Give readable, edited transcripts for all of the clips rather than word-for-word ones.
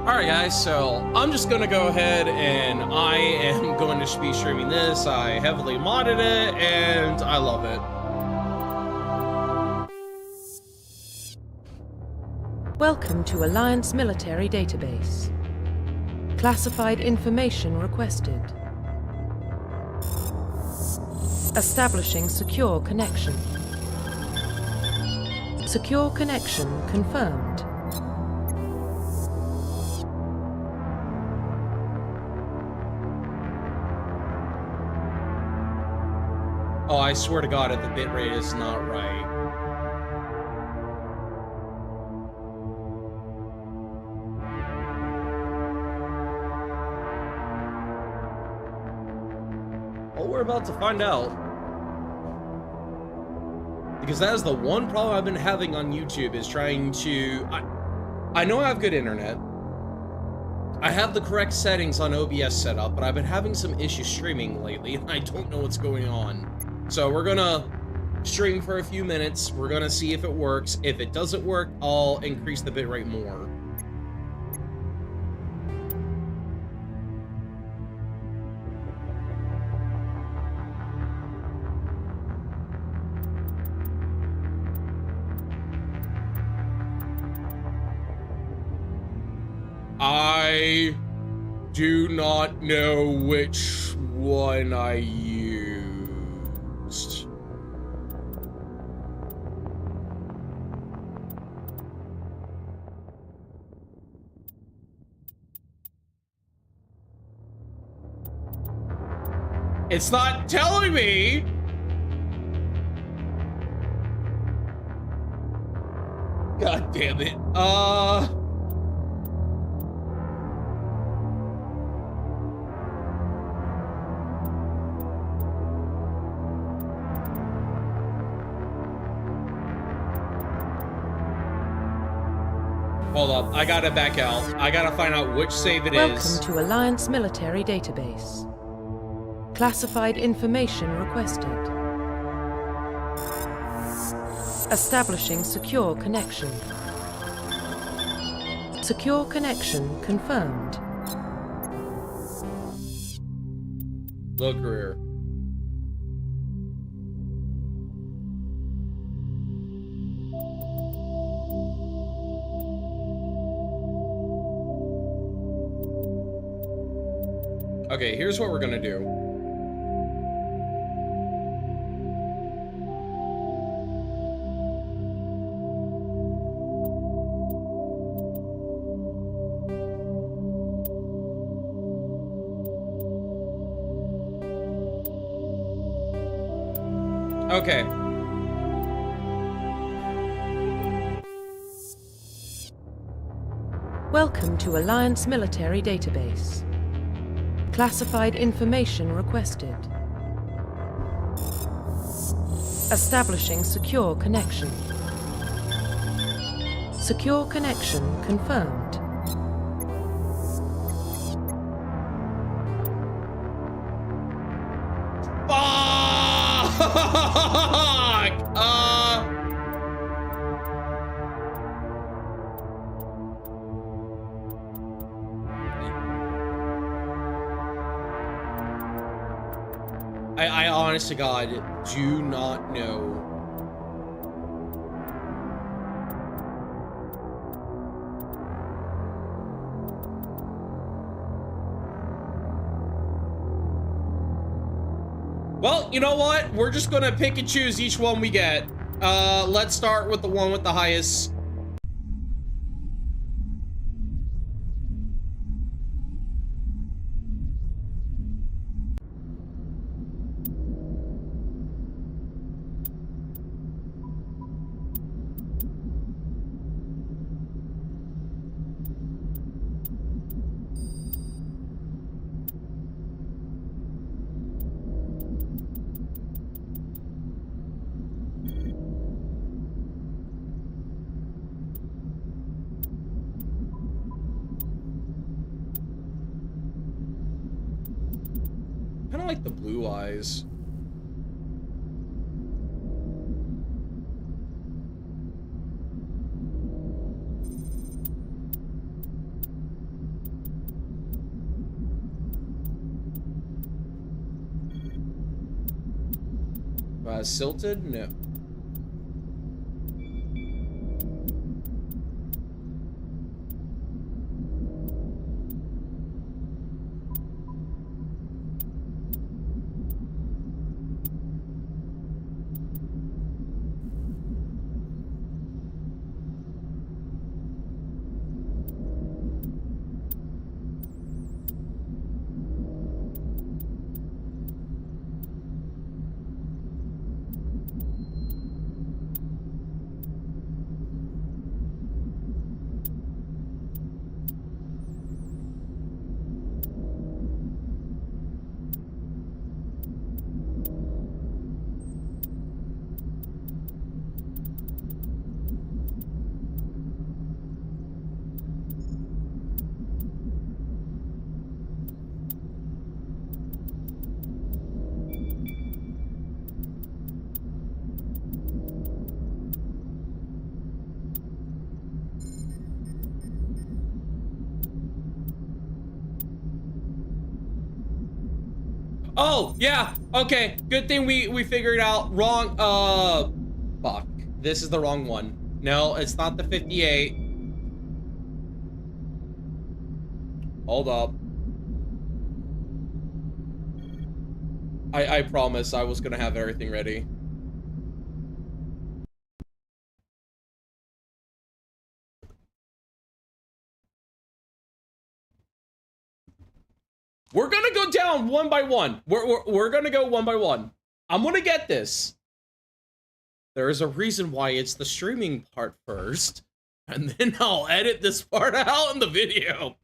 Alright guys, so I'm just gonna go ahead and I am going to be streaming this. I heavily modded it and I love it. Welcome to Alliance Military Database. Classified information requested. Establishing secure connection. Secure connection confirmed. Oh, I swear to God, if the bitrate is not right. Well, we're about to find out. Because that is the one problem I've been having on YouTube, is trying to... I know I have good internet. I have the correct settings on OBS set up, but I've been having some issues streaming lately, and I don't know what's going on. So we're gonna stream for a few minutes. We're gonna see if it works. If it doesn't work, I'll increase the bitrate more. I do not know which one I used. It's not telling me. God damn it. Hold up, I gotta back out. I gotta find out which save it is. Welcome to Alliance Military Database. Classified information requested. Establishing secure connection. Secure connection confirmed. Low career. Okay, here's what we're gonna do. Okay. Welcome to Alliance Military Database. Classified information requested. Establishing secure connection. Secure connection confirmed. Fuck! honest to God, do not know. Well, you know what? We're just gonna pick and choose each one we get. Let's start with the one with the highest. Kind of like the blue eyes. Silted? No. Oh, yeah. Okay. Good thing we figured out. Wrong. Fuck. This is the wrong one. No, it's not the 58. Hold up. I promise I was gonna have everything ready. We're gonna go down one by one. We're gonna go one by one. I'm gonna get this. There is a reason why it's the streaming part first, and then I'll edit this part out in the video.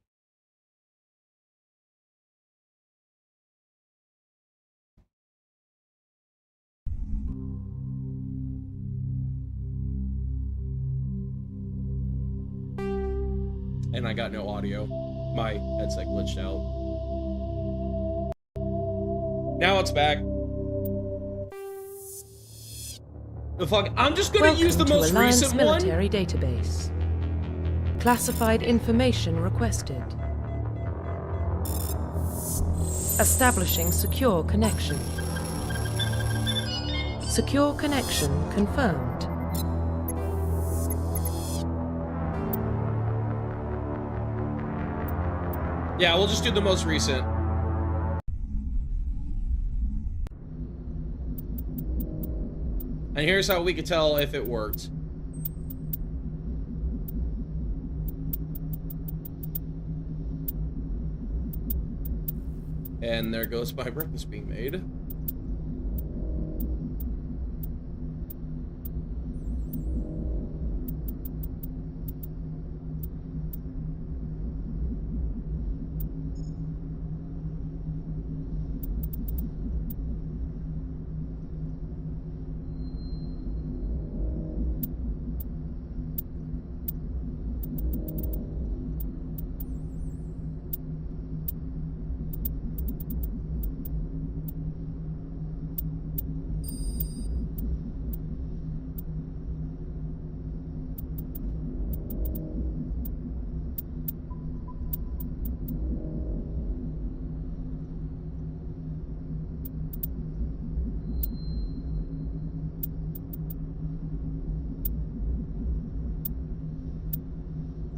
And I got no audio. My headset glitched out. Now it's back. The fuck? I'm just gonna use the most recent one. Military database. Classified information requested. Establishing secure connection. Secure connection confirmed. Yeah, we'll just do the most recent. And here's how we could tell if it worked. And there goes my breakfast being made.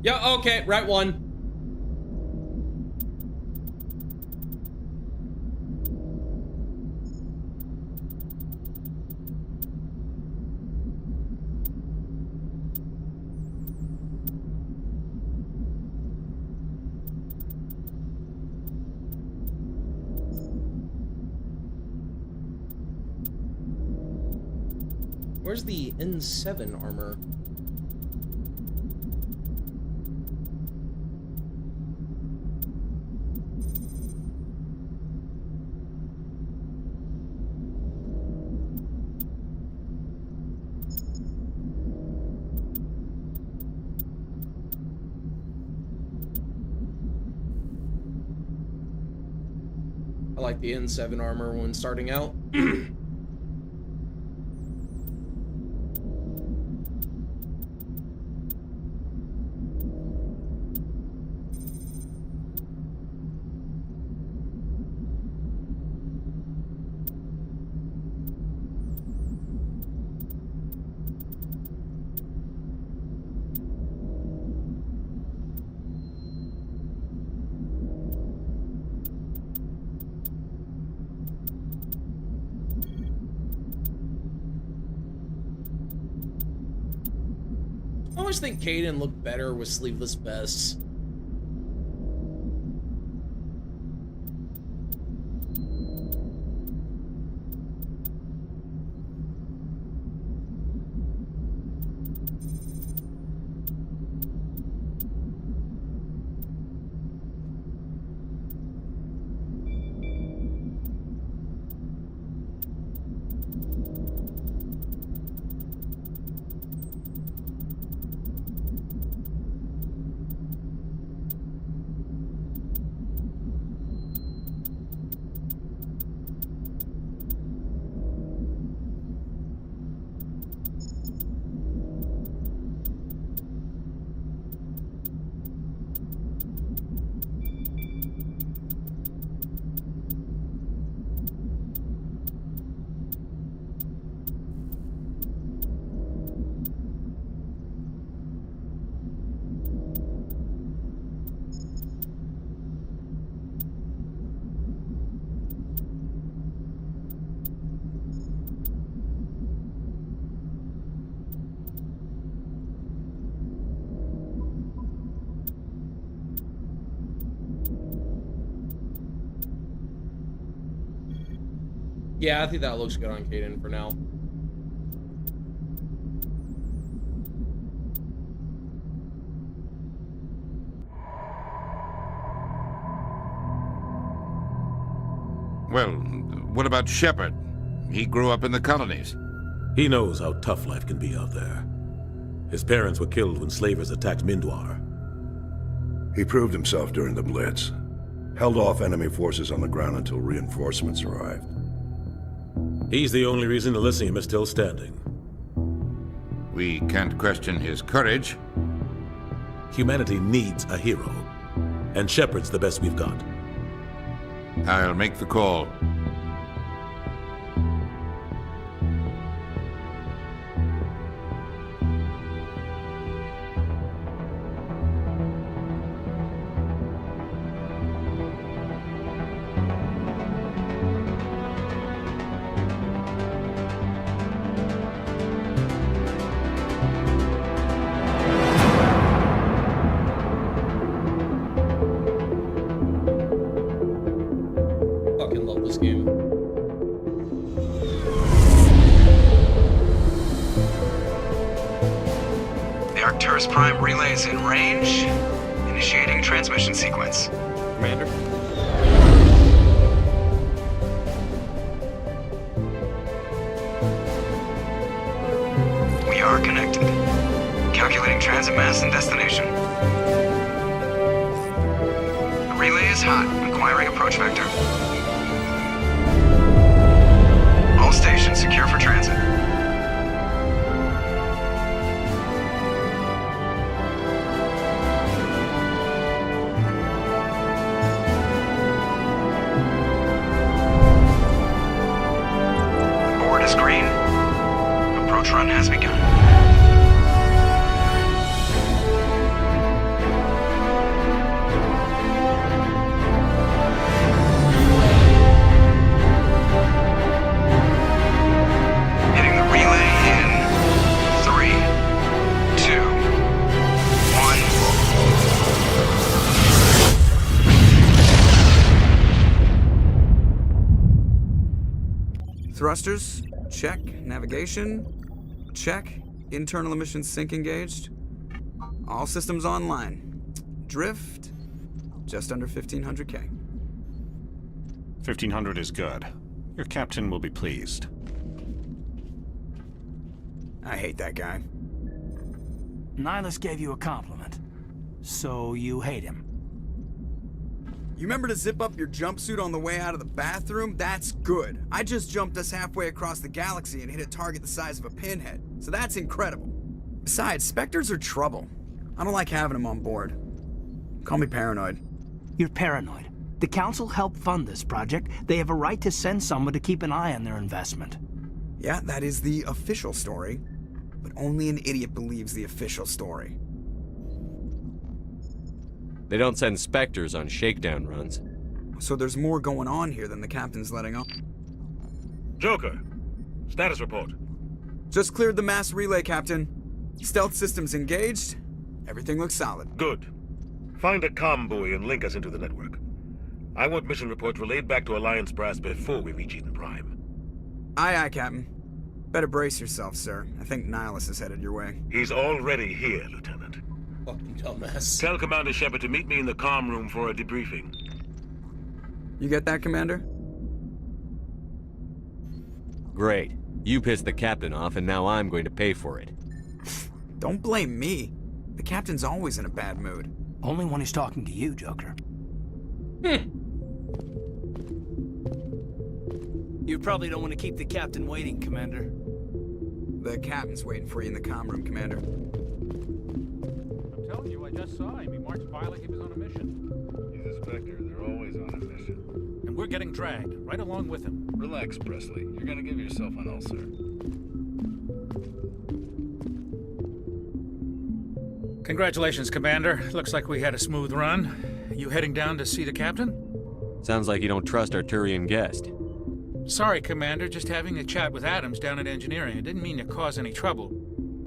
Yeah, okay, right one. Where's the N7 armor? I like the N7 armor when starting out. I always think Caden looked better with sleeveless vests. Yeah, I think that looks good on Caden for now. Well, what about Shepard? He grew up in the colonies. He knows how tough life can be out there. His parents were killed when slavers attacked Mindwar. He proved himself during the Blitz. Held off enemy forces on the ground until reinforcements arrived. He's the only reason Elysium is still standing. We can't question his courage. Humanity needs a hero, and Shepard's the best we've got. I'll make the call. Fucking love this game. The Arcturus Prime relay is in range. Initiating transmission sequence. Commander? We are connected. Calculating transit mass and destination. The relay is hot. Acquiring approach vector. All stations secure for transit. Board is green. Approach run has begun. Thrusters, check. Navigation, check. Internal emissions sync engaged. All systems online. Drift, just under 1500K. 1500 is good. Your captain will be pleased. I hate that guy. Nihilus gave you a compliment. So you hate him. You remember to zip up your jumpsuit on the way out of the bathroom? That's good. I just jumped us halfway across the galaxy and hit a target the size of a pinhead, so that's incredible. Besides, Spectres are trouble. I don't like having them on board. Call me paranoid. You're paranoid. The Council helped fund this project. They have a right to send someone to keep an eye on their investment. Yeah, that is the official story. But only an idiot believes the official story. They don't send Spectres on shakedown runs. So there's more going on here than the captain's letting on. Joker, status report. Just cleared the mass relay, Captain. Stealth systems engaged. Everything looks solid. Good. Find a comm buoy and link us into the network. I want mission reports relayed back to Alliance Brass before we reach Eden Prime. Aye, aye, Captain. Better brace yourself, sir. I think Nihilus is headed your way. He's already here, Lieutenant. Fucking dumbass. Tell Commander Shepard to meet me in the comm room for a debriefing. You get that, Commander? Great. You pissed the captain off, and now I'm going to pay for it. Don't blame me. The captain's always in a bad mood. Only when he's talking to you, Joker. You probably don't want to keep the captain waiting, Commander. The captain's waiting for you in the comm room, Commander. I'm telling you, I just saw him. He marched by like he was on a mission. He's a Spectre. They're always on a mission. And we're getting dragged, right along with him. Relax, Presley. You're gonna give yourself an ulcer. Congratulations, Commander. Looks like we had a smooth run. You heading down to see the captain? Sounds like you don't trust our Turian guest. Sorry, Commander. Just having a chat with Adams down at engineering. I didn't mean to cause any trouble.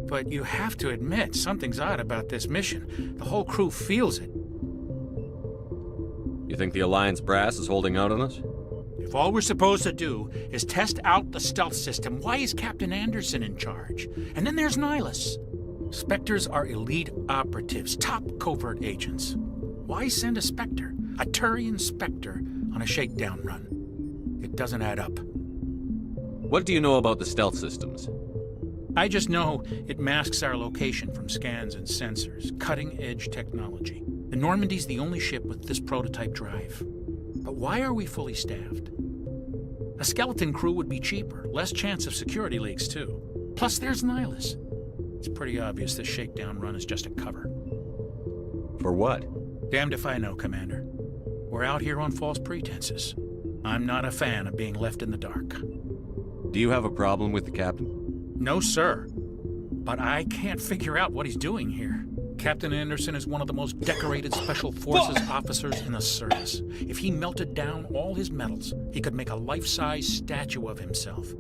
But you have to admit, something's odd about this mission. The whole crew feels it. You think the Alliance brass is holding out on us? If all we're supposed to do is test out the stealth system, why is Captain Anderson in charge? And then there's Nihilus. Spectres are elite operatives, top covert agents. Why send a Spectre, a Turian Spectre, on a shakedown run? It doesn't add up. What do you know about the stealth systems? I just know it masks our location from scans and sensors. Cutting-edge technology. The Normandy's the only ship with this prototype drive. But why are we fully staffed? A skeleton crew would be cheaper, less chance of security leaks, too. Plus, there's Nihilus. It's pretty obvious this shakedown run is just a cover. For what? Damned if I know, Commander. We're out here on false pretenses. I'm not a fan of being left in the dark. Do you have a problem with the captain? No, sir. But I can't figure out what he's doing here. Captain Anderson is one of the most decorated Special Forces officers in the service. If he melted down all his medals, he could make a life-size statue of himself.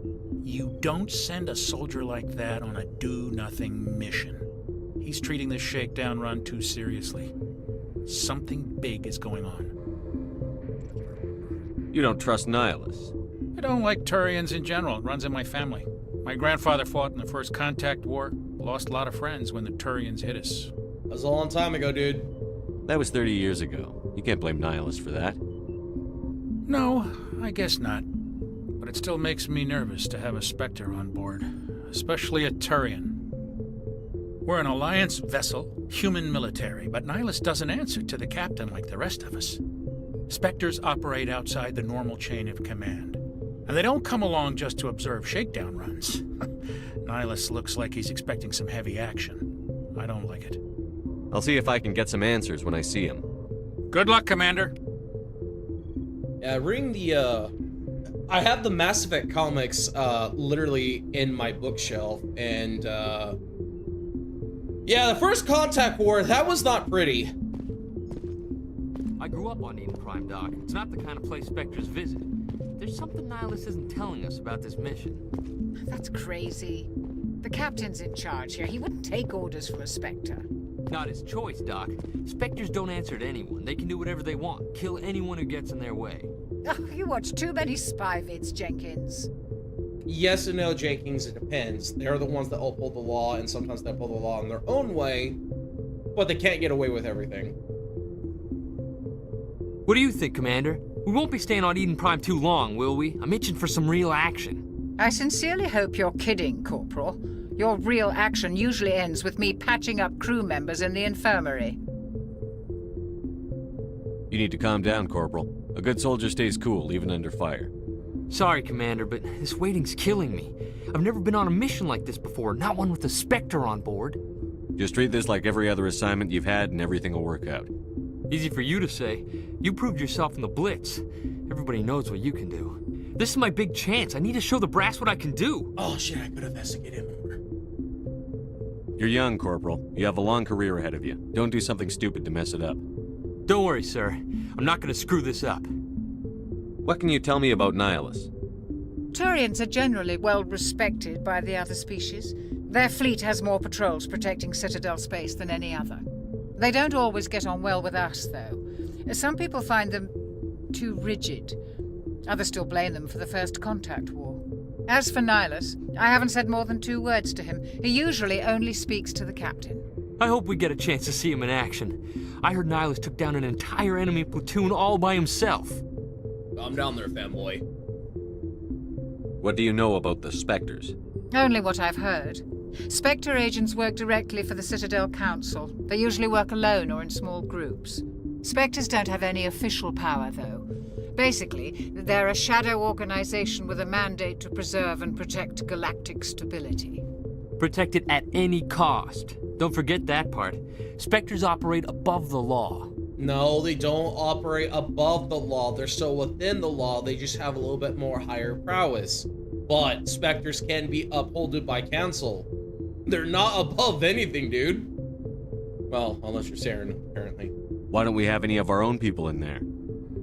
You don't send a soldier like that on a do-nothing mission. He's treating this shakedown run too seriously. Something big is going on. You don't trust Nihilus? I don't like Turians in general. It runs in my family. My grandfather fought in the First Contact War. Lost a lot of friends when the Turians hit us. That was a long time ago, dude. That was 30 years ago. You can't blame Nihilus for that. No, I guess not. But it still makes me nervous to have a Spectre on board. Especially a Turian. We're an Alliance vessel, human military, but Nihilus doesn't answer to the captain like the rest of us. Spectres operate outside the normal chain of command. And they don't come along just to observe shakedown runs. Nihilus looks like he's expecting some heavy action. I don't like it. I'll see if I can get some answers when I see him. Good luck, Commander. Yeah, reading the, I have the Mass Effect comics, literally in my bookshelf, and, yeah, the First Contact War, that was not pretty. I grew up on Eden Prime, Doc. It's not the kind of place Spectres visit. There's something Nihilus isn't telling us about this mission. That's crazy. The captain's in charge here. He wouldn't take orders for a Spectre. Not his choice, Doc. Spectres don't answer to anyone. They can do whatever they want. Kill anyone who gets in their way. Oh, you watch too many spy vids, Jenkins. Yes and no, Jenkins, it depends. They're the ones that uphold the law, and sometimes they uphold the law in their own way, but they can't get away with everything. What do you think, Commander? We won't be staying on Eden Prime too long, will we? I'm itching for some real action. I sincerely hope you're kidding, Corporal. Your real action usually ends with me patching up crew members in the infirmary. You need to calm down, Corporal. A good soldier stays cool, even under fire. Sorry, Commander, but this waiting's killing me. I've never been on a mission like this before, not one with a Spectre on board. Just treat this like every other assignment you've had and everything will work out. Easy for you to say. You proved yourself in the Blitz. Everybody knows what you can do. This is my big chance. I need to show the brass what I can do. Oh shit, I could have investigated more. You're young, Corporal. You have a long career ahead of you. Don't do something stupid to mess it up. Don't worry, sir. I'm not gonna screw this up. What can you tell me about Nihilus? Turians are generally well respected by the other species. Their fleet has more patrols protecting Citadel space than any other. They don't always get on well with us, though. Some people find them too rigid. Others still blame them for the First Contact War. As for Nihilus, I haven't said more than 2 words to him. He usually only speaks to the captain. I hope we get a chance to see him in action. I heard Nihilus took down an entire enemy platoon all by himself. I'm down there, fanboy. What do you know about the Spectres? Only what I've heard. Spectre agents work directly for the Citadel Council. They usually work alone or in small groups. Spectres don't have any official power, though. Basically, they're a shadow organization with a mandate to preserve and protect galactic stability. Protect it at any cost. Don't forget that part. Spectres operate above the law. No, they don't operate above the law. They're still within the law. They just have a little bit more higher prowess. But Spectres can be upholded by Council. They're not above anything, dude. Well, unless you're Saren, apparently. Why don't we have any of our own people in there?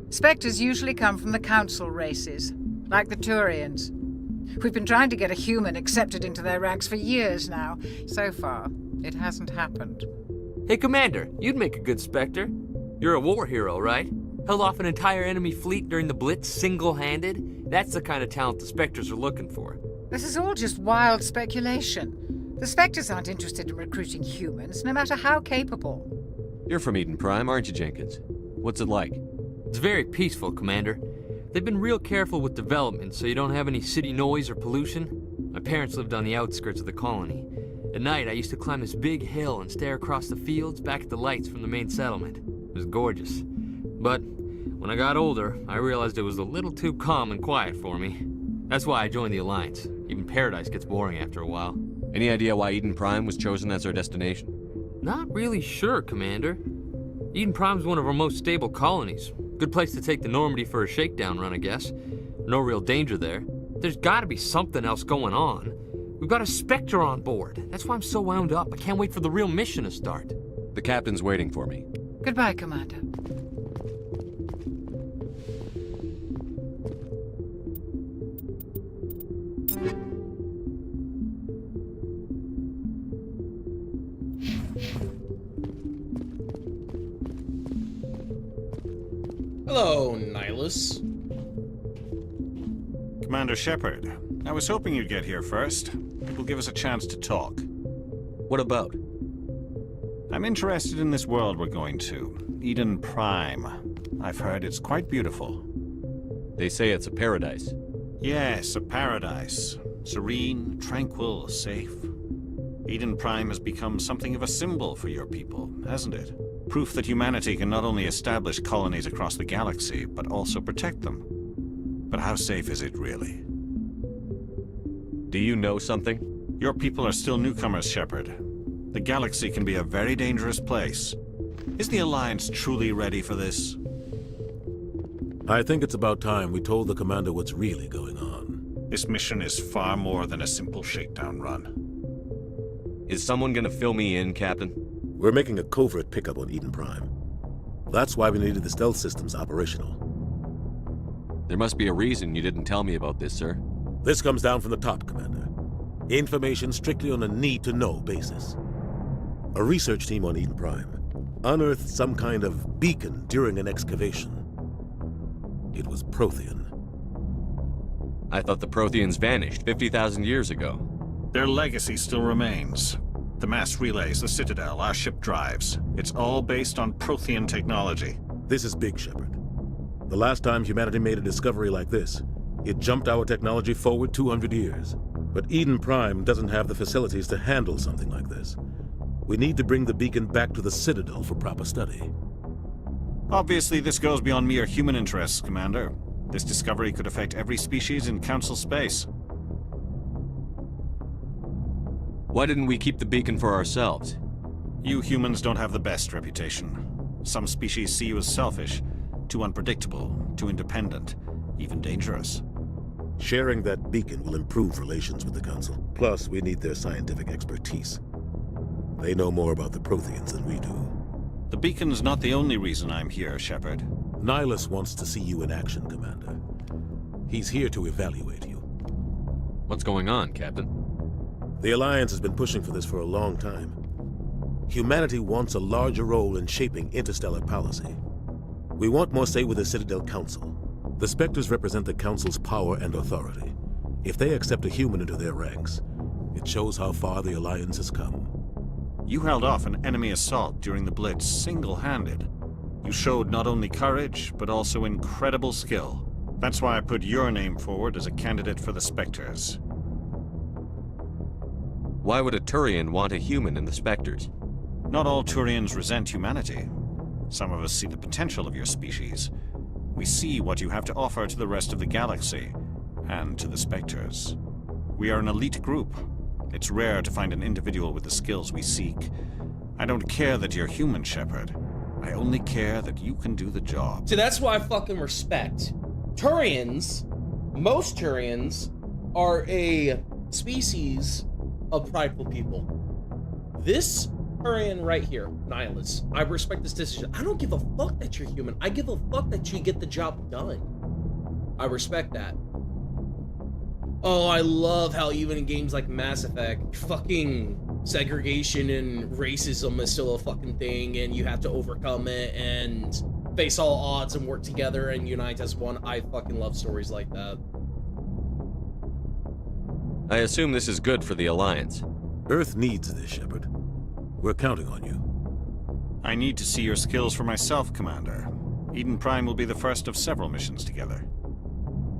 Spectres usually come from the Council races, like the Turians. We've been trying to get a human accepted into their ranks for years now. So far, it hasn't happened. Hey, Commander, you'd make a good Spectre. You're a war hero, right? Held off an entire enemy fleet during the Blitz single-handed? That's the kind of talent the Spectres are looking for. This is all just wild speculation. The Spectres aren't interested in recruiting humans, no matter how capable. You're from Eden Prime, aren't you, Jenkins? What's it like? It's very peaceful, Commander. They've been real careful with development, so you don't have any city noise or pollution. My parents lived on the outskirts of the colony. At night, I used to climb this big hill and stare across the fields back at the lights from the main settlement. It was gorgeous. But when I got older, I realized it was a little too calm and quiet for me. That's why I joined the Alliance. Even Paradise gets boring after a while. Any idea why Eden Prime was chosen as our destination? Not really sure, Commander. Eden Prime's one of our most stable colonies. Good place to take the Normandy for a shakedown run, I guess. No real danger there. There's gotta be something else going on. We've got a Spectre on board. That's why I'm so wound up. I can't wait for the real mission to start. The captain's waiting for me. Goodbye, Commander. Hello, Nihilus. Commander Shepard, I was hoping you'd get here first. It will give us a chance to talk. What about? I'm interested in this world we're going to, Eden Prime. I've heard it's quite beautiful. They say it's a paradise. Yes, a paradise. Serene, tranquil, safe. Eden Prime has become something of a symbol for your people, hasn't it? Proof that humanity can not only establish colonies across the galaxy, but also protect them. But how safe is it really? Do you know something? Your people are still newcomers, Shepard. The galaxy can be a very dangerous place. Is the Alliance truly ready for this? I think it's about time we told the commander what's really going on. This mission is far more than a simple shakedown run. Is someone gonna fill me in, Captain? We're making a covert pickup on Eden Prime. That's why we needed the stealth systems operational. There must be a reason you didn't tell me about this, sir. This comes down from the top, Commander. Information strictly on a need-to-know basis. A research team on Eden Prime unearthed some kind of beacon during an excavation. It was Prothean. I thought the Protheans vanished 50,000 years ago. Their legacy still remains. The mass relays, the Citadel, our ship drives. It's all based on Prothean technology. This is big, Shepard. The last time humanity made a discovery like this, it jumped our technology forward 200 years. But Eden Prime doesn't have the facilities to handle something like this. We need to bring the beacon back to the Citadel for proper study. Obviously, this goes beyond mere human interests, Commander. This discovery could affect every species in Council space. Why didn't we keep the beacon for ourselves? You humans don't have the best reputation. Some species see you as selfish, too unpredictable, too independent, even dangerous. Sharing that beacon will improve relations with the Council. Plus, we need their scientific expertise. They know more about the Protheans than we do. The beacon's not the only reason I'm here, Shepard. Nihilus wants to see you in action, Commander. He's here to evaluate you. What's going on, Captain? The Alliance has been pushing for this for a long time. Humanity wants a larger role in shaping interstellar policy. We want more say with the Citadel Council. The Spectres represent the Council's power and authority. If they accept a human into their ranks, it shows how far the Alliance has come. You held off an enemy assault during the Blitz single-handed. You showed not only courage, but also incredible skill. That's why I put your name forward as a candidate for the Spectres. Why would a Turian want a human in the Spectres? Not all Turians resent humanity. Some of us see the potential of your species. We see what you have to offer to the rest of the galaxy, and to the Spectres. We are an elite group. It's rare to find an individual with the skills we seek. I don't care that you're human, Shepard. I only care that you can do the job. See, that's why I fucking respect. Turians, most Turians, are a species of prideful people. This Turian right here, Nihilus, I respect this decision. I don't give a fuck that you're human. I give a fuck that you get the job done. I respect that. Oh, I love how even in games like Mass Effect, fucking segregation and racism is still a fucking thing, and you have to overcome it and face all odds and work together and unite as one. I fucking love stories like that. I assume this is good for the Alliance. Earth needs this, Shepard. We're counting on you. I need to see your skills for myself, Commander. Eden Prime will be the first of several missions together.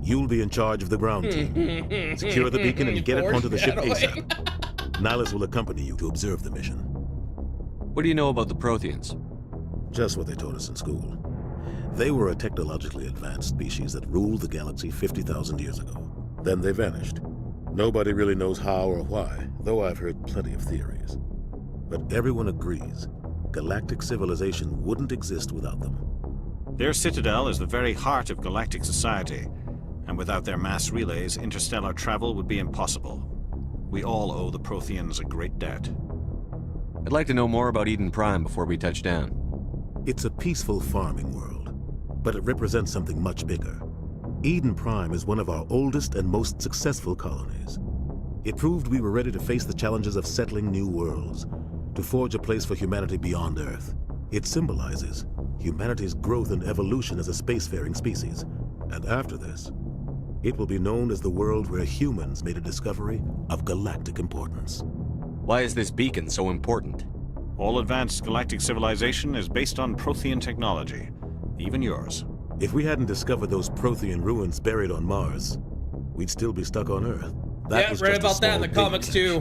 You'll be in charge of the ground team. Secure the beacon and get it onto the ship ASAP. Nihilus will accompany you to observe the mission. What do you know about the Protheans? Just what they taught us in school. They were a technologically advanced species that ruled the galaxy 50,000 years ago. Then they vanished. Nobody really knows how or why, though I've heard plenty of theories. But everyone agrees, galactic civilization wouldn't exist without them. Their citadel is the very heart of galactic society, and without their mass relays, interstellar travel would be impossible. We all owe the Protheans a great debt. I'd like to know more about Eden Prime before we touch down. It's a peaceful farming world, but it represents something much bigger. Eden Prime is one of our oldest and most successful colonies. It proved we were ready to face the challenges of settling new worlds, to forge a place for humanity beyond Earth. It symbolizes humanity's growth and evolution as a spacefaring species. And after this, it will be known as the world where humans made a discovery of galactic importance. Why is this beacon so important? All advanced galactic civilization is based on Prothean technology, even yours. If we hadn't discovered those Prothean ruins buried on Mars, we'd still be stuck on Earth. Yeah, read about that in the comics too.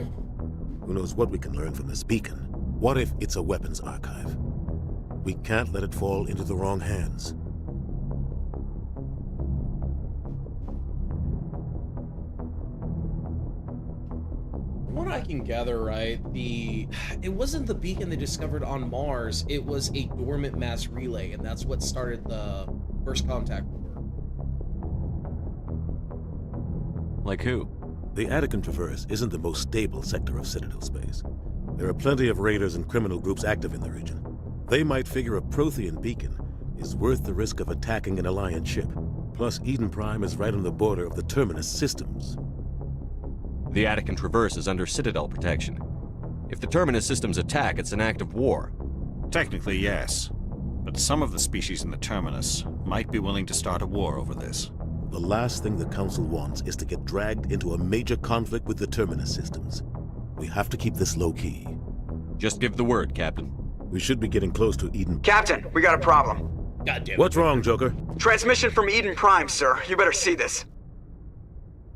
Who knows what we can learn from this beacon? What if it's a weapons archive? We can't let it fall into the wrong hands. What I can gather, right, it wasn't the beacon they discovered on Mars, it was a dormant mass relay, and that's what started the First Contact War. Like who? The Attican Traverse isn't the most stable sector of Citadel space. There are plenty of raiders and criminal groups active in the region. They might figure a Prothean beacon is worth the risk of attacking an Alliance ship. Plus, Eden Prime is right on the border of the Terminus systems. The Attican Traverse is under Citadel protection. If the Terminus systems attack, it's an act of war. Technically, yes. But some of the species in the Terminus might be willing to start a war over this. The last thing the Council wants is to get dragged into a major conflict with the Terminus systems. We have to keep this low-key. Just give the word, Captain. We should be getting close to Eden. Captain, we got a problem. God damn it. What's wrong, Joker? Transmission from Eden Prime, sir. You better see this.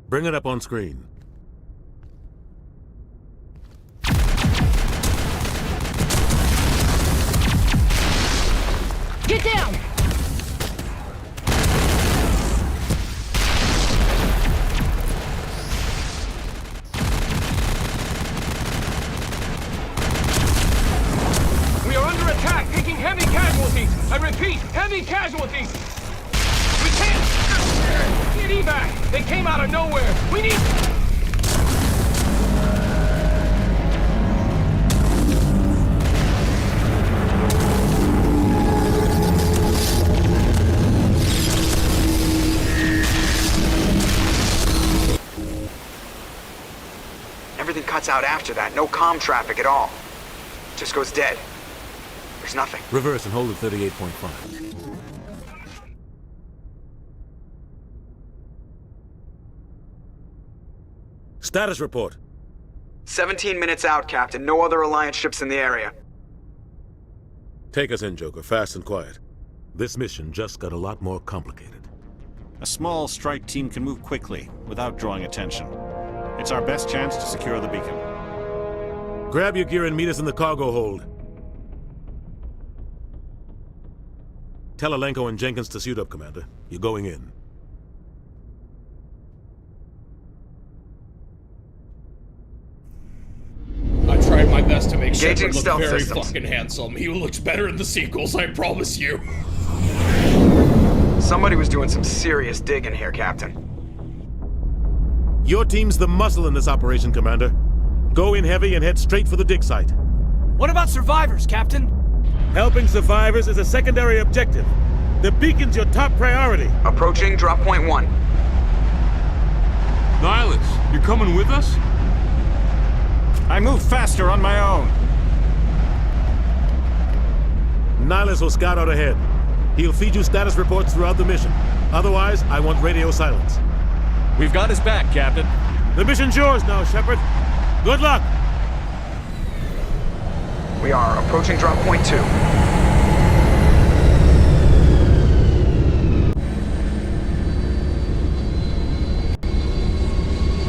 Bring it up on screen. Get down! We are under attack, taking heavy casualties. I repeat, heavy casualties. We can't get evac. They came out of nowhere. We need... Everything cuts out after that. No comm traffic at all. Just goes dead. There's nothing. Reverse and hold at 38.5. Status report. 17 minutes out, Captain. No other Alliance ships in the area. Take us in, Joker, fast and quiet. This mission just got a lot more complicated. A small strike team can move quickly, without drawing attention. It's our best chance to secure the beacon. Grab your gear and meet us in the cargo hold. Tell Alenko and Jenkins to suit up, Commander. You're going in. I tried my best to make Engaging Shepard look stealth very systems. fucking handsome. He looks better in the sequels, I promise you. Somebody was doing some serious digging here, Captain. Your team's the muscle in this operation, Commander. Go in heavy and head straight for the dig site. What about survivors, Captain? Helping survivors is a secondary objective. The beacon's your top priority. Approaching drop point 1. Nihilus, you're coming with us? I move faster on my own. Nihilus will scout out ahead. He'll feed you status reports throughout the mission. Otherwise, I want radio silence. We've got his back, Captain. The mission's yours now, Shepard. Good luck! We are approaching drop point 2.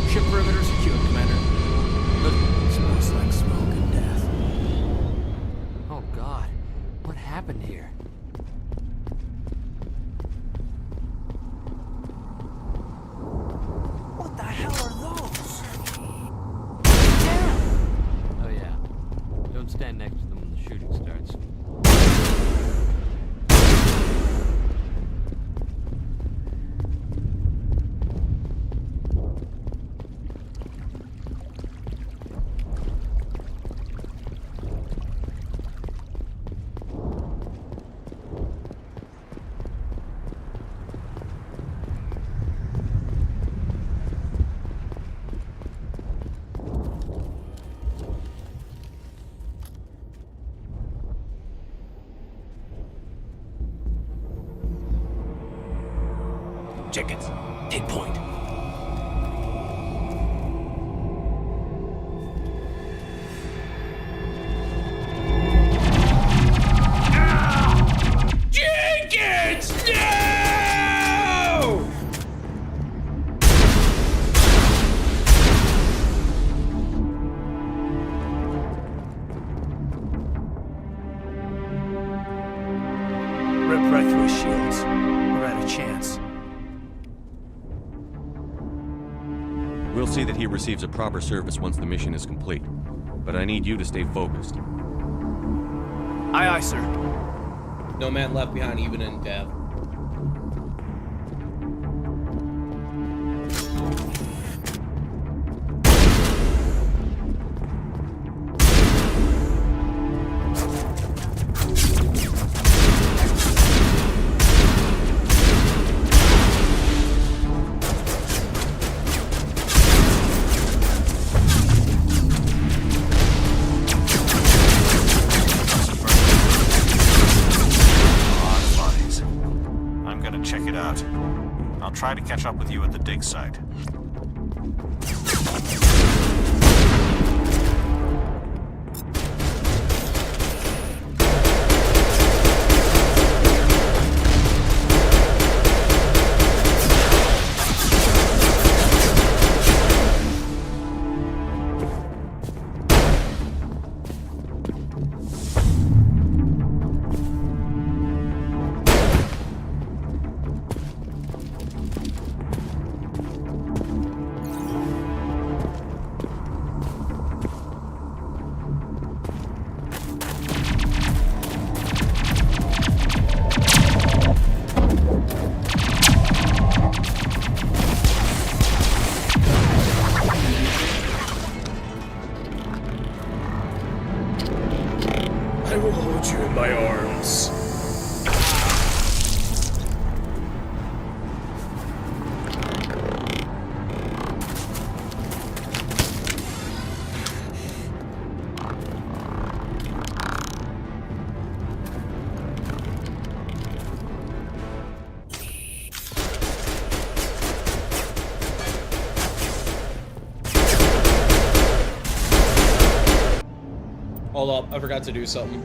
Ship perimeter secure, Commander. Smells like smoke and death. Oh God, what happened here? What the hell are those? Oh yeah. Don't stand next to them when the shooting starts. Jenkins, take point. Jenkins! No! Rip right through his shields. We're out of chance. We'll see that he receives a proper service once the mission is complete. But I need you to stay focused. Aye, aye, sir. No man left behind, even in death. try to catch up with you at the dig site. I will hold you in my arms. Hold up, I forgot to do something.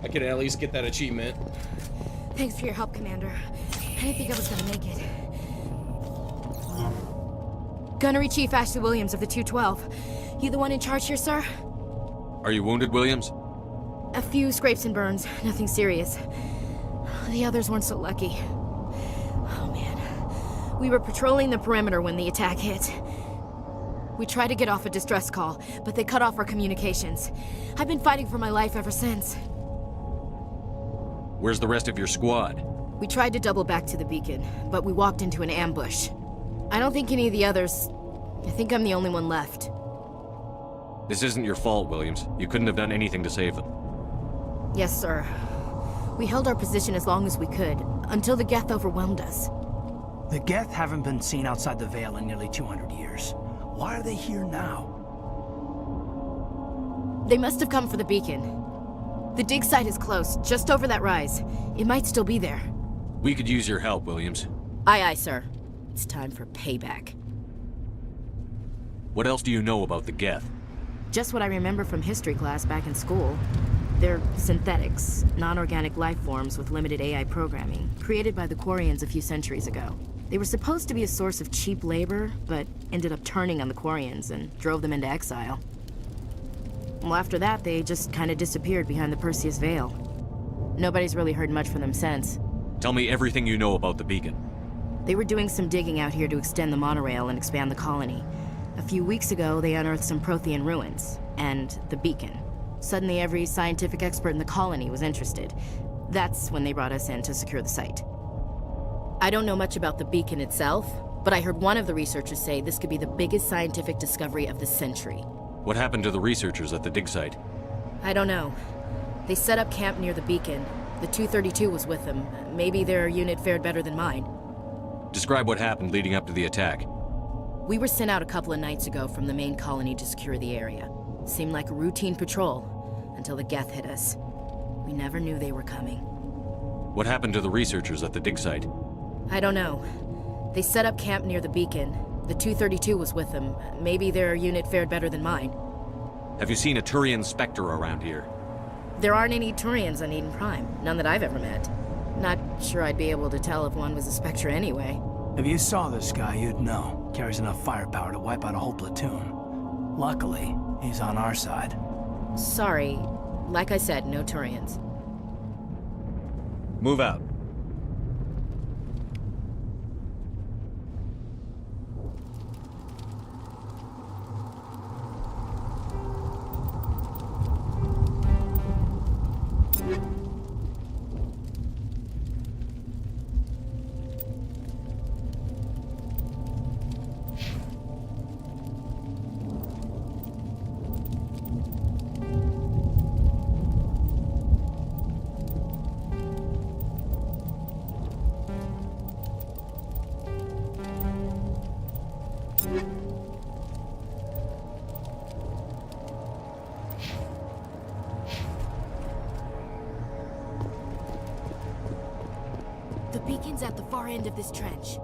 I can at least get that achievement. Thanks for your help, Commander. I didn't think I was gonna make it. Gunnery Chief Ashley Williams of the 212. You the one in charge here, sir? Are you wounded, Williams? A few scrapes and burns, nothing serious. The others weren't so lucky. Oh man. We were patrolling the perimeter when the attack hit. We tried to get off a distress call, but they cut off our communications. I've been fighting for my life ever since. Where's the rest of your squad? We tried to double back to the beacon, but we walked into an ambush. I don't think any of the others... I think I'm the only one left. This isn't your fault, Williams. You couldn't have done anything to save them. Yes, sir. We held our position as long as we could, until the Geth overwhelmed us. The Geth haven't been seen outside the Veil in nearly 200 years. Why are they here now? They must have come for the beacon. The dig site is close, just over that rise. It might still be there. We could use your help, Williams. Aye, aye, sir. It's time for payback. What else do you know about the Geth? Just what I remember from history class back in school. They're synthetics, non-organic life forms with limited AI programming, created by the Quarians a few centuries ago. They were supposed to be a source of cheap labor, but ended up turning on the Quarians and drove them into exile. Well, after that, they just kind of disappeared behind the Perseus Veil. Nobody's really heard much from them since. Tell me everything you know about the beacon. They were doing some digging out here to extend the monorail and expand the colony. A few weeks ago, they unearthed some Prothean ruins, and the beacon. Suddenly, every scientific expert in the colony was interested. That's when they brought us in to secure the site. I don't know much about the beacon itself, but I heard one of the researchers say this could be the biggest scientific discovery of the century. What happened to the researchers at the dig site? I don't know. They set up camp near the beacon. The 232 was with them. Maybe their unit fared better than mine. Describe what happened leading up to the attack. We were sent out a couple of nights ago from the main colony to secure the area. Seemed like a routine patrol, until the Geth hit us. We never knew they were coming. What happened to the researchers at the dig site? I don't know. They set up camp near the beacon. The 232 was with them. Maybe their unit fared better than mine. Have you seen a Turian Spectre around here? There aren't any Turians on Eden Prime. None that I've ever met. Not sure I'd be able to tell if one was a Spectre anyway. If you saw this guy, you'd know. Carries enough firepower to wipe out a whole platoon. Luckily, he's on our side. Sorry. Like I said, no Turians. Move out. The beacon's at the far end of this trench.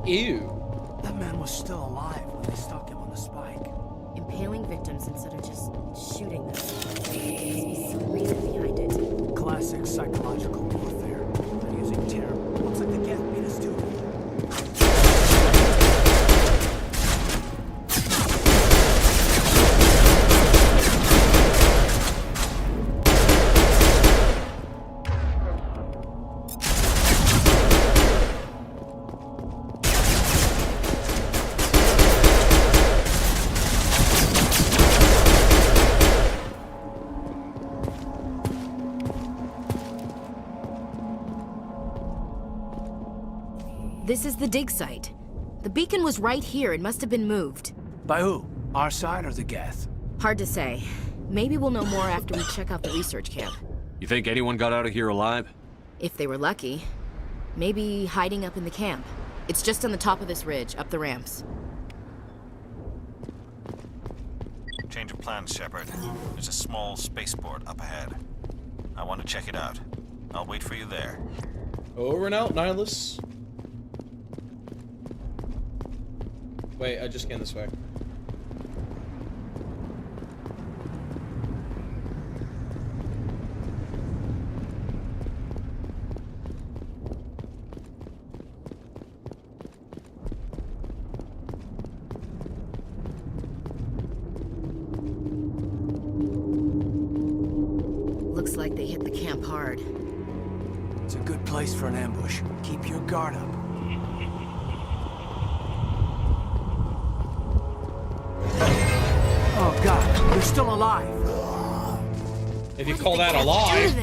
Ew. That man was still alive when they stuck him on the spike. Impaling victims instead of just shooting them. There must be some reason behind it. Classic psychological warfare. They're using terror. Looks like the Geth beat us to it. This is the dig site. The beacon was right here. It must have been moved. By who? Our side or the Geth? Hard to say. Maybe we'll know more after we check out the research camp. You think anyone got out of here alive? If they were lucky. Maybe hiding up in the camp. It's just on the top of this ridge, up the ramps. Change of plans, Shepard. There's a small spaceport up ahead. I want to check it out. I'll wait for you there. Over and out, Nihilus. Wait, I just scanned this way. Looks like they hit the camp hard. It's a good place for an ambush. Keep your guard up. Oh God, they're still alive. If you call that alive.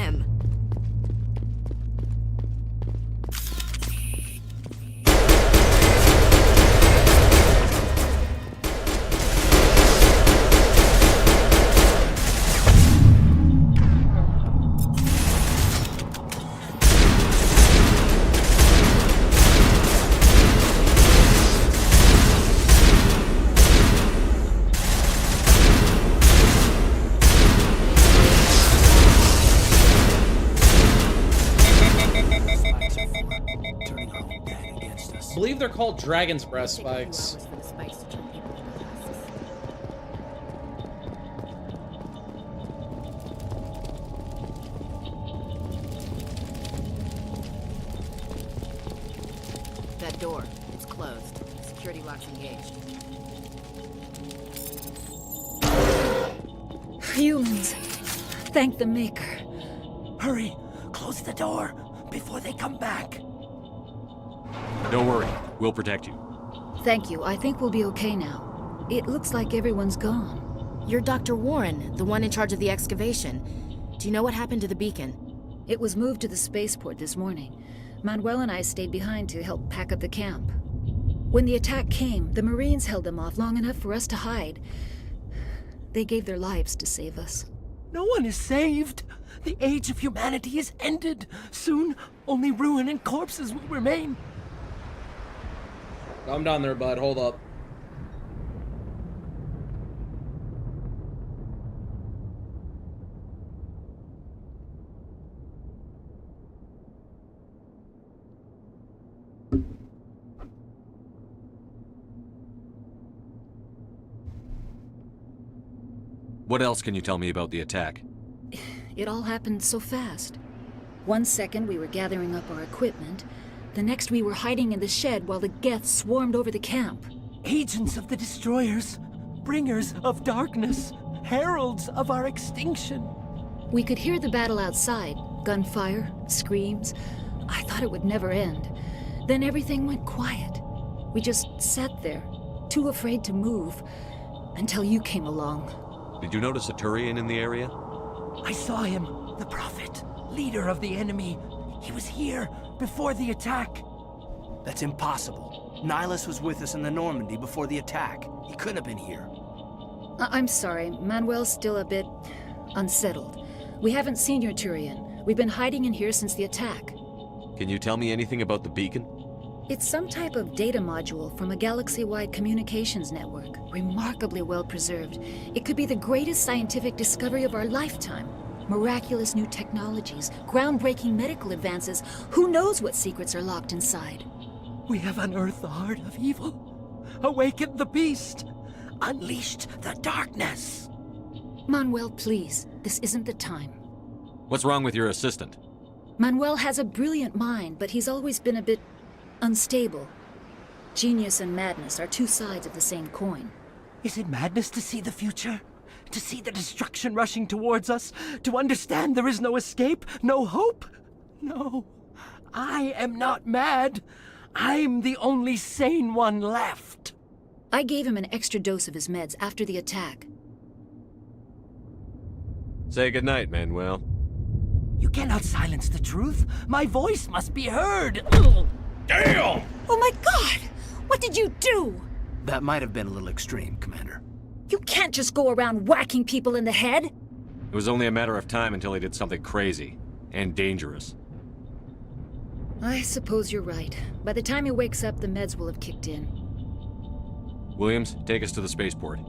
I believe they're called Dragon's Breath spikes. That door, it's closed. Security lock's engaged. Humans. Thank the Maker. Hurry, close the door before they come back. Don't worry, we'll protect you. Thank you. I think we'll be okay now. It looks like everyone's gone. You're Dr. Warren, the one in charge of the excavation. Do you know what happened to the beacon? It was moved to the spaceport this morning. Manuel and I stayed behind to help pack up the camp. When the attack came, the Marines held them off long enough for us to hide. They gave their lives to save us. No one is saved. The age of humanity is ended. Soon, only ruin and corpses will remain. I'm down there, bud. Hold up. What else can you tell me about the attack? It all happened so fast. 1 second we were gathering up our equipment. The next we were hiding in the shed while the Geth swarmed over the camp. Agents of the Destroyers, bringers of darkness, heralds of our extinction. We could hear the battle outside. Gunfire, screams. I thought it would never end. Then everything went quiet. We just sat there, too afraid to move, until you came along. Did you notice a Turian in the area? I saw him, the Prophet, leader of the enemy. He was here before the attack. That's impossible. Nihilus was with us in the Normandy before the attack. He couldn't have been here. I'm sorry. Manuel's still a bit unsettled. We haven't seen your Turian. We've been hiding in here since the attack. Can you tell me anything about the beacon? It's some type of data module from a galaxy-wide communications network. Remarkably well preserved. It could be the greatest scientific discovery of our lifetime. Miraculous new technologies, groundbreaking medical advances. Who knows what secrets are locked inside? We have unearthed the heart of evil, awakened the beast, unleashed the darkness. Manuel, please. This isn't the time. What's wrong with your assistant? Manuel has a brilliant mind, but he's always been a bit unstable. Genius and madness are two sides of the same coin. Is it madness to see the future? To see the destruction rushing towards us? To understand there is no escape? No hope? No. I am not mad. I'm the only sane one left. I gave him an extra dose of his meds after the attack. Say goodnight, Manuel. You cannot silence the truth. My voice must be heard. Damn! Oh my God! What did you do? That might have been a little extreme, Commander. You can't just go around whacking people in the head. It was only a matter of time until he did something crazy and dangerous. I suppose you're right. By the time he wakes up, the meds will have kicked in. Williams, take us to the spaceport.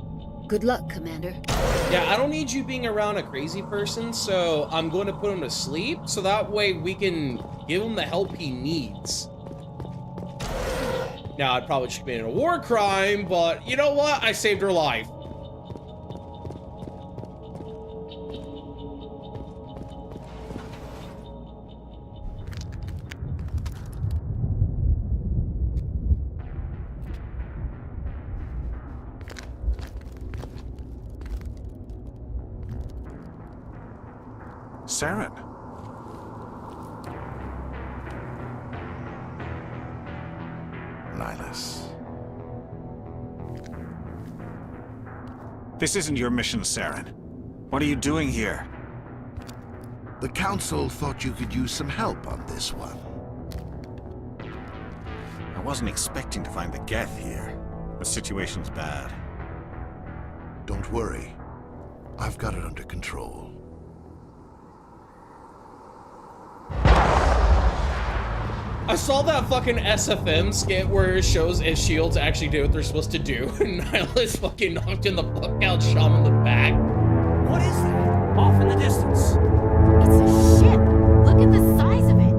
Good luck, Commander. Yeah, I don't need you being around a crazy person, so I'm going to put him to sleep, so that way we can give him the help he needs. Now, I'd probably just committed a war crime, but you know what? I saved her life. Saren. Nihilus. This isn't your mission, Saren. What are you doing here? The Council thought you could use some help on this one. I wasn't expecting to find the Geth here. The situation's bad. Don't worry. I've got it under control. I saw that fucking SFM skit where it shows if shields actually do what they're supposed to do, and Nihilus fucking knocked in the fuck out, shot him in the back. What is that? Off in the distance. It's a ship. Look at the size of it.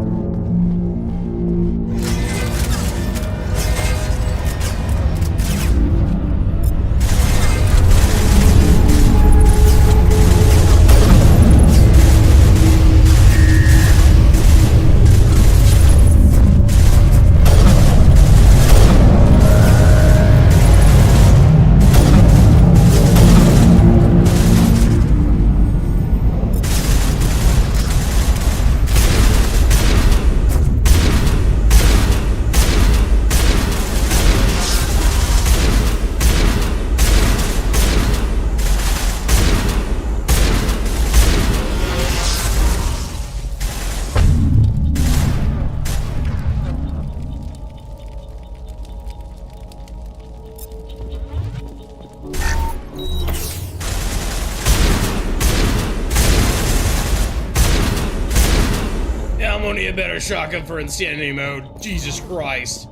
I'm only a better shotgun for insanity mode. Jesus Christ.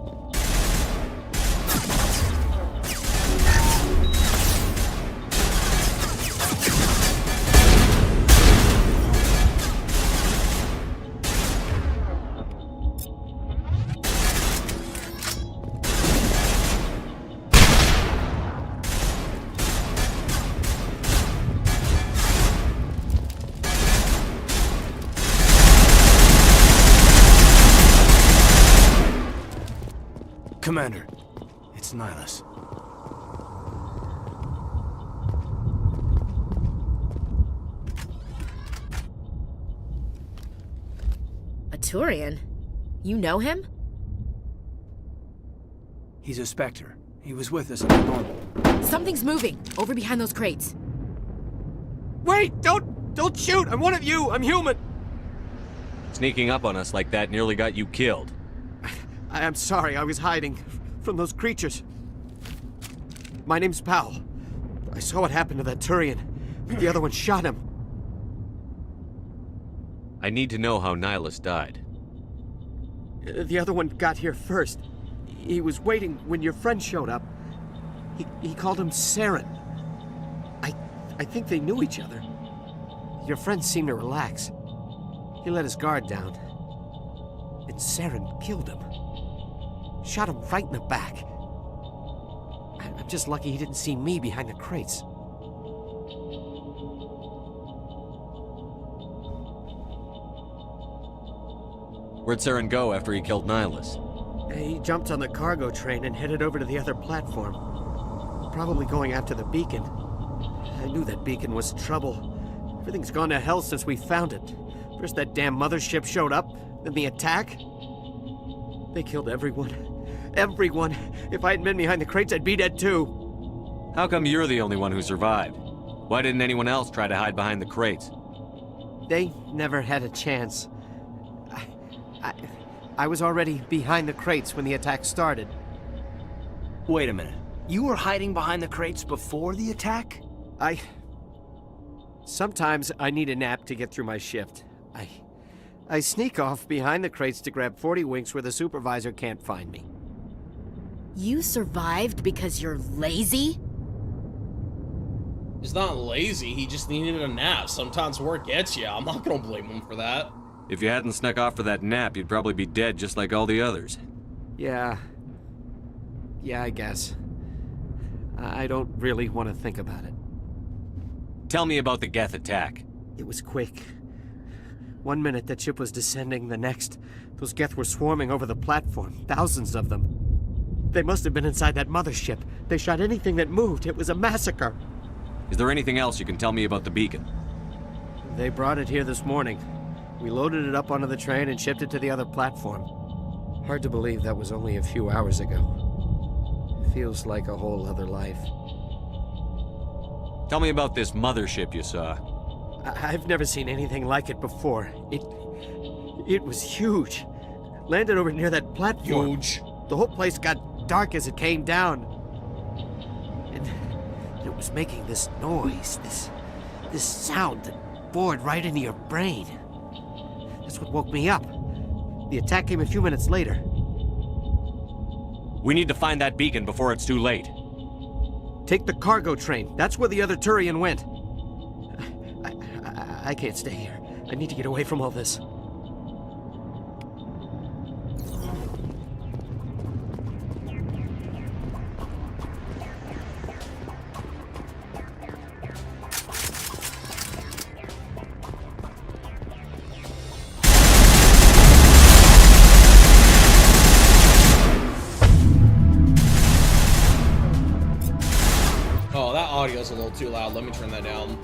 Commander, it's Nihilus. A Turian? You know him? He's a Spectre. He was with us in the normal. Something's moving, over behind those crates. Wait! Don't shoot! I'm one of you! I'm human! Sneaking up on us like that nearly got you killed. I'm sorry, I was hiding from those creatures. My name's Powell. I saw what happened to that Turian. The other one shot him. I need to know how Nihilus died. The other one got here first. He was waiting when your friend showed up. He called him Saren. I think they knew each other. your friend seemed to relax. He let his guard down. And Saren killed him. Shot him right in the back. I'm just lucky he didn't see me behind the crates. Where'd Saren go after he killed Nihilus? He jumped on the cargo train and headed over to the other platform. Probably going after the beacon. I knew that beacon was trouble. Everything's gone to hell since we found it. First that damn mothership showed up, then the attack. They killed everyone. Everyone! If I hadn't been behind the crates, I'd be dead too. How come you're the only one who survived? Why didn't anyone else try to hide behind the crates? They never had a chance. I was already behind the crates when the attack started. Wait a minute. You were hiding behind the crates before the attack? Sometimes I need a nap to get through my shift. I sneak off behind the crates to grab 40 winks where the supervisor can't find me. You survived because you're lazy? He's not lazy, he just needed a nap. Sometimes work gets you. I'm not gonna blame him for that. If you hadn't snuck off for that nap, you'd probably be dead just like all the others. Yeah, I guess. I don't really want to think about it. Tell me about the Geth attack. It was quick. 1 minute that ship was descending, the next, those Geth were swarming over the platform, thousands of them. They must have been inside that mothership. They shot anything that moved. It was a massacre. Is there anything else you can tell me about the beacon? They brought it here this morning. We loaded it up onto the train and shipped it to the other platform. Hard to believe that was only a few hours ago. Feels like a whole other life. Tell me about this mothership you saw. I've never seen anything like it before. It was huge. Landed over near that platform. Huge. The whole place got dark as it came down. And it was making this noise, this sound that bored right into your brain. That's what woke me up. The attack came a few minutes later. We need to find that beacon before it's too late. Take the cargo train. That's where the other Turian went. I can't stay here. I need to get away from all this. Oh, that audio's a little too loud. Let me turn that down.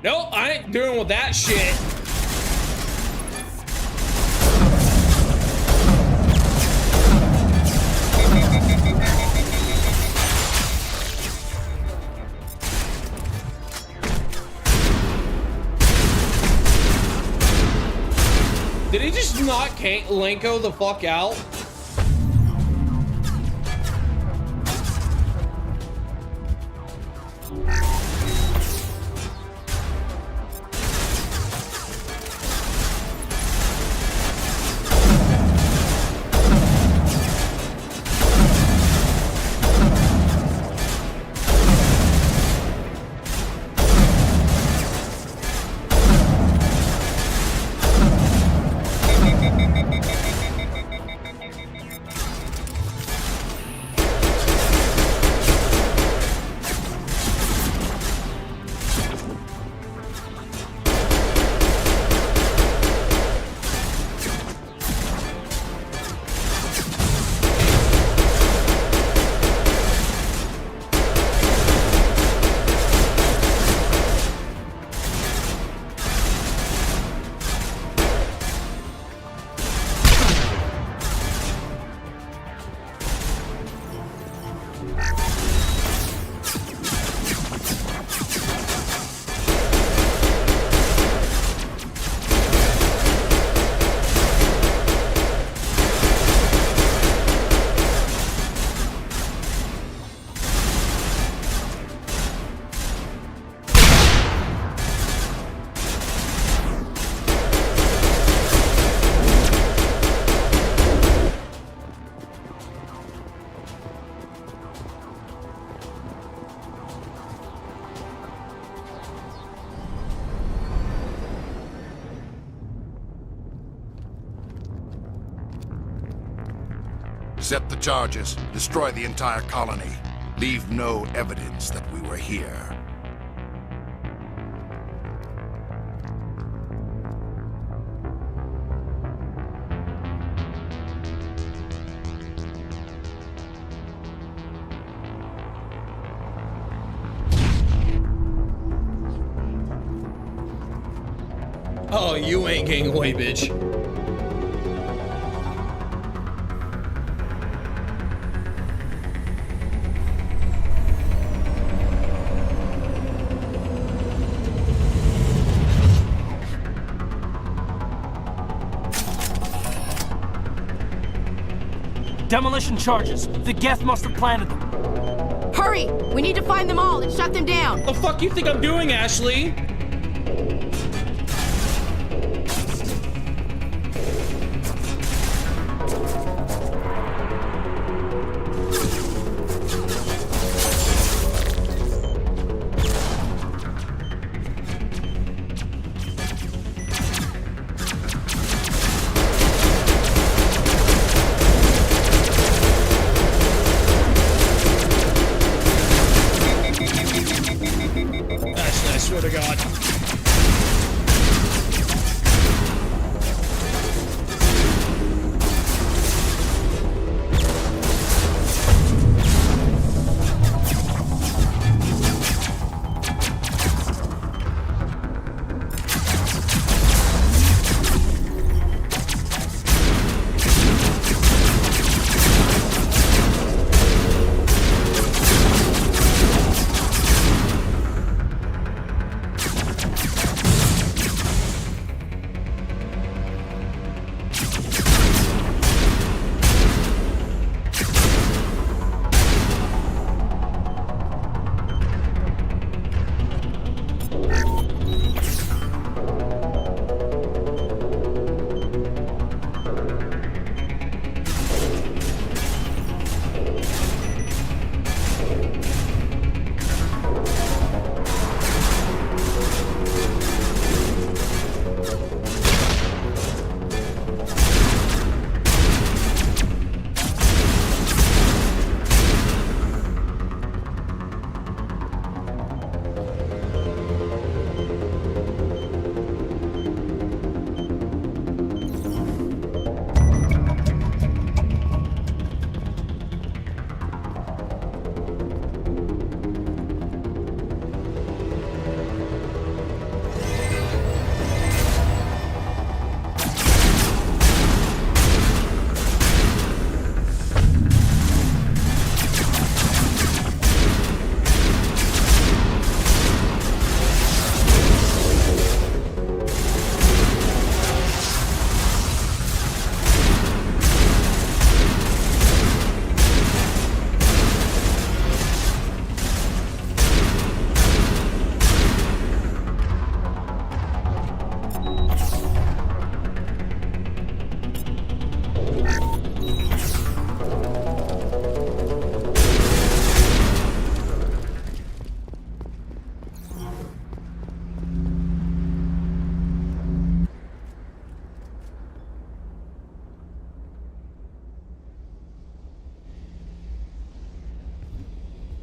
Nope, I ain't doing with that shit. Did he just knock Lenko the fuck out? Set the charges. Destroy the entire colony. Leave no evidence that we were here. Oh, you ain't getting away, bitch. Demolition charges. The Geth must have planted them. Hurry! We need to find them all and shut them down. The fuck you think I'm doing, Ashley? I swear to God.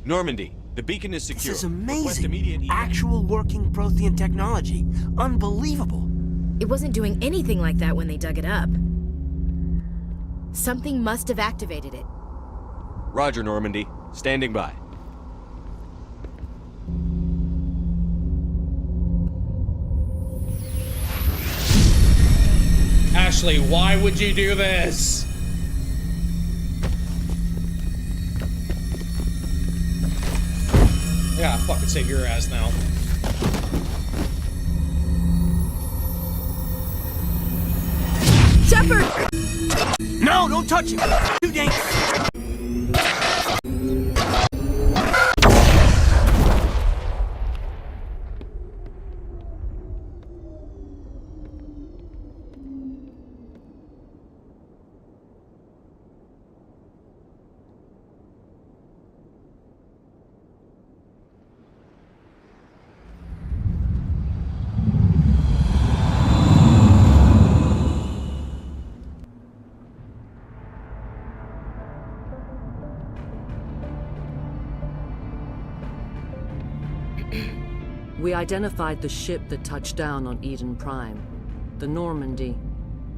Normandy, the beacon is secure. This is Request amazing. immediate Actual working Prothean technology. Unbelievable. It wasn't doing anything like that when they dug it up. Something must have activated it. Roger, Normandy. Standing by. Ashley, why would you do this? Yeah, fucking save your ass now. Shepard! No, don't touch him! Too dangerous! We identified the ship that touched down on Eden Prime. The Normandy.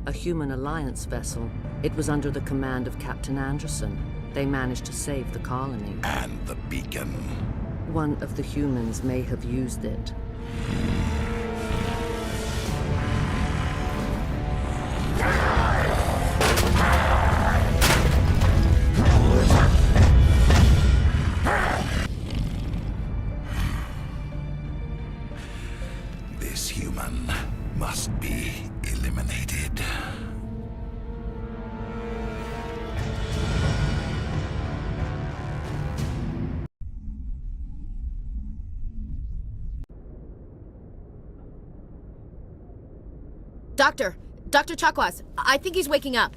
A human alliance vessel. It was under the command of Captain Anderson. They managed to save the colony. And the beacon. One of the humans may have used it. This human must be eliminated. Dr. Chakwas, I think he's waking up.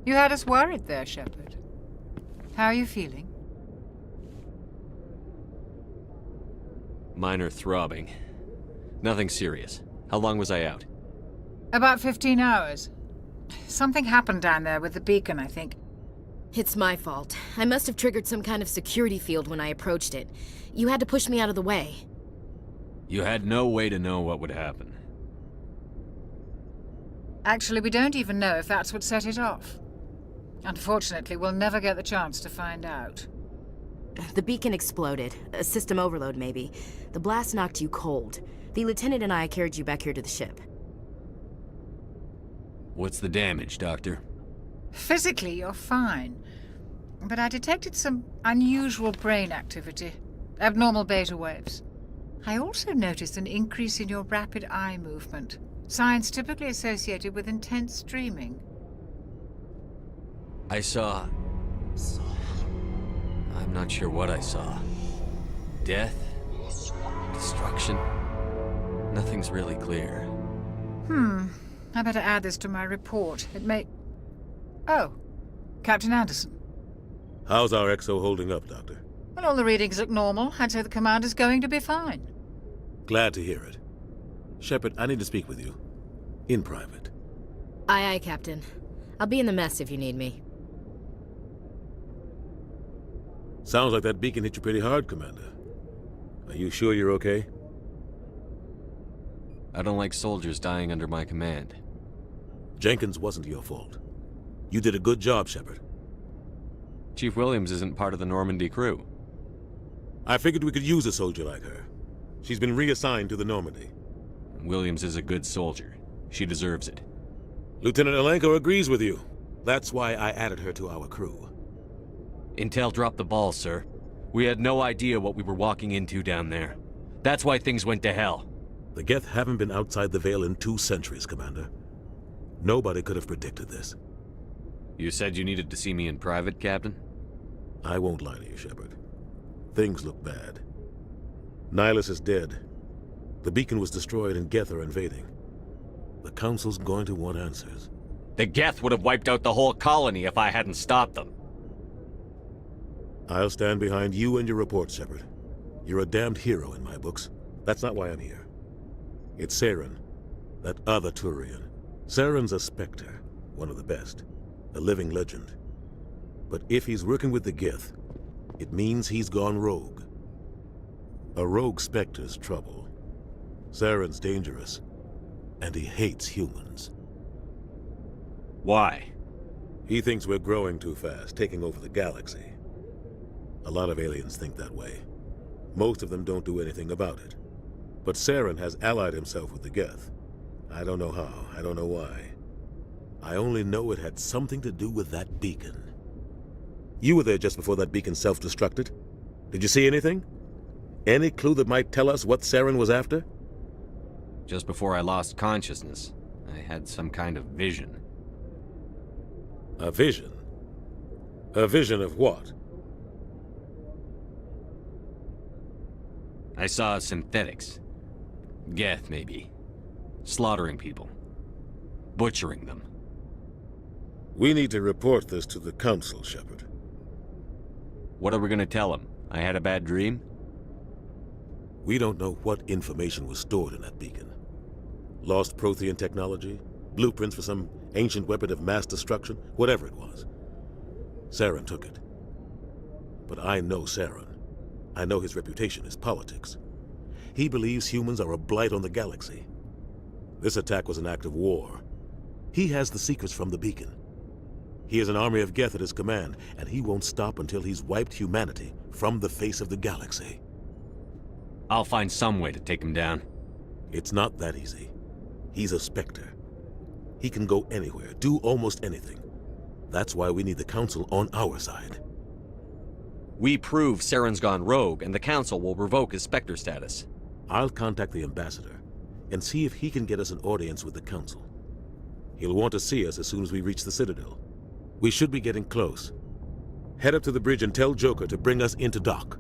You had us worried there, Shepard. How are you feeling? Minor throbbing. Nothing serious. How long was I out? About 15 hours. Something happened down there with the beacon, I think. It's my fault. I must have triggered some kind of security field when I approached it. You had to push me out of the way. You had no way to know what would happen. Actually, we don't even know if that's what set it off. Unfortunately, we'll never get the chance to find out. The beacon exploded. A system overload, maybe. The blast knocked you cold. The lieutenant and I carried you back here to the ship. What's the damage, Doctor? Physically, you're fine. But I detected some unusual brain activity. Abnormal beta waves. I also noticed an increase in your rapid eye movement. Signs typically associated with intense dreaming. I saw... I'm not sure what I saw. Death? Destruction? Nothing's really clear. I better add this to my report. It may... Oh, Captain Anderson. How's our XO holding up, Doctor? Well, all the readings look normal. I'd say the commander's going to be fine. Glad to hear it. Shepard, I need to speak with you. In private. Aye, Captain. I'll be in the mess if you need me. Sounds like that beacon hit you pretty hard, Commander. Are you sure you're okay? I don't like soldiers dying under my command. Jenkins wasn't your fault. You did a good job, Shepard. Chief Williams isn't part of the Normandy crew. I figured we could use a soldier like her. She's been reassigned to the Normandy. Williams is a good soldier. She deserves it. Lieutenant Alenko agrees with you. That's why I added her to our crew. Intel dropped the ball, sir. We had no idea what we were walking into down there. That's why things went to hell. The Geth haven't been outside the Veil in 2 centuries, Commander. Nobody could have predicted this. You said you needed to see me in private, Captain? I won't lie to you, Shepard. Things look bad. Nihilus is dead. The beacon was destroyed and Geth are invading. The Council's going to want answers. The Geth would have wiped out the whole colony if I hadn't stopped them. I'll stand behind you and your report, Shepard. You're a damned hero in my books. That's not why I'm here. It's Saren, that other Turian. Saren's a Spectre, one of the best. A living legend. But if he's working with the Geth, it means he's gone rogue. A rogue Spectre's trouble. Saren's dangerous, and he hates humans. Why? He thinks we're growing too fast, taking over the galaxy. A lot of aliens think that way. Most of them don't do anything about it. But Saren has allied himself with the Geth. I don't know how, I don't know why. I only know it had something to do with that beacon. You were there just before that beacon self-destructed. Did you see anything? Any clue that might tell us what Saren was after? Just before I lost consciousness, I had some kind of vision. A vision? A vision of what? I saw synthetics. Geth, maybe. Slaughtering people. Butchering them. We need to report this to the Council, Shepard. What are we gonna tell them? I had a bad dream? We don't know what information was stored in that beacon. Lost Prothean technology? Blueprints for some ancient weapon of mass destruction? Whatever it was. Saren took it. But I know Saren. I know his reputation is politics. He believes humans are a blight on the galaxy. This attack was an act of war. He has the secrets from the beacon. He has an army of Geth at his command, and he won't stop until he's wiped humanity from the face of the galaxy. I'll find some way to take him down. It's not that easy. He's a Spectre. He can go anywhere, do almost anything. That's why we need the Council on our side. We prove Saren's gone rogue, and the Council will revoke his Spectre status. I'll contact the Ambassador and see if he can get us an audience with the Council. He'll want to see us as soon as we reach the Citadel. We should be getting close. Head up to the bridge and tell Joker to bring us into dock.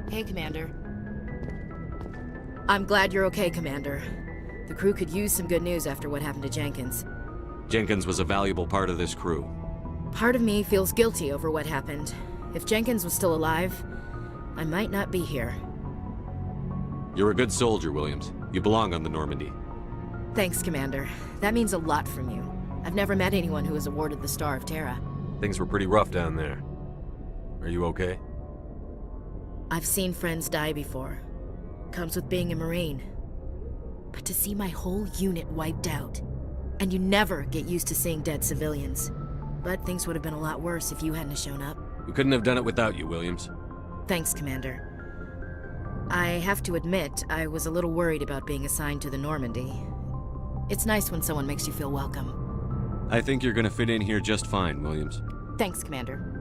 Hey, Commander. I'm glad you're okay, Commander. The crew could use some good news after what happened to Jenkins. Jenkins was a valuable part of this crew. Part of me feels guilty over what happened. If Jenkins was still alive, I might not be here. You're a good soldier, Williams. You belong on the Normandy. Thanks, Commander. That means a lot from you. I've never met anyone who was awarded the Star of Terra. Things were pretty rough down there. Are you okay? I've seen friends die before. Comes with being a Marine. But to see my whole unit wiped out, and you never get used to seeing dead civilians. But things would have been a lot worse if you hadn't shown up. We couldn't have done it without you, Williams. Thanks, Commander. I have to admit, I was a little worried about being assigned to the Normandy. It's nice when someone makes you feel welcome. I think you're gonna fit in here just fine, Williams. Thanks, Commander.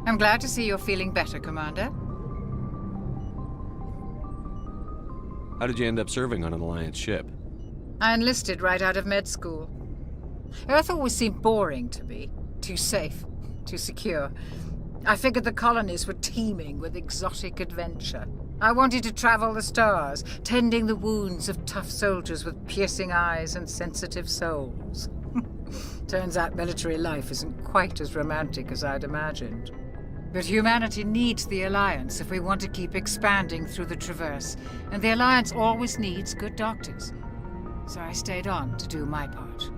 I'm glad to see you're feeling better, Commander. How did you end up serving on an Alliance ship? I enlisted right out of med school. Earth always seemed boring to me. Too safe, too secure. I figured the colonies were teeming with exotic adventure. I wanted to travel the stars, tending the wounds of tough soldiers with piercing eyes and sensitive souls. Turns out military life isn't quite as romantic as I'd imagined. But humanity needs the Alliance if we want to keep expanding through the Traverse, and the Alliance always needs good doctors. So I stayed on to do my part.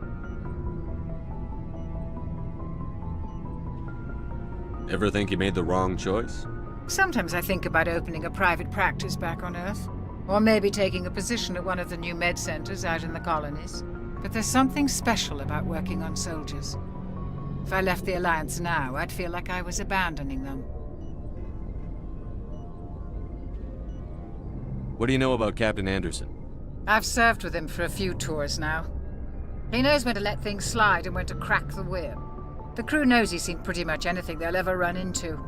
Ever think you made the wrong choice? Sometimes I think about opening a private practice back on Earth, or maybe taking a position at one of the new med centers out in the colonies. But there's something special about working on soldiers. If I left the Alliance now, I'd feel like I was abandoning them. What do you know about Captain Anderson? I've served with him for a few tours now. He knows when to let things slide and when to crack the whip. The crew knows he's seen pretty much anything they'll ever run into.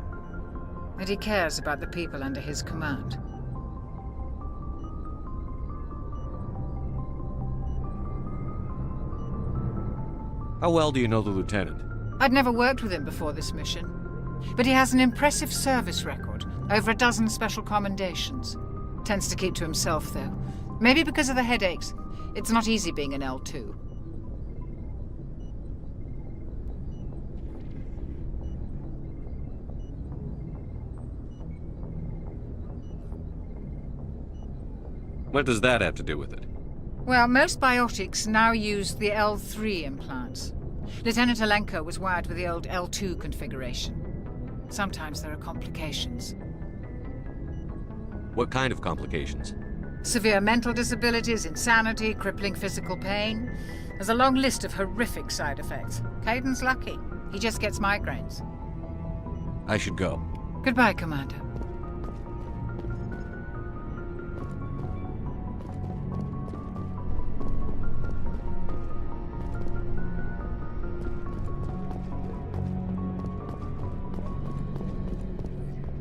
And he cares about the people under his command. How well do you know the lieutenant? I'd never worked with him before this mission. But he has an impressive service record, over a dozen special commendations. Tends to keep to himself, though. Maybe because of the headaches. It's not easy being an L2. What does that have to do with it? Well, most biotics now use the L3 implants. Lieutenant Alenko was wired with the old L2 configuration. Sometimes there are complications. What kind of complications? Severe mental disabilities, insanity, crippling physical pain. There's a long list of horrific side effects. Caden's lucky. He just gets migraines. I should go. Goodbye, Commander.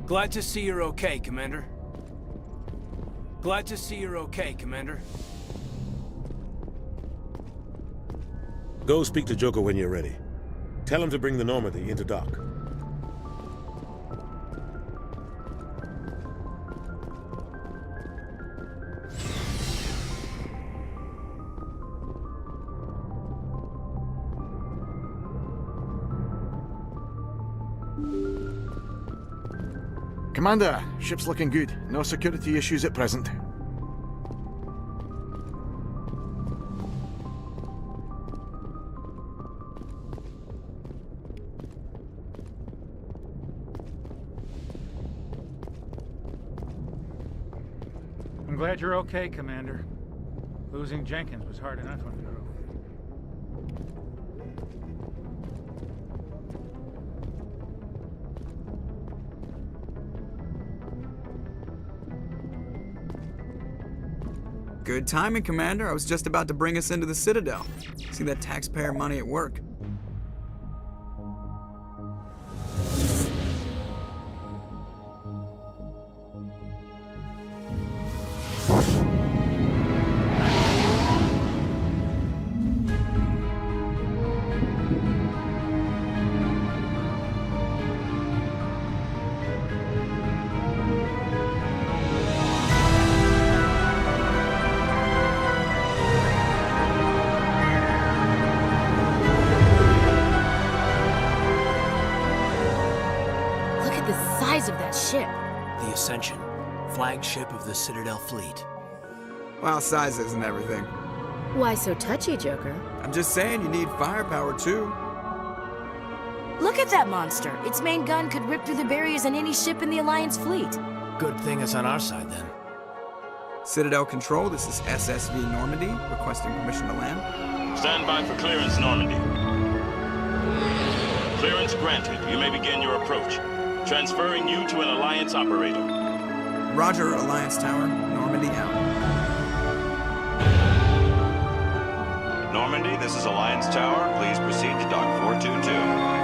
Glad to see you're okay, Commander. Glad to see you're okay, Commander. Go speak to Joker when you're ready. Tell him to bring the Normandy into dock. Commander, ship's looking good. No security issues at present. I'm glad you're okay, Commander. Losing Jenkins was hard enough on the crew. Good timing, Commander. I was just about to bring us into the Citadel. See that taxpayer money at work. size of that ship? The Ascension, flagship of the Citadel fleet. Well, size isn't everything. Why so touchy, Joker? I'm just saying you need firepower too. Look at that monster. Its main gun could rip through the barriers in any ship in the Alliance fleet. Good thing it's on our side, then. Citadel Control, this is SSV Normandy, requesting permission to land. Stand by for clearance, Normandy. Clearance granted. You may begin your approach. Transferring you to an Alliance operator. Roger, Alliance Tower, Normandy out. Normandy, this is Alliance Tower. Please proceed to Dock 422.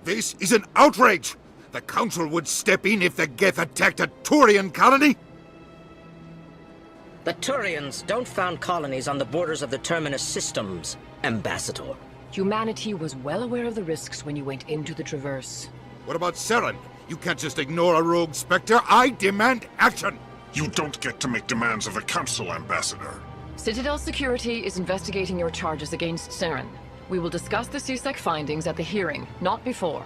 This is an outrage! The Council would step in if the Geth attacked a Turian colony? The Turians don't found colonies on the borders of the Terminus systems, Ambassador. Humanity was well aware of the risks when you went into the Traverse. What about Saren? You can't just ignore a rogue Spectre. I demand action! You don't get to make demands of the Council, Ambassador. Citadel Security is investigating your charges against Saren. We will discuss the CSEC findings at the hearing, not before.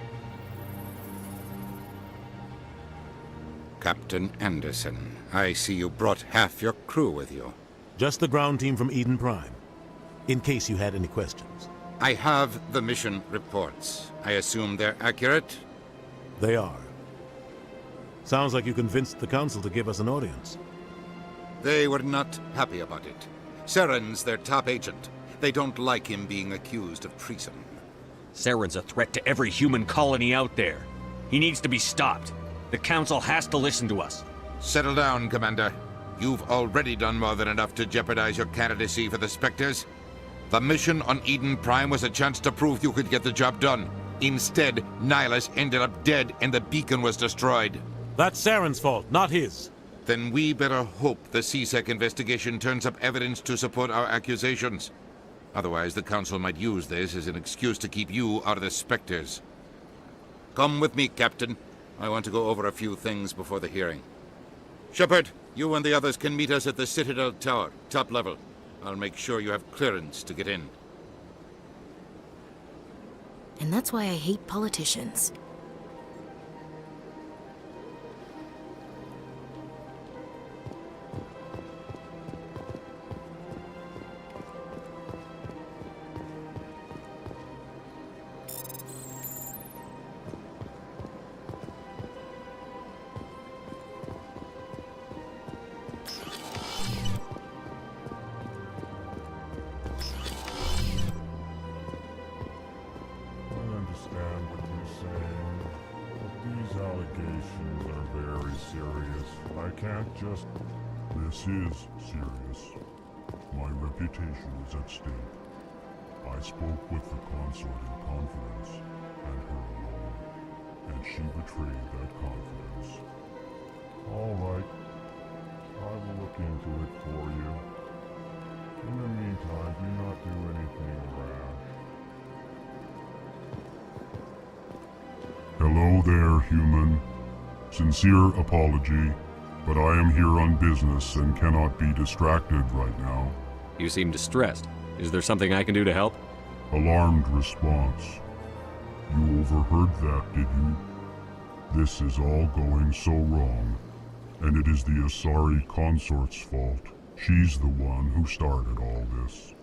Captain Anderson, I see you brought half your crew with you. Just the ground team from Eden Prime, in case you had any questions. I have the mission reports. I assume they're accurate? They are. Sounds like you convinced the Council to give us an audience. They were not happy about it. Saren's their top agent. They don't like him being accused of treason. Saren's a threat to every human colony out there. He needs to be stopped. The Council has to listen to us. Settle down, Commander. You've already done more than enough to jeopardize your candidacy for the Spectres. The mission on Eden Prime was a chance to prove you could get the job done. Instead, Nihilus ended up dead and the beacon was destroyed. That's Saren's fault, not his. Then we better hope the CSEC investigation turns up evidence to support our accusations. Otherwise, the Council might use this as an excuse to keep you out of the Spectres. Come with me, Captain. I want to go over a few things before the hearing. Shepard, you and the others can meet us at the Citadel Tower, top level. I'll make sure you have clearance to get in. And that's why I hate politicians. This is serious. My reputation is at stake. I spoke with the consort in confidence, and her alone, and she betrayed that confidence. All right. I will look into it for you. In the meantime, do not do anything rash. Hello there, human. Sincere apology. But I am here on business and cannot be distracted right now. You seem distressed. Is there something I can do to help? Alarmed response. You overheard that, did you? This is all going so wrong, and it is the Asari consort's fault. She's the one who started all this.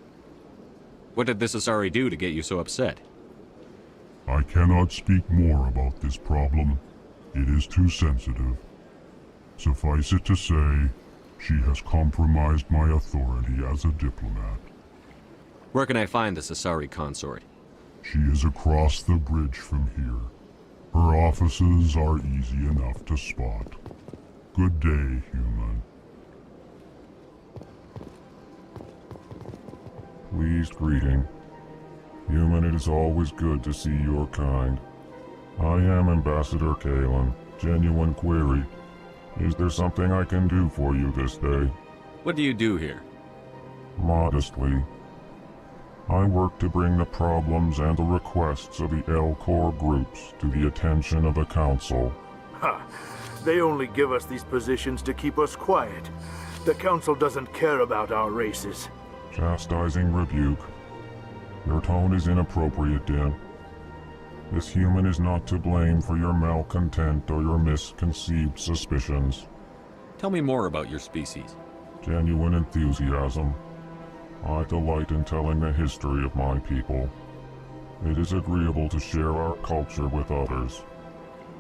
What did this Asari do to get you so upset? I cannot speak more about this problem. It is too sensitive. Suffice it to say, she has compromised my authority as a diplomat. Where can I find this Asari consort? She is across the bridge from here. Her offices are easy enough to spot. Good day, human. Pleased greeting. Human, it is always good to see your kind. I am Ambassador Kalen. Genuine query. Is there something I can do for you this day? What do you do here? Modestly, I work to bring the problems and the requests of the Elcor groups to the attention of the Council. Ha! They only give us these positions to keep us quiet. The Council doesn't care about our races. Chastising rebuke. Your tone is inappropriate, Din. This human is not to blame for your malcontent or your misconceived suspicions. Tell me more about your species. Genuine enthusiasm. I delight in telling the history of my people. It is agreeable to share our culture with others.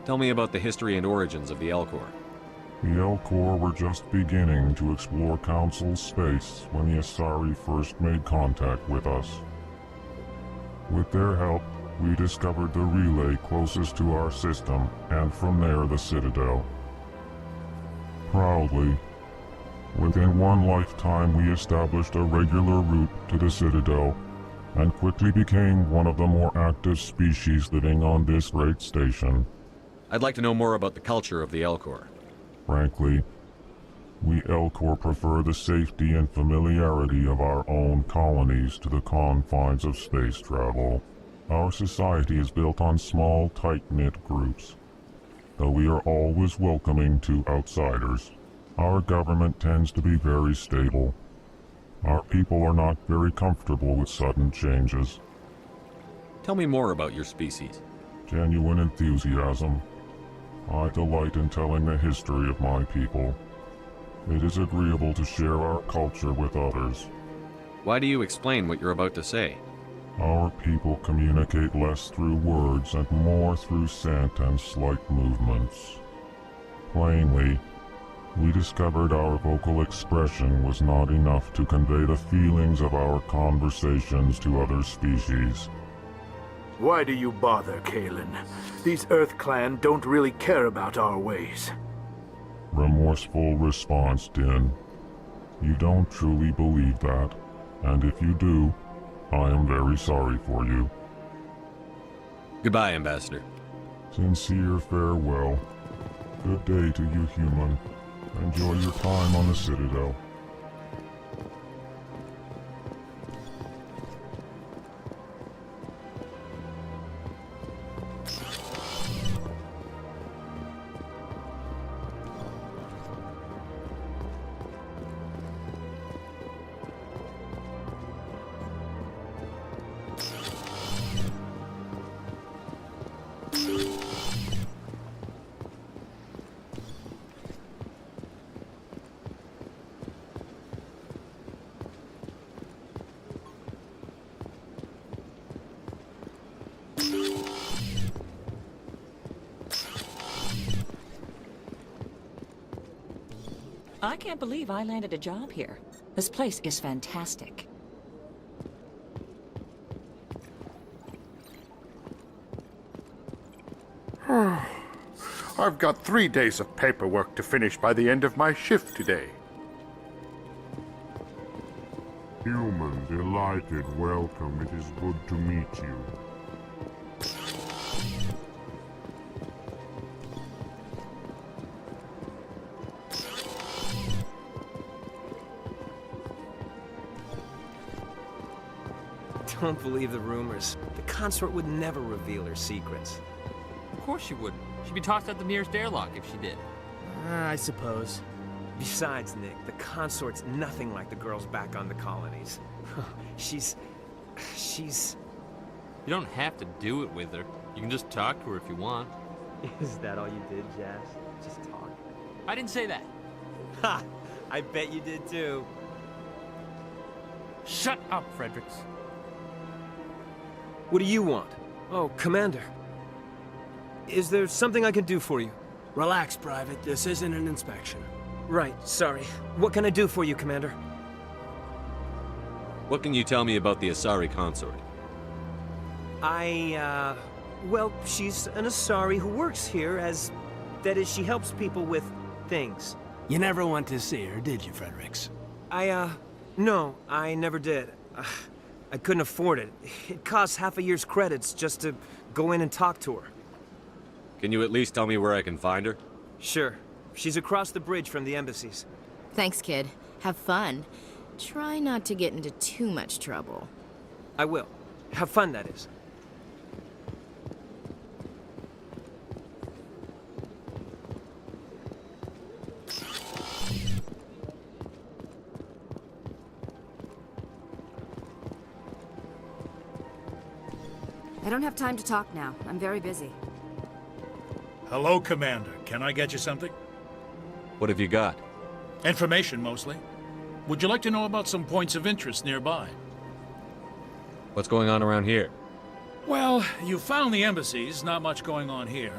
Tell me about the history and origins of the Elcor. The Elcor were just beginning to explore Council space when the Asari first made contact with us. With their help, we discovered the relay closest to our system, and from there the Citadel. Proudly, within one lifetime we established a regular route to the Citadel, and quickly became one of the more active species living on this great station. I'd like to know more about the culture of the Elcor. Frankly, we Elcor prefer the safety and familiarity of our own colonies to the confines of space travel. Our society is built on small, tight-knit groups, though we are always welcoming to outsiders. Our government tends to be very stable. Our people are not very comfortable with sudden changes. Tell me more about your species. Genuine enthusiasm. I delight in telling the history of my people. It is agreeable to share our culture with others. Why do you explain what you're about to say? Our people communicate less through words and more through scent and slight movements. Plainly, we discovered our vocal expression was not enough to convey the feelings of our conversations to other species. Why do you bother, Kalen? These Earth Clan don't really care about our ways. Remorseful response, Din. You don't truly believe that, and if you do, I am very sorry for you. Goodbye, Ambassador. Sincere farewell. Good day to you, human. Enjoy your time on the Citadel. I can't believe I landed a job here. This place is fantastic. I've got 3 days of paperwork to finish by the end of my shift today. Human, delighted, welcome. It is good to meet you. Don't believe the rumors. The consort would never reveal her secrets. Of course she wouldn't. She'd be tossed out the nearest airlock if she did. I suppose. Besides, Nick, the consort's nothing like the girls back on the colonies. She's... You don't have to do it with her. You can just talk to her if you want. Is that all you did, Jazz? Just talk? I didn't say that. Ha! I bet you did too. Shut up, Fredericks. What do you want? Oh, Commander. Is there something I can do for you? Relax, Private. This isn't an inspection. Right, sorry. What can I do for you, Commander? What can you tell me about the Asari consort? Well, she's an Asari who works here as... That is, she helps people with things. You never went to see her, did you, Fredericks? No, I never did. I couldn't afford it. It costs half a year's credits just to go in and talk to her. Can you at least tell me where I can find her? Sure. She's across the bridge from the embassies. Thanks, kid. Have fun. Try not to get into too much trouble. I will. Have fun, that is. I don't have time to talk now. I'm very busy. Hello, Commander. Can I get you something? What have you got? Information, mostly. Would you like to know about some points of interest nearby? What's going on around here? Well, you found the embassies. Not much going on here.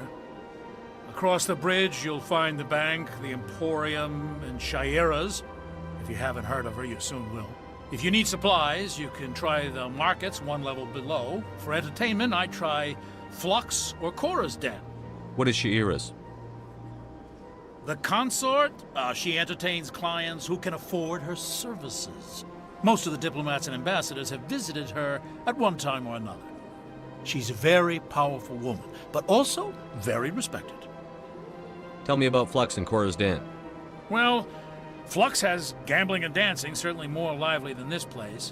Across the bridge, you'll find the bank, the Emporium, and Shaira's. If you haven't heard of her, you soon will. If you need supplies, you can try the markets one level below. For entertainment, I'd try Flux or Cora's Den. What is Shaira's? The consort? She entertains clients who can afford her services. Most of the diplomats and ambassadors have visited her at one time or another. She's a very powerful woman, but also very respected. Tell me about Flux and Cora's Den. Well, Flux has gambling and dancing, certainly more lively than this place.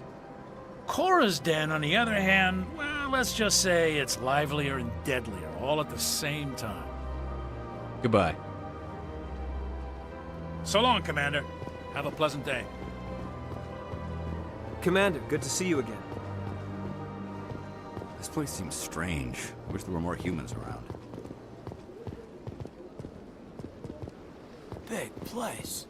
Cora's Den, on the other hand, well, let's just say it's livelier and deadlier, all at the same time. Goodbye. So long, Commander. Have a pleasant day. Commander, good to see you again. This place seems strange. I wish there were more humans around. Big place.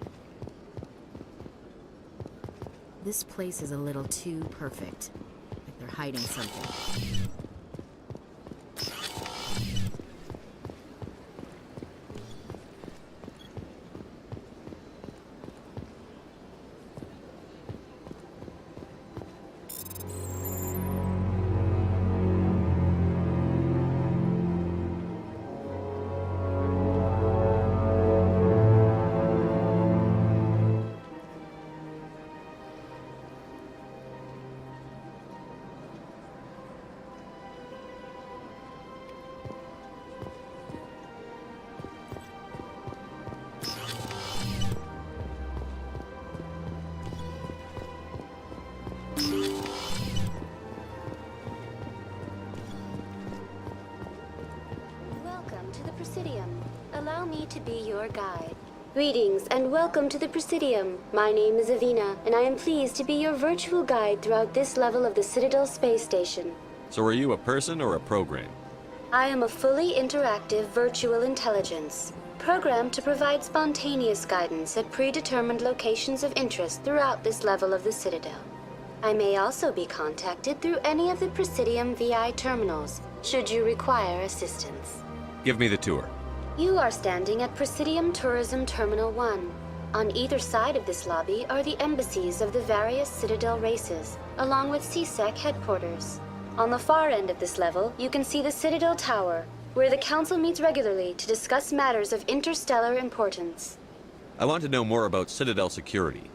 This place is a little too perfect. Like they're hiding something. Allow me to be your guide. Greetings and welcome to the Presidium. My name is Avina, and I am pleased to be your virtual guide throughout this level of the Citadel space station. So are you a person or a program? I am a fully interactive virtual intelligence, programmed to provide spontaneous guidance at predetermined locations of interest throughout this level of the Citadel. I may also be contacted through any of the Presidium VI terminals, should you require assistance. Give me the tour. You are standing at Presidium Tourism Terminal 1. On either side of this lobby are the embassies of the various Citadel races, along with CSEC headquarters. On the far end of this level, you can see the Citadel Tower, where the Council meets regularly to discuss matters of interstellar importance. I want to know more about Citadel security.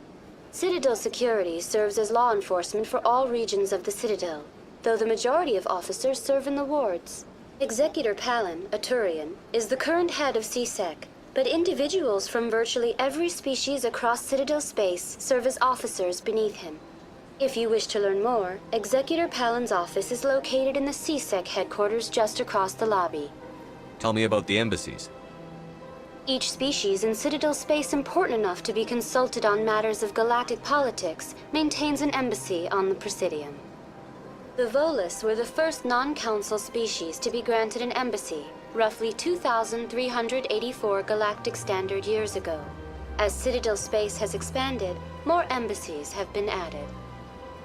Citadel security serves as law enforcement for all regions of the Citadel, though the majority of officers serve in the wards. Executor Palin, a Turian, is the current head of CSEC, but individuals from virtually every species across Citadel space serve as officers beneath him. If you wish to learn more, Executor Palin's office is located in the CSEC headquarters just across the lobby. Tell me about the embassies. Each species in Citadel space important enough to be consulted on matters of galactic politics maintains an embassy on the Presidium. The Volus were the first non-council species to be granted an embassy, roughly 2,384 galactic standard years ago. As Citadel space has expanded, more embassies have been added.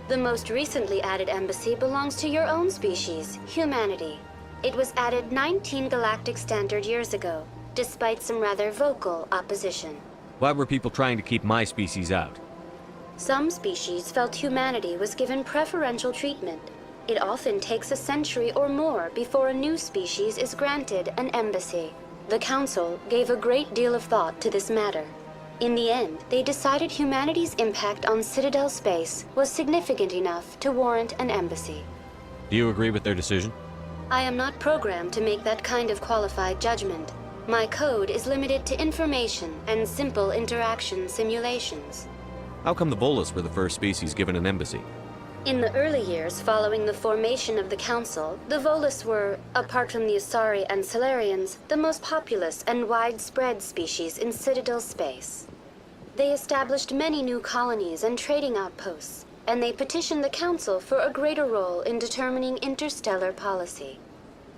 The most recently added embassy belongs to your own species, humanity. It was added 19 galactic standard years ago, despite some rather vocal opposition. Why were people trying to keep my species out? Some species felt humanity was given preferential treatment. It often takes a century or more before a new species is granted an embassy. The Council gave a great deal of thought to this matter. In the end, they decided humanity's impact on Citadel space was significant enough to warrant an embassy. Do you agree with their decision? I am not programmed to make that kind of qualified judgment. My code is limited to information and simple interaction simulations. How come the Volus were the first species given an embassy? In the early years following the formation of the Council, the Volus were, apart from the Asari and Solarians, the most populous and widespread species in Citadel space. They established many new colonies and trading outposts, and they petitioned the Council for a greater role in determining interstellar policy.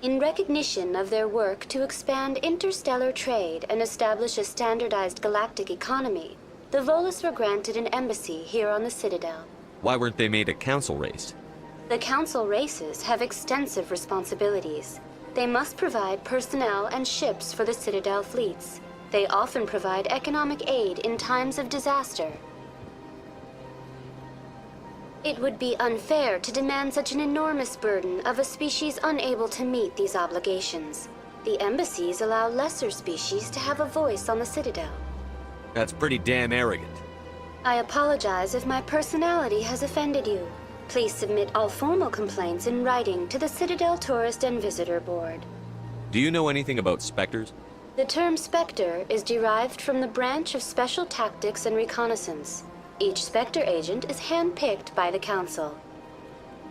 In recognition of their work to expand interstellar trade and establish a standardized galactic economy, the Volus were granted an embassy here on the Citadel. Why weren't they made a council race? The Council races have extensive responsibilities. They must provide personnel and ships for the Citadel fleets. They often provide economic aid in times of disaster. It would be unfair to demand such an enormous burden of a species unable to meet these obligations. The embassies allow lesser species to have a voice on the Citadel. That's pretty damn arrogant. I apologize if my personality has offended you. Please submit all formal complaints in writing to the Citadel Tourist and Visitor Board. Do you know anything about specters? The term Spectre is derived from the branch of Special Tactics and Reconnaissance. Each Spectre agent is handpicked by the Council.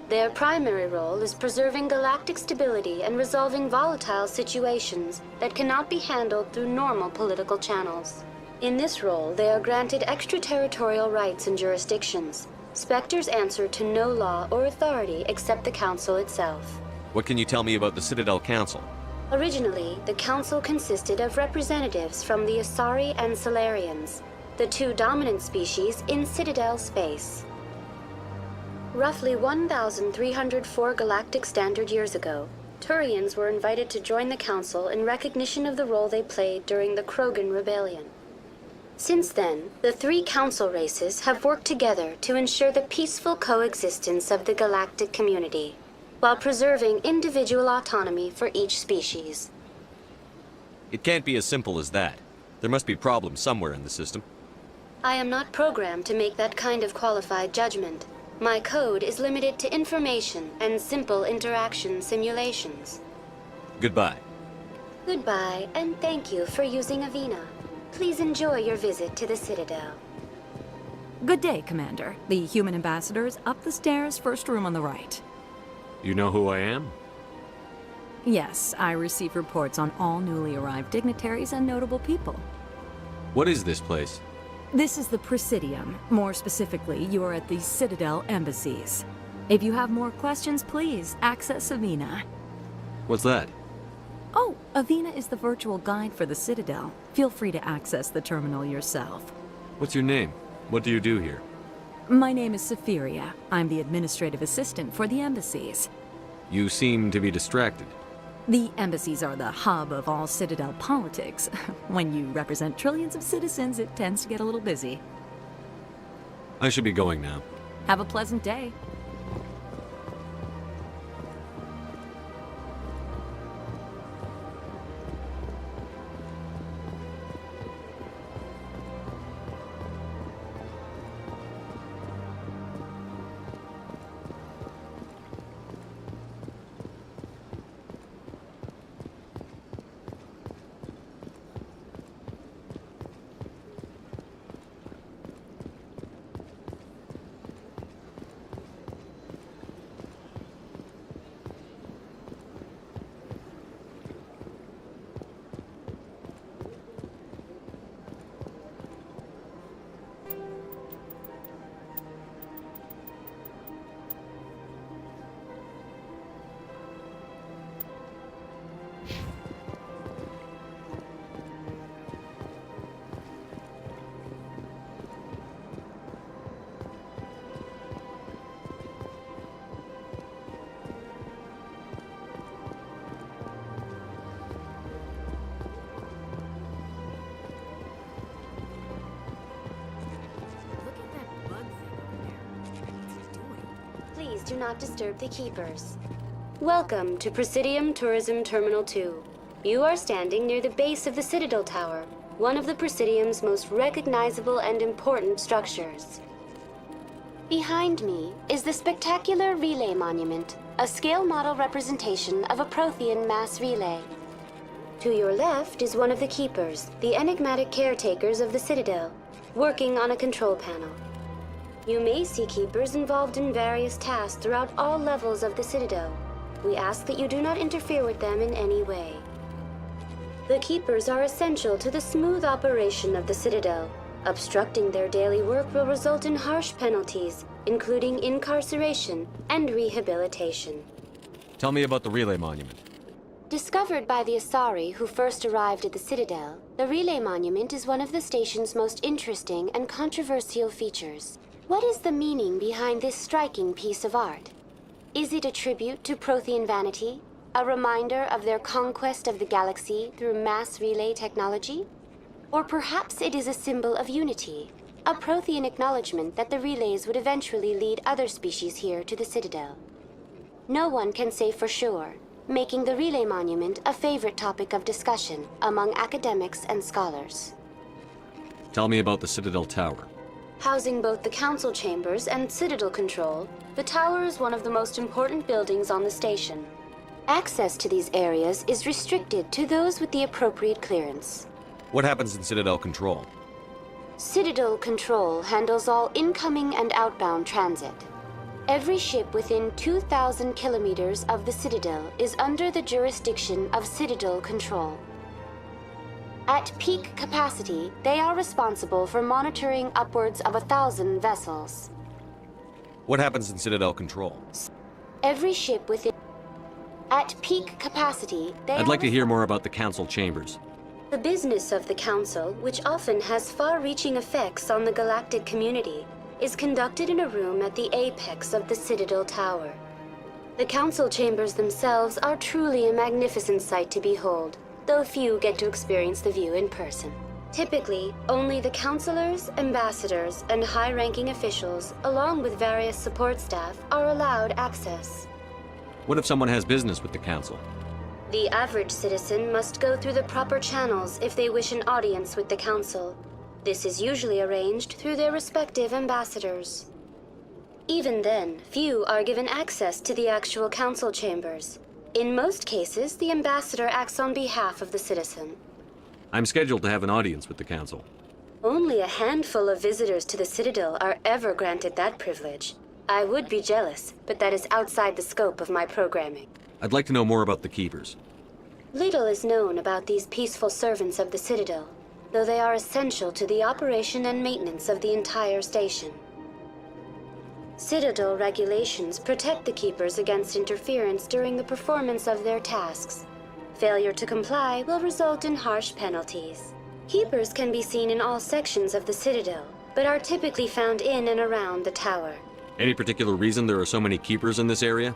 Their primary role is preserving galactic stability and resolving volatile situations that cannot be handled through normal political channels. In this role, they are granted extraterritorial rights and jurisdictions. Spectres answer to no law or authority except the Council itself. What can you tell me about the Citadel Council? Originally, the Council consisted of representatives from the Asari and Solarians, the two dominant species in Citadel space. Roughly 1,304 galactic standard years ago, Turians were invited to join the Council in recognition of the role they played during the Krogan Rebellion. Since then, the three Council races have worked together to ensure the peaceful coexistence of the galactic community, while preserving individual autonomy for each species. It can't be as simple as that. There must be problems somewhere in the system. I am not programmed to make that kind of qualified judgment. My code is limited to information and simple interaction simulations. Goodbye. Goodbye, and thank you for using Avina. Please enjoy your visit to the Citadel. Good day, Commander. The human ambassador is up the stairs, first room on the right. You know who I am? Yes, I receive reports on all newly arrived dignitaries and notable people. What is this place? This is the Presidium. More specifically, you are at the Citadel embassies. If you have more questions, please access Avina. What's that? Oh, Avina is the virtual guide for the Citadel. Feel free to access the terminal yourself. What's your name? What do you do here? My name is Safiria. I'm the administrative assistant for the embassies. You seem to be distracted. The embassies are the hub of all Citadel politics. When you represent trillions of citizens, it tends to get a little busy. I should be going now. Have a pleasant day. Please do not disturb the keepers. Welcome to Presidium Tourism Terminal 2. You are standing near the base of the Citadel Tower, one of the Presidium's most recognizable and important structures. Behind me is the spectacular Relay Monument, a scale model representation of a Prothean mass relay. To your left is one of the keepers, the enigmatic caretakers of the Citadel, working on a control panel. You may see keepers involved in various tasks throughout all levels of the Citadel. We ask that you do not interfere with them in any way. The keepers are essential to the smooth operation of the Citadel. Obstructing their daily work will result in harsh penalties, including incarceration and rehabilitation. Tell me about the relay monument. Discovered by the Asari who first arrived at the Citadel, the relay monument is one of the station's most interesting and controversial features. What is the meaning behind this striking piece of art? Is it a tribute to Prothean vanity? A reminder of their conquest of the galaxy through mass relay technology? Or perhaps it is a symbol of unity, a Prothean acknowledgement that the relays would eventually lead other species here to the Citadel. No one can say for sure, making the relay monument a favorite topic of discussion among academics and scholars. Tell me about the Citadel Tower. Housing both the council chambers and Citadel control, the tower is one of the most important buildings on the station. Access to these areas is restricted to those with the appropriate clearance. What happens in Citadel Control? Citadel Control handles all incoming and outbound transit. Every ship within 2,000 kilometers of the Citadel is under the jurisdiction of Citadel Control. At peak capacity, they are responsible for monitoring upwards of 1,000 vessels. What happens in Citadel Control? Every ship within... At peak capacity, I'd like to hear more about the council chambers. The business of the Council, which often has far-reaching effects on the galactic community, is conducted in a room at the apex of the Citadel Tower. The Council chambers themselves are truly a magnificent sight to behold, though few get to experience the view in person. Typically, only the councilors, ambassadors, and high-ranking officials, along with various support staff, are allowed access. What if someone has business with the council? The average citizen must go through the proper channels if they wish an audience with the Council. This is usually arranged through their respective ambassadors. Even then, few are given access to the actual Council chambers. In most cases, the ambassador acts on behalf of the citizen. I'm scheduled to have an audience with the council. Only a handful of visitors to the Citadel are ever granted that privilege. I would be jealous, but that is outside the scope of my programming. I'd like to know more about the Keepers. Little is known about these peaceful servants of the Citadel, though they are essential to the operation and maintenance of the entire station. Citadel regulations protect the Keepers against interference during the performance of their tasks. Failure to comply will result in harsh penalties. Keepers can be seen in all sections of the Citadel, but are typically found in and around the tower. Any particular reason there are so many Keepers in this area?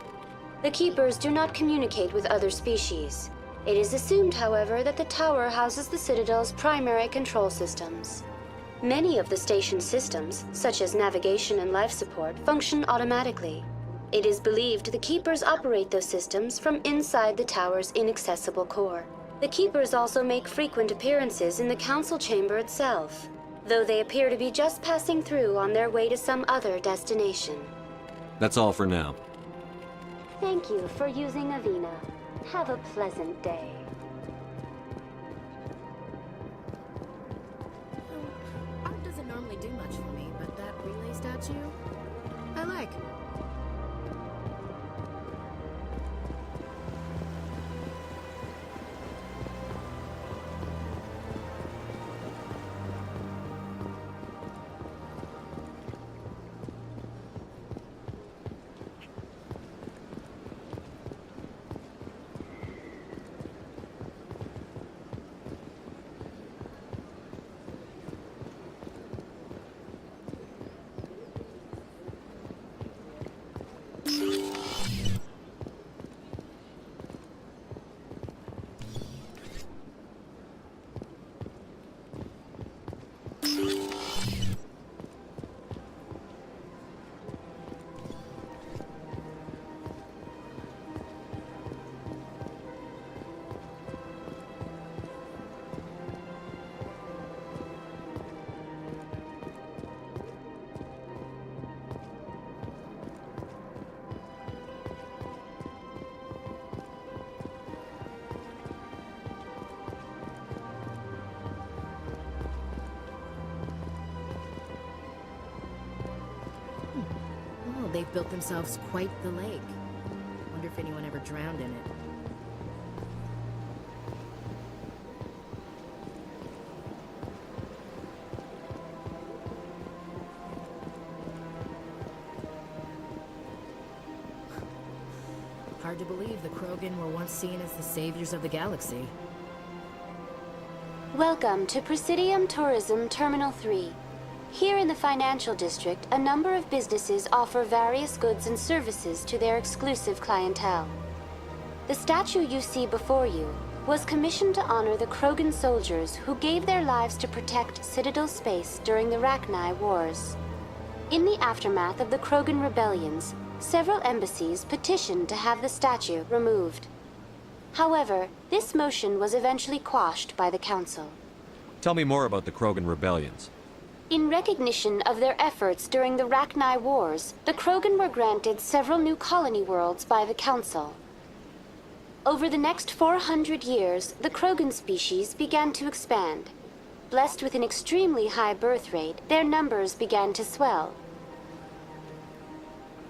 The Keepers do not communicate with other species. It is assumed, however, that the tower houses the Citadel's primary control systems. Many of the station's systems, such as navigation and life support, function automatically. It is believed the Keepers operate those systems from inside the tower's inaccessible core. The Keepers also make frequent appearances in the Council chamber itself, though they appear to be just passing through on their way to some other destination. That's all for now. Thank you for using Avina. Have a pleasant day. Art doesn't normally do much for me, but that relay statue, I like. they've built themselves quite the lake. Wonder if anyone ever drowned in it. Hard to believe the Krogan were once seen as the saviors of the galaxy. Welcome to Presidium Tourism Terminal 3. Here in the financial district, a number of businesses offer various goods and services to their exclusive clientele. The statue you see before you was commissioned to honor the Krogan soldiers who gave their lives to protect Citadel space during the Rachni Wars. In the aftermath of the Krogan rebellions, several embassies petitioned to have the statue removed. However, this motion was eventually quashed by the Council. Tell me more about the Krogan rebellions. In recognition of their efforts during the Rachni Wars, the Krogan were granted several new colony worlds by the Council. Over the next 400 years, the Krogan species began to expand. Blessed with an extremely high birth rate, their numbers began to swell.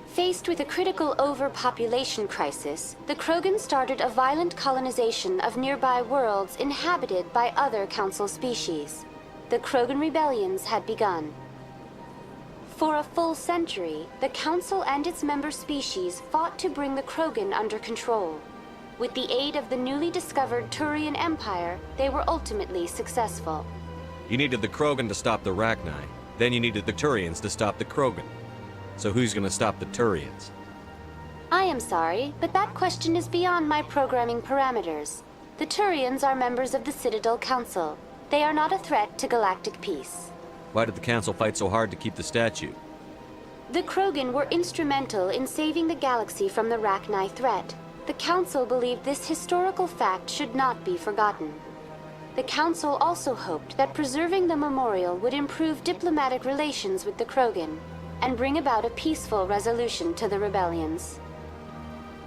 Faced with a critical overpopulation crisis, the Krogan started a violent colonization of nearby worlds inhabited by other Council species. The Krogan rebellions had begun. For a full century, the Council and its member species fought to bring the Krogan under control. With the aid of the newly discovered Turian Empire, they were ultimately successful. You needed the Krogan to stop the Rachni. Then you needed the Turians to stop the Krogan. So who's gonna stop the Turians? I am sorry, but that question is beyond my programming parameters. The Turians are members of the Citadel Council. They are not a threat to galactic peace. Why did the Council fight so hard to keep the statue? The Krogan were instrumental in saving the galaxy from the Rachni threat. The Council believed this historical fact should not be forgotten. The Council also hoped that preserving the memorial would improve diplomatic relations with the Krogan and bring about a peaceful resolution to the rebellions.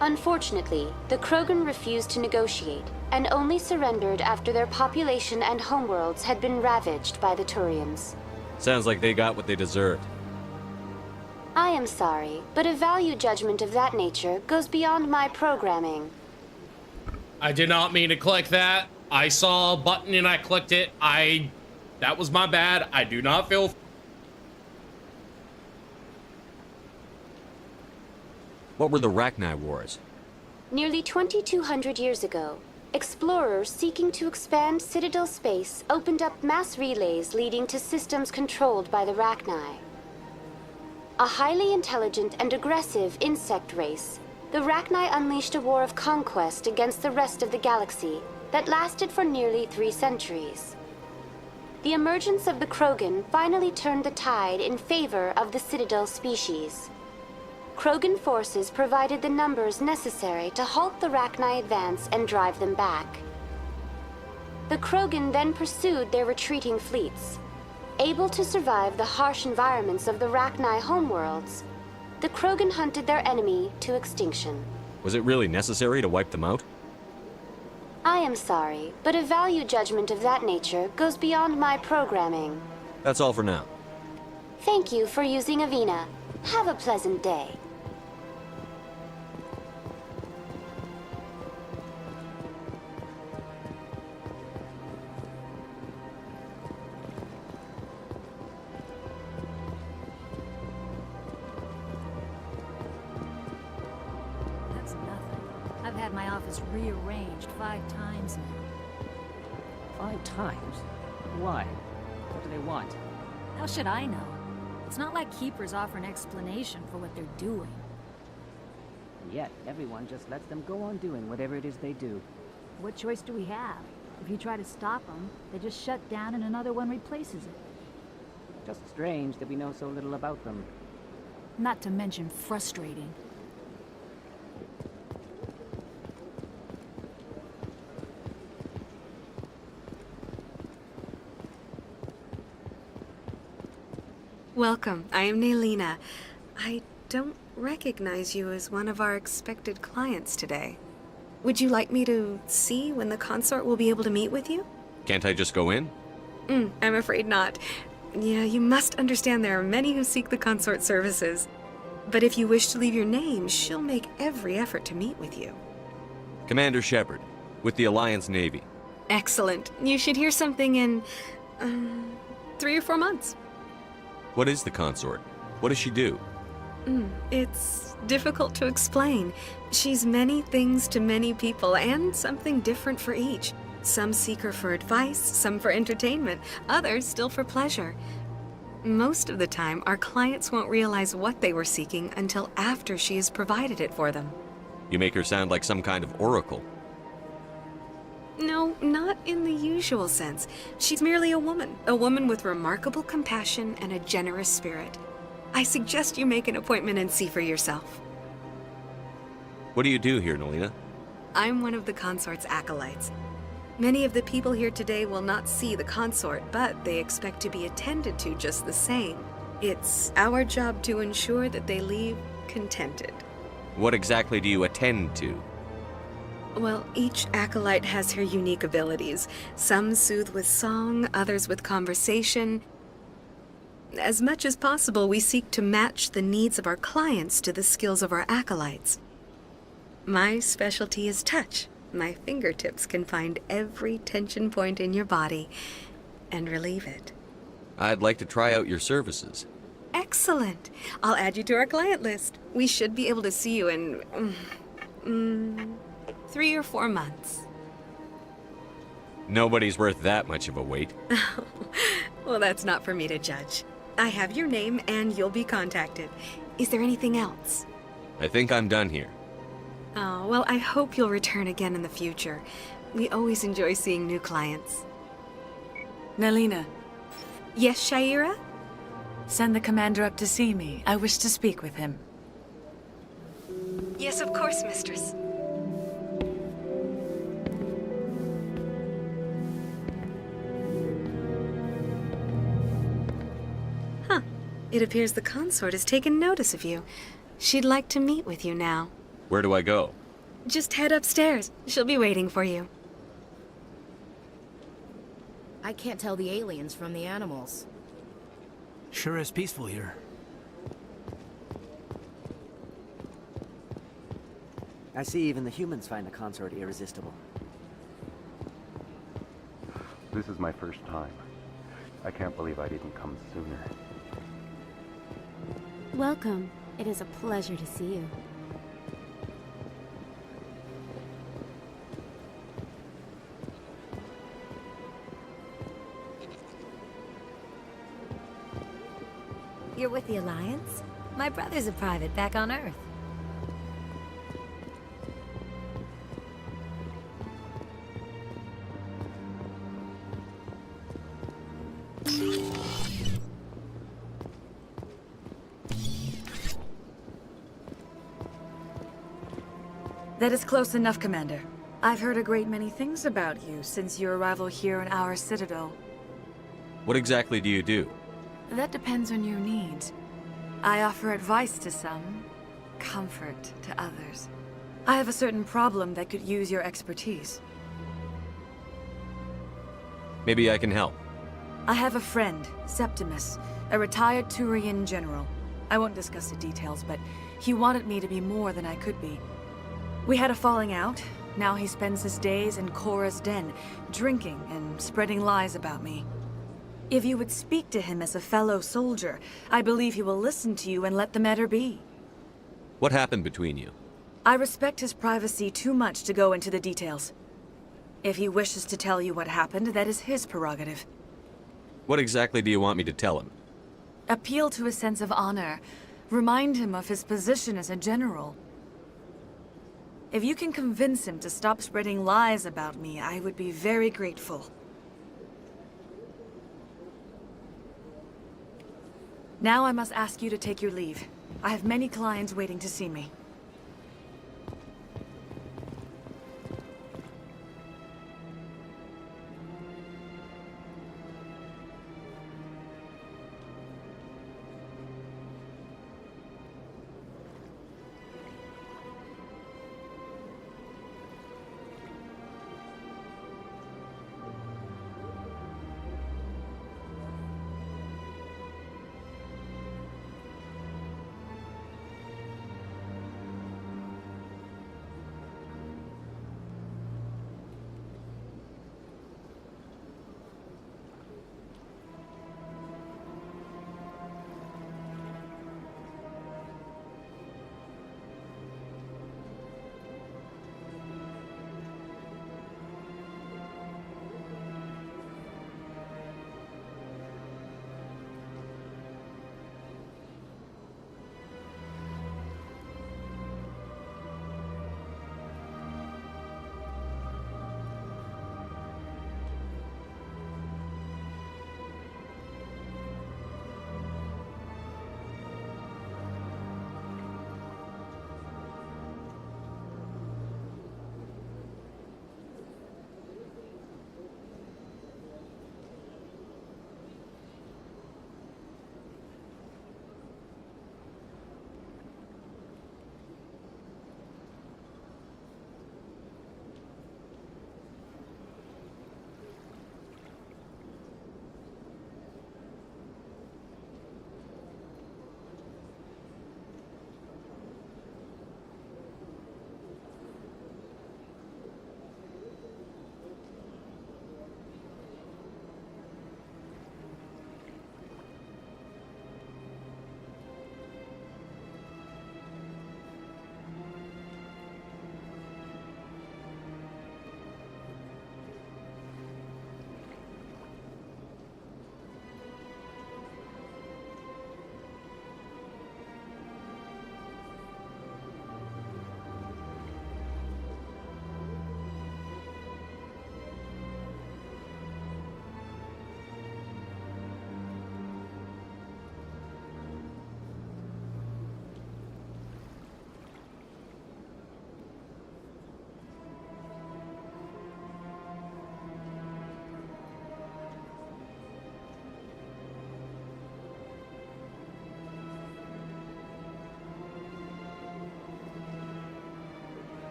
Unfortunately, the Krogan refused to negotiate and only surrendered after their population and homeworlds had been ravaged by the Turians. Sounds like they got what they deserved. I am sorry, but a value judgment of that nature goes beyond my programming. I did not mean to click that. I saw a button and I clicked it. That was my bad. I do not feel... What were the Rachni Wars? Nearly 2,200 years ago, explorers seeking to expand Citadel space opened up mass relays leading to systems controlled by the Rachni. A highly intelligent and aggressive insect race, the Rachni unleashed a war of conquest against the rest of the galaxy that lasted for nearly 3 centuries. The emergence of the Krogan finally turned the tide in favor of the Citadel species. Krogan forces provided the numbers necessary to halt the Rachni advance and drive them back. The Krogan then pursued their retreating fleets. Able to survive the harsh environments of the Rachni homeworlds, the Krogan hunted their enemy to extinction. Was it really necessary to wipe them out? I am sorry, but a value judgment of that nature goes beyond my programming. That's all for now. Thank you for using Avina. Have a pleasant day. I've had my office rearranged 5 times now. 5 times? Why? What do they want? How should I know? It's not like Keepers offer an explanation for what they're doing. And yet, everyone just lets them go on doing whatever it is they do. What choice do we have? If you try to stop them, they just shut down and another one replaces it. Just strange that we know so little about them. Not to mention frustrating. Welcome. I am Naylina. I don't recognize you as one of our expected clients today. Would you like me to see when the consort will be able to meet with you? Can't I just go in? I'm afraid not. Yeah, you must understand there are many who seek the consort services. But if you wish to leave your name, she'll make every effort to meet with you. Commander Shepard, with the Alliance Navy. Excellent. You should hear something in 3 or 4 months. What is the consort? What does she do? It's difficult to explain. She's many things to many people, and something different for each. Some seek her for advice, some for entertainment, others still for pleasure. Most of the time, our clients won't realize what they were seeking until after she has provided it for them. You make her sound like some kind of oracle. No, not in the usual sense. She's merely a woman with remarkable compassion and a generous spirit. I suggest you make an appointment and see for yourself. What do you do here, Nelina? I'm one of the consort's acolytes. Many of the people here today will not see the consort, but they expect to be attended to just the same. It's our job to ensure that they leave contented. What exactly do you attend to? Well, each acolyte has her unique abilities. Some soothe with song, others with conversation. As much as possible, we seek to match the needs of our clients to the skills of our acolytes. My specialty is touch. My fingertips can find every tension point in your body and relieve it. I'd like to try out your services. Excellent. I'll add you to our client list. We should be able to see you in 3 or 4 months. Nobody's worth that much of a wait. Well, that's not for me to judge. I have your name and you'll be contacted. Is there anything else? I think I'm done here. Oh, well, I hope you'll return again in the future. We always enjoy seeing new clients. Nelina. Yes, Shaira? Send the commander up to see me. I wish to speak with him. Yes, of course, mistress. Huh. It appears the consort has taken notice of you. She'd like to meet with you now. Where do I go? Just head upstairs. She'll be waiting for you. I can't tell the aliens from the animals. Sure is peaceful here. I see even the humans find the consort irresistible. This is my first time. I can't believe I didn't come sooner. Welcome. It is a pleasure to see you. You're with the Alliance? My brother's a private back on Earth. That is close enough, Commander. I've heard a great many things about you since your arrival here in our citadel. What exactly do you do? That depends on your needs. I offer advice to some, comfort to others. I have a certain problem that could use your expertise. Maybe I can help. I have a friend, Septimus, a retired Turian general. I won't discuss the details, but he wanted me to be more than I could be. We had a falling out. Now he spends his days in Korra's den, drinking and spreading lies about me. If you would speak to him as a fellow soldier, I believe he will listen to you and let the matter be. What happened between you? I respect his privacy too much to go into the details. If he wishes to tell you what happened, that is his prerogative. What exactly do you want me to tell him? Appeal to his sense of honor. Remind him of his position as a general. If you can convince him to stop spreading lies about me, I would be very grateful. Now I must ask you to take your leave. I have many clients waiting to see me.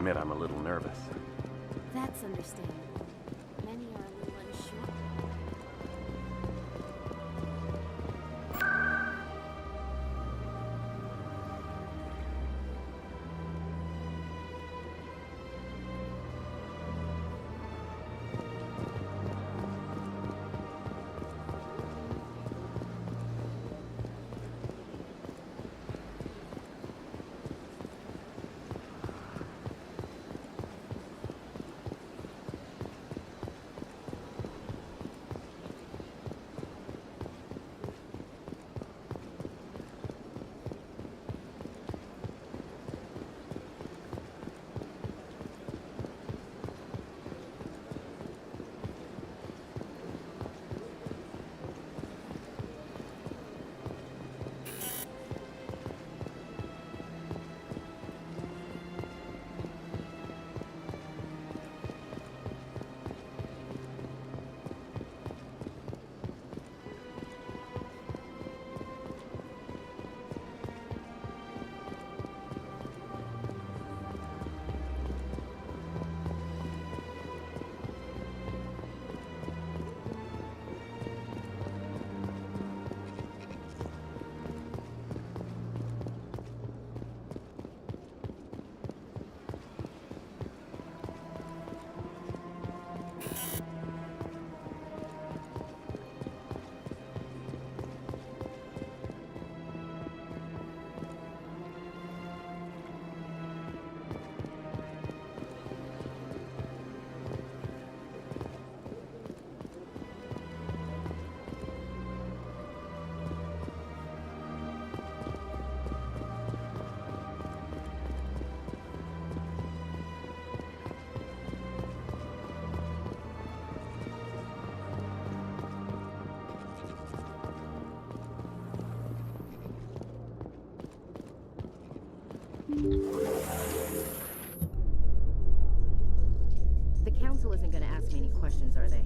admit I'm a little nervous. That's understandable. Many are a little unsure. The council isn't gonna ask me any questions, are they?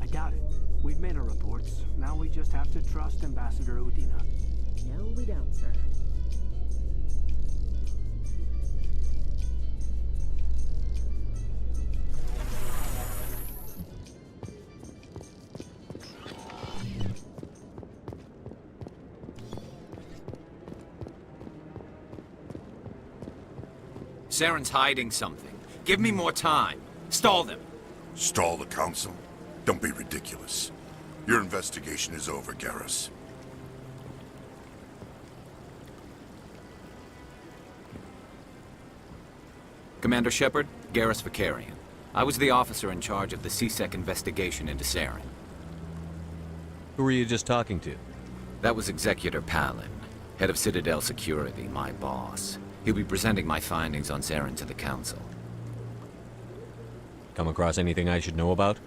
I doubt it. We've made our reports. Now we just have to trust Ambassador Udina. No, we don't, sir. Saren's hiding something. Give me more time. Stall them. Stall the council? Don't be ridiculous. Your investigation is over, Garrus. Commander Shepard, Garrus Vicarian. I was the officer in charge of the CSEC investigation into Saren. Who were you just talking to? That was Executor Palin, head of Citadel Security, my boss. He'll be presenting my findings on Saren to the council. Come across anything I should know about?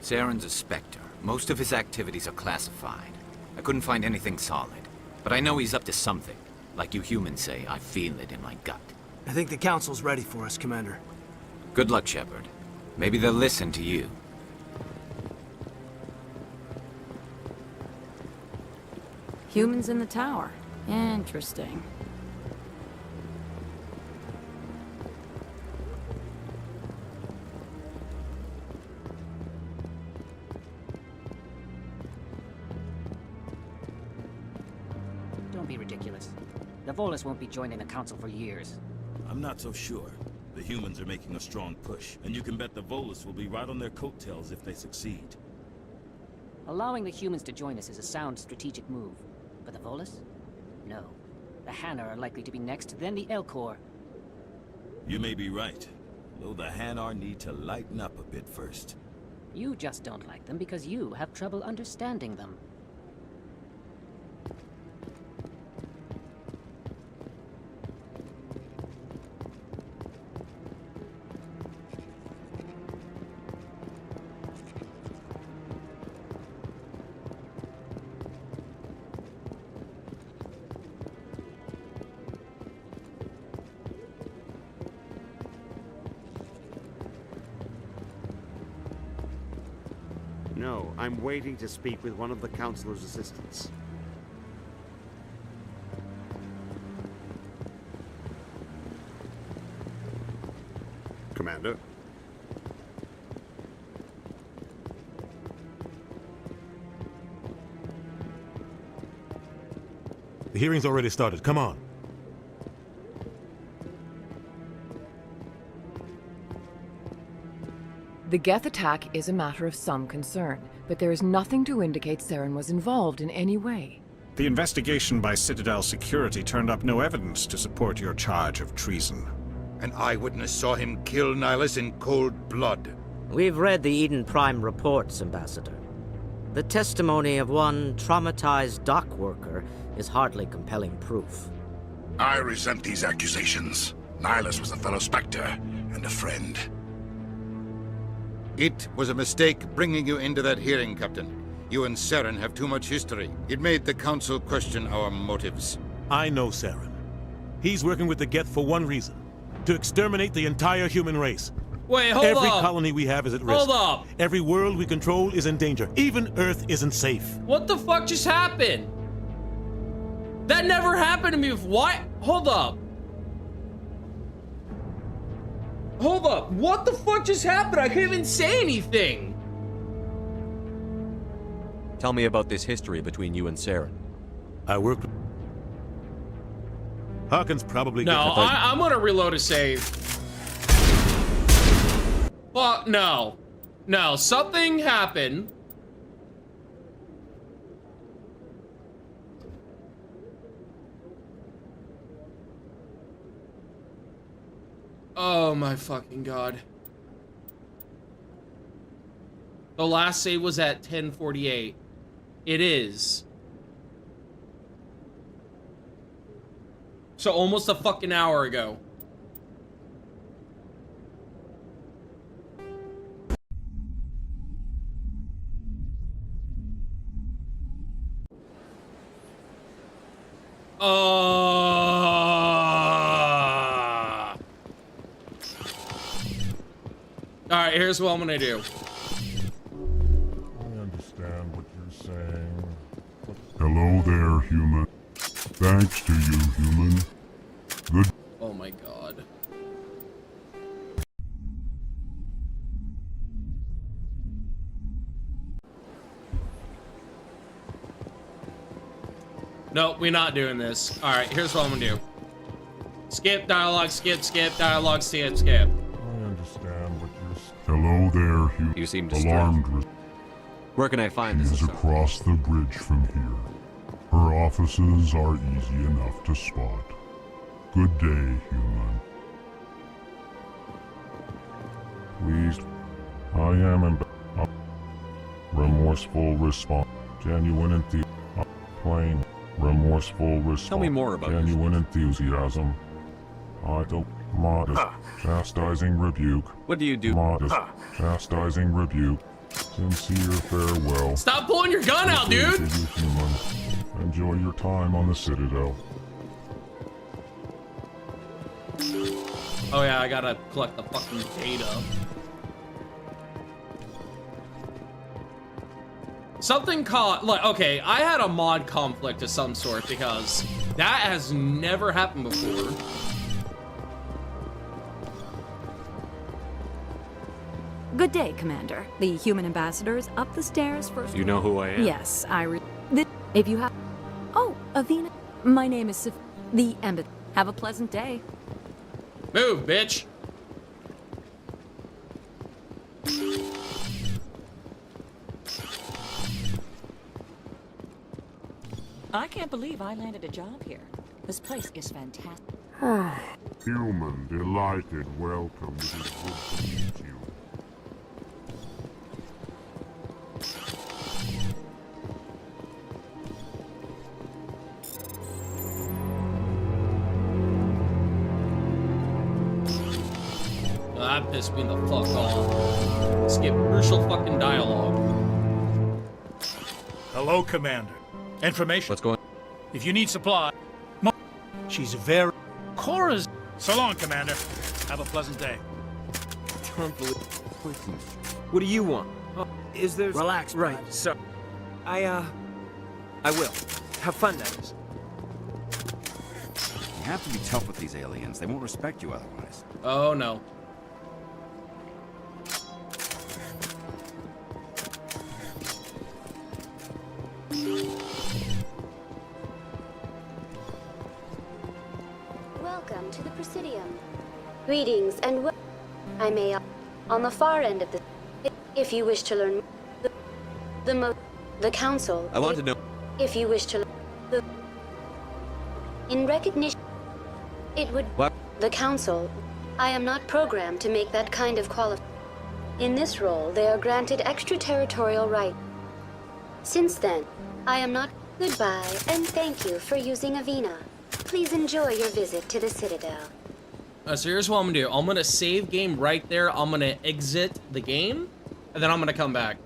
Saren's a Spectre. Most of his activities are classified. I couldn't find anything solid. But I know he's up to something. Like you humans say, I feel it in my gut. I think the council's ready for us, Commander. Good luck, Shepard. Maybe they'll listen to you. Humans in the tower. Interesting. Don't be ridiculous. The Volus won't be joining the council for years. I'm not so sure. The humans are making a strong push, and you can bet the Volus will be right on their coattails if they succeed. Allowing the humans to join us is a sound strategic move. But the Volus? No. The Hanar are likely to be next, then the Elcor. You may be right, though the Hanar need to lighten up a bit first. You just don't like them because you have trouble understanding them. No, I'm waiting to speak with one of the Councilor's assistants. Commander. The hearing's already started. Come on. The Geth attack is a matter of some concern, but there is nothing to indicate Saren was involved in any way. The investigation by Citadel Security turned up no evidence to support your charge of treason. An eyewitness saw him kill Nihilus in cold blood. We've read the Eden Prime reports, Ambassador. The testimony of one traumatized dock worker is hardly compelling proof. I resent these accusations. Nihilus was a fellow Spectre and a friend. It was a mistake bringing you into that hearing, Captain. You and Saren have too much history. It made the Council question our motives. I know Saren. He's working with the Geth for one reason. To exterminate the entire human race. Wait, hold Every up. colony we have is at risk. Hold up. Every world we control is in danger. Even Earth isn't safe. What the fuck just happened? That never happened to me before. Why? Hold up. Hold up. What the fuck just happened? I couldn't even say anything. Tell me about this history between you and Saren. I worked with... Hawkins probably... No, I'm gonna reload a save. Well, no. No, something happened. Oh my fucking god. The last save was at 10:48. It is. So almost a fucking hour ago. Alright, here's what I'm gonna do. I understand what you're saying. Hello there, human. Thanks to you, human. Good. Oh my god. Nope, we're not doing this. Alright, here's what I'm gonna do. Skip dialogue, skip dialogue, skip. I understand what you're saying. Hello there, human. You seem distressed. Alarmed. Where can I find She's this? across the bridge from here. Her offices are easy enough to spot. Good day, human. Please, I am remorseful response. Genuine enthusiasm. Plain. Remorseful response. Tell me more about genuine enthusiasm. I don't. Modest. Chastising rebuke. What do you do? Modest. Chastising rebuke. Sincere farewell. Stop pulling your gun out, dude! Human. Enjoy your time on the Citadel. Oh yeah, I gotta collect the fucking data. Something caught, like, okay, I had a mod conflict of some sort because that has never happened before. Good day, Commander. The human ambassador is up the stairs first. You know who I am? Yes, if you have... Oh, Avina. My name is the Embassy. Have a pleasant day. Move, bitch. I can't believe I landed a job here. This place is fantastic. Human, delighted, welcome. It is good to meet you. That pissed me the fuck off. Skip crucial fucking dialogue. Hello, Commander. Information. What's going on? If you need supply, she's very... Cora's... So long, Commander. Have a pleasant day. Can't believe... What do you want? Is there... Relax, right, so... I will. Have fun, that is. You have to be tough with these aliens. They won't respect you otherwise. Oh no. Greetings and I may on the far end of the if you wish to learn the council. I want to know. If you wish to in recognition it would What? The council. I am not programmed to make that kind of In this role, they are granted extraterritorial right. Since then, I am not. Goodbye, and thank you for using Avina. Please enjoy your visit to the Citadel. So here's what I'm gonna do. I'm gonna save game right there. I'm gonna exit the game, and then I'm gonna come back.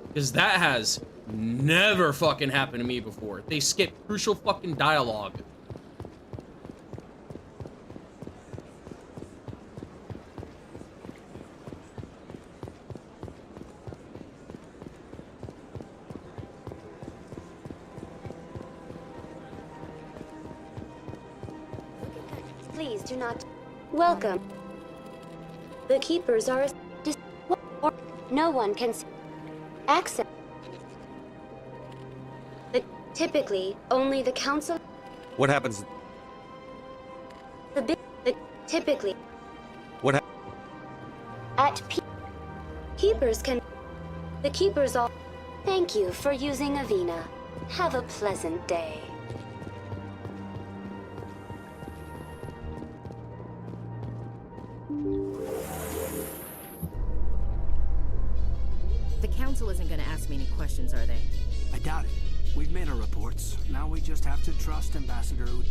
Because that has never fucking happened to me before. They skip crucial fucking dialogue. Please do not. Welcome. The keepers are or no one can access. Typically, only the council. What happens? Typically. What At keepers can. The keepers all. Thank you for using Avina. Have a pleasant day. The council isn't going to ask me any questions, are they? I doubt it. We've made our reports. Now we just have to trust Ambassador Ud.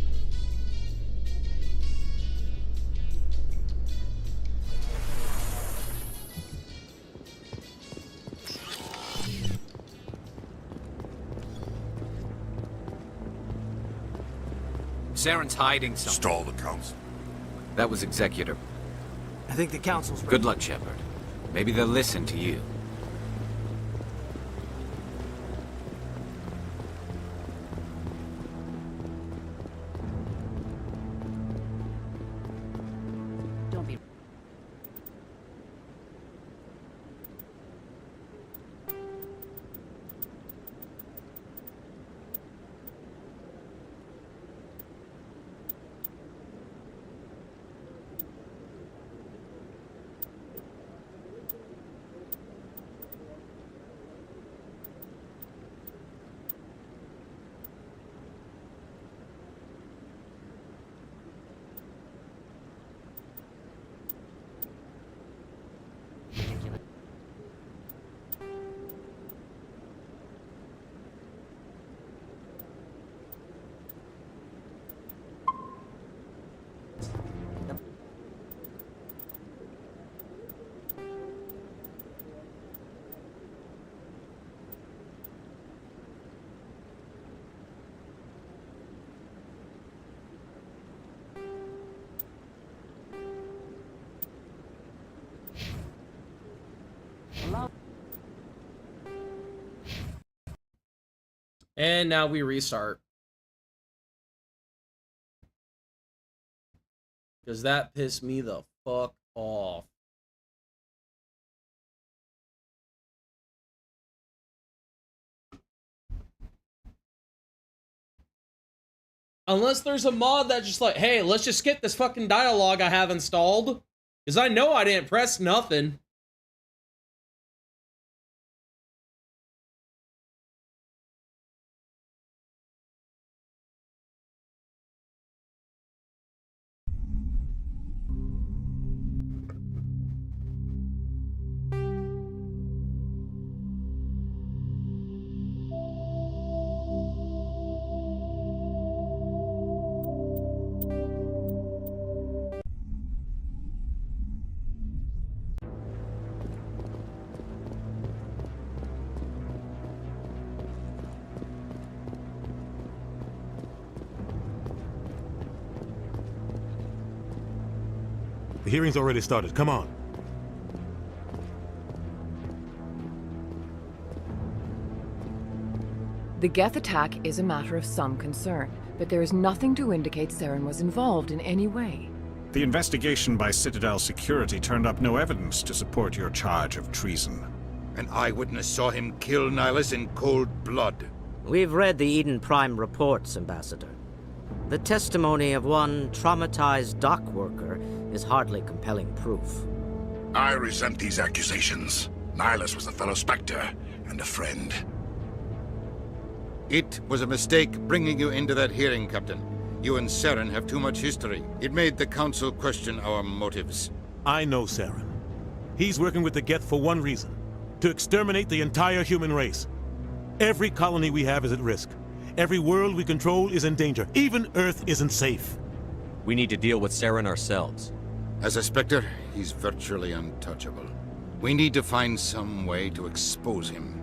Saren's hiding something. Stall the council. That was Executor. I think the council's ready. Good luck, Shepard. Maybe they'll listen to you. Don't be... And now we restart. Because that pissed me the fuck off. Unless there's a mod that's just like, hey, let's just skip this fucking dialogue I have installed. Because I know I didn't press nothing. The hearing's already started. Come on. The Geth attack is a matter of some concern, but there is nothing to indicate Saren was involved in any way. The investigation by Citadel Security turned up no evidence to support your charge of treason. An eyewitness saw him kill Nihilus in cold blood. We've read the Eden Prime reports, Ambassador. The testimony of one traumatized dock worker is hardly compelling proof. I resent these accusations. Nihilus was a fellow Spectre and a friend. It was a mistake bringing you into that hearing, Captain. You and Saren have too much history. It made the Council question our motives. I know Saren. He's working with the Geth for one reason. To exterminate the entire human race. Every colony we have is at risk. Every world we control is in danger. Even Earth isn't safe. We need to deal with Saren ourselves. As a Spectre, he's virtually untouchable. We need to find some way to expose him.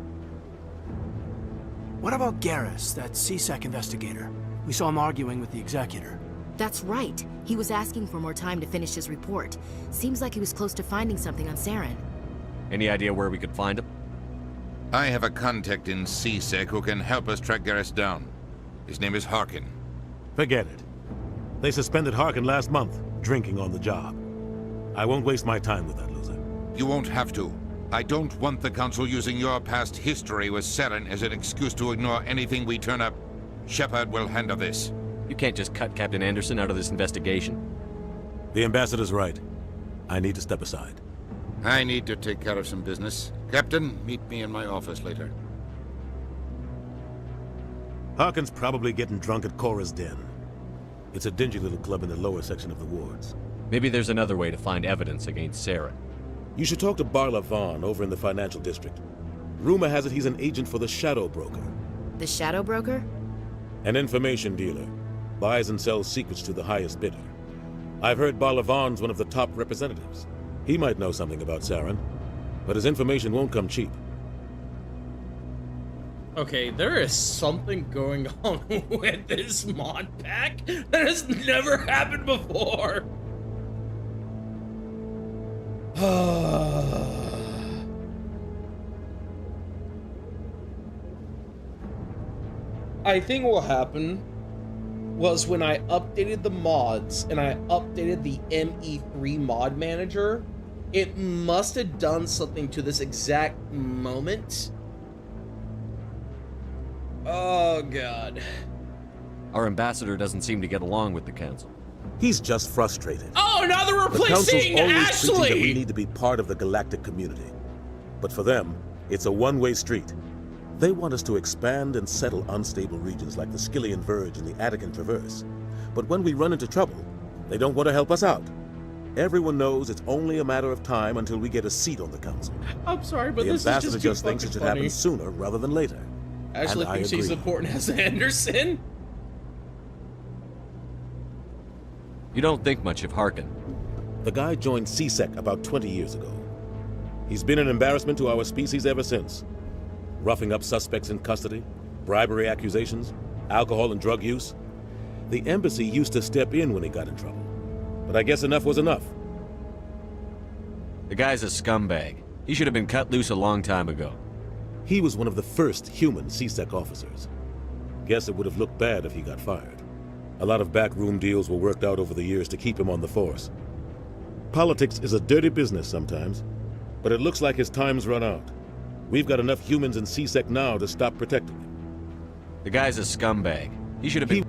What about Garrus, that CSEC investigator? We saw him arguing with the Executor. That's right. He was asking for more time to finish his report. Seems like he was close to finding something on Saren. Any idea where we could find him? I have a contact in CSEC who can help us track Garrus down. His name is Harkin. Forget it. They suspended Harkin last month, drinking on the job. I won't waste my time with that loser. You won't have to. I don't want the Council using your past history with Saren as an excuse to ignore anything we turn up. Shepard will handle this. You can't just cut Captain Anderson out of this investigation. The Ambassador's right. I need to step aside. I need to take care of some business. Captain, meet me in my office later. Harkin's probably getting drunk at Cora's Den. It's a dingy little club in the lower section of the wards. Maybe there's another way to find evidence against Saren. You should talk to Barla Vaughn over in the financial district. Rumor has it he's an agent for the Shadow Broker. The Shadow Broker? An information dealer. Buys and sells secrets to the highest bidder. I've heard Barla Vaughn's one of the top representatives. He might know something about Saren, but his information won't come cheap. Okay, there is something going on with this mod pack that has never happened before. I think what happened was when I updated the mods and I updated the ME3 mod manager, it must have done something to this exact moment. Oh god. Our ambassador doesn't seem to get along with the Council. He's just frustrated. Oh, now they're The Council's replacing always preaching that we Ashley! need to be part of the galactic community. But for them, it's a one-way street. They want us to expand and settle unstable regions like the Skillian Verge and the Attican Traverse. But when we run into trouble, they don't want to help us out. Everyone knows it's only a matter of time until we get a seat on the Council. I'm sorry, but the this is ambassador just too thinks it should fucking funny. happen sooner rather than later. Ashley And I thinks he's agree. important as Anderson. You don't think much of Harkin. The guy joined CSEC about 20 years ago. He's been an embarrassment to our species ever since. Roughing up suspects in custody, bribery accusations, alcohol and drug use. The embassy used to step in when he got in trouble. But I guess enough was enough. The guy's a scumbag. He should have been cut loose a long time ago. He was one of the first human CSEC officers. Guess it would have looked bad if he got fired. A lot of backroom deals were worked out over the years to keep him on the force. Politics is a dirty business sometimes, but it looks like his time's run out. We've got enough humans in CSEC now to stop protecting him. The guy's a scumbag. He should have been...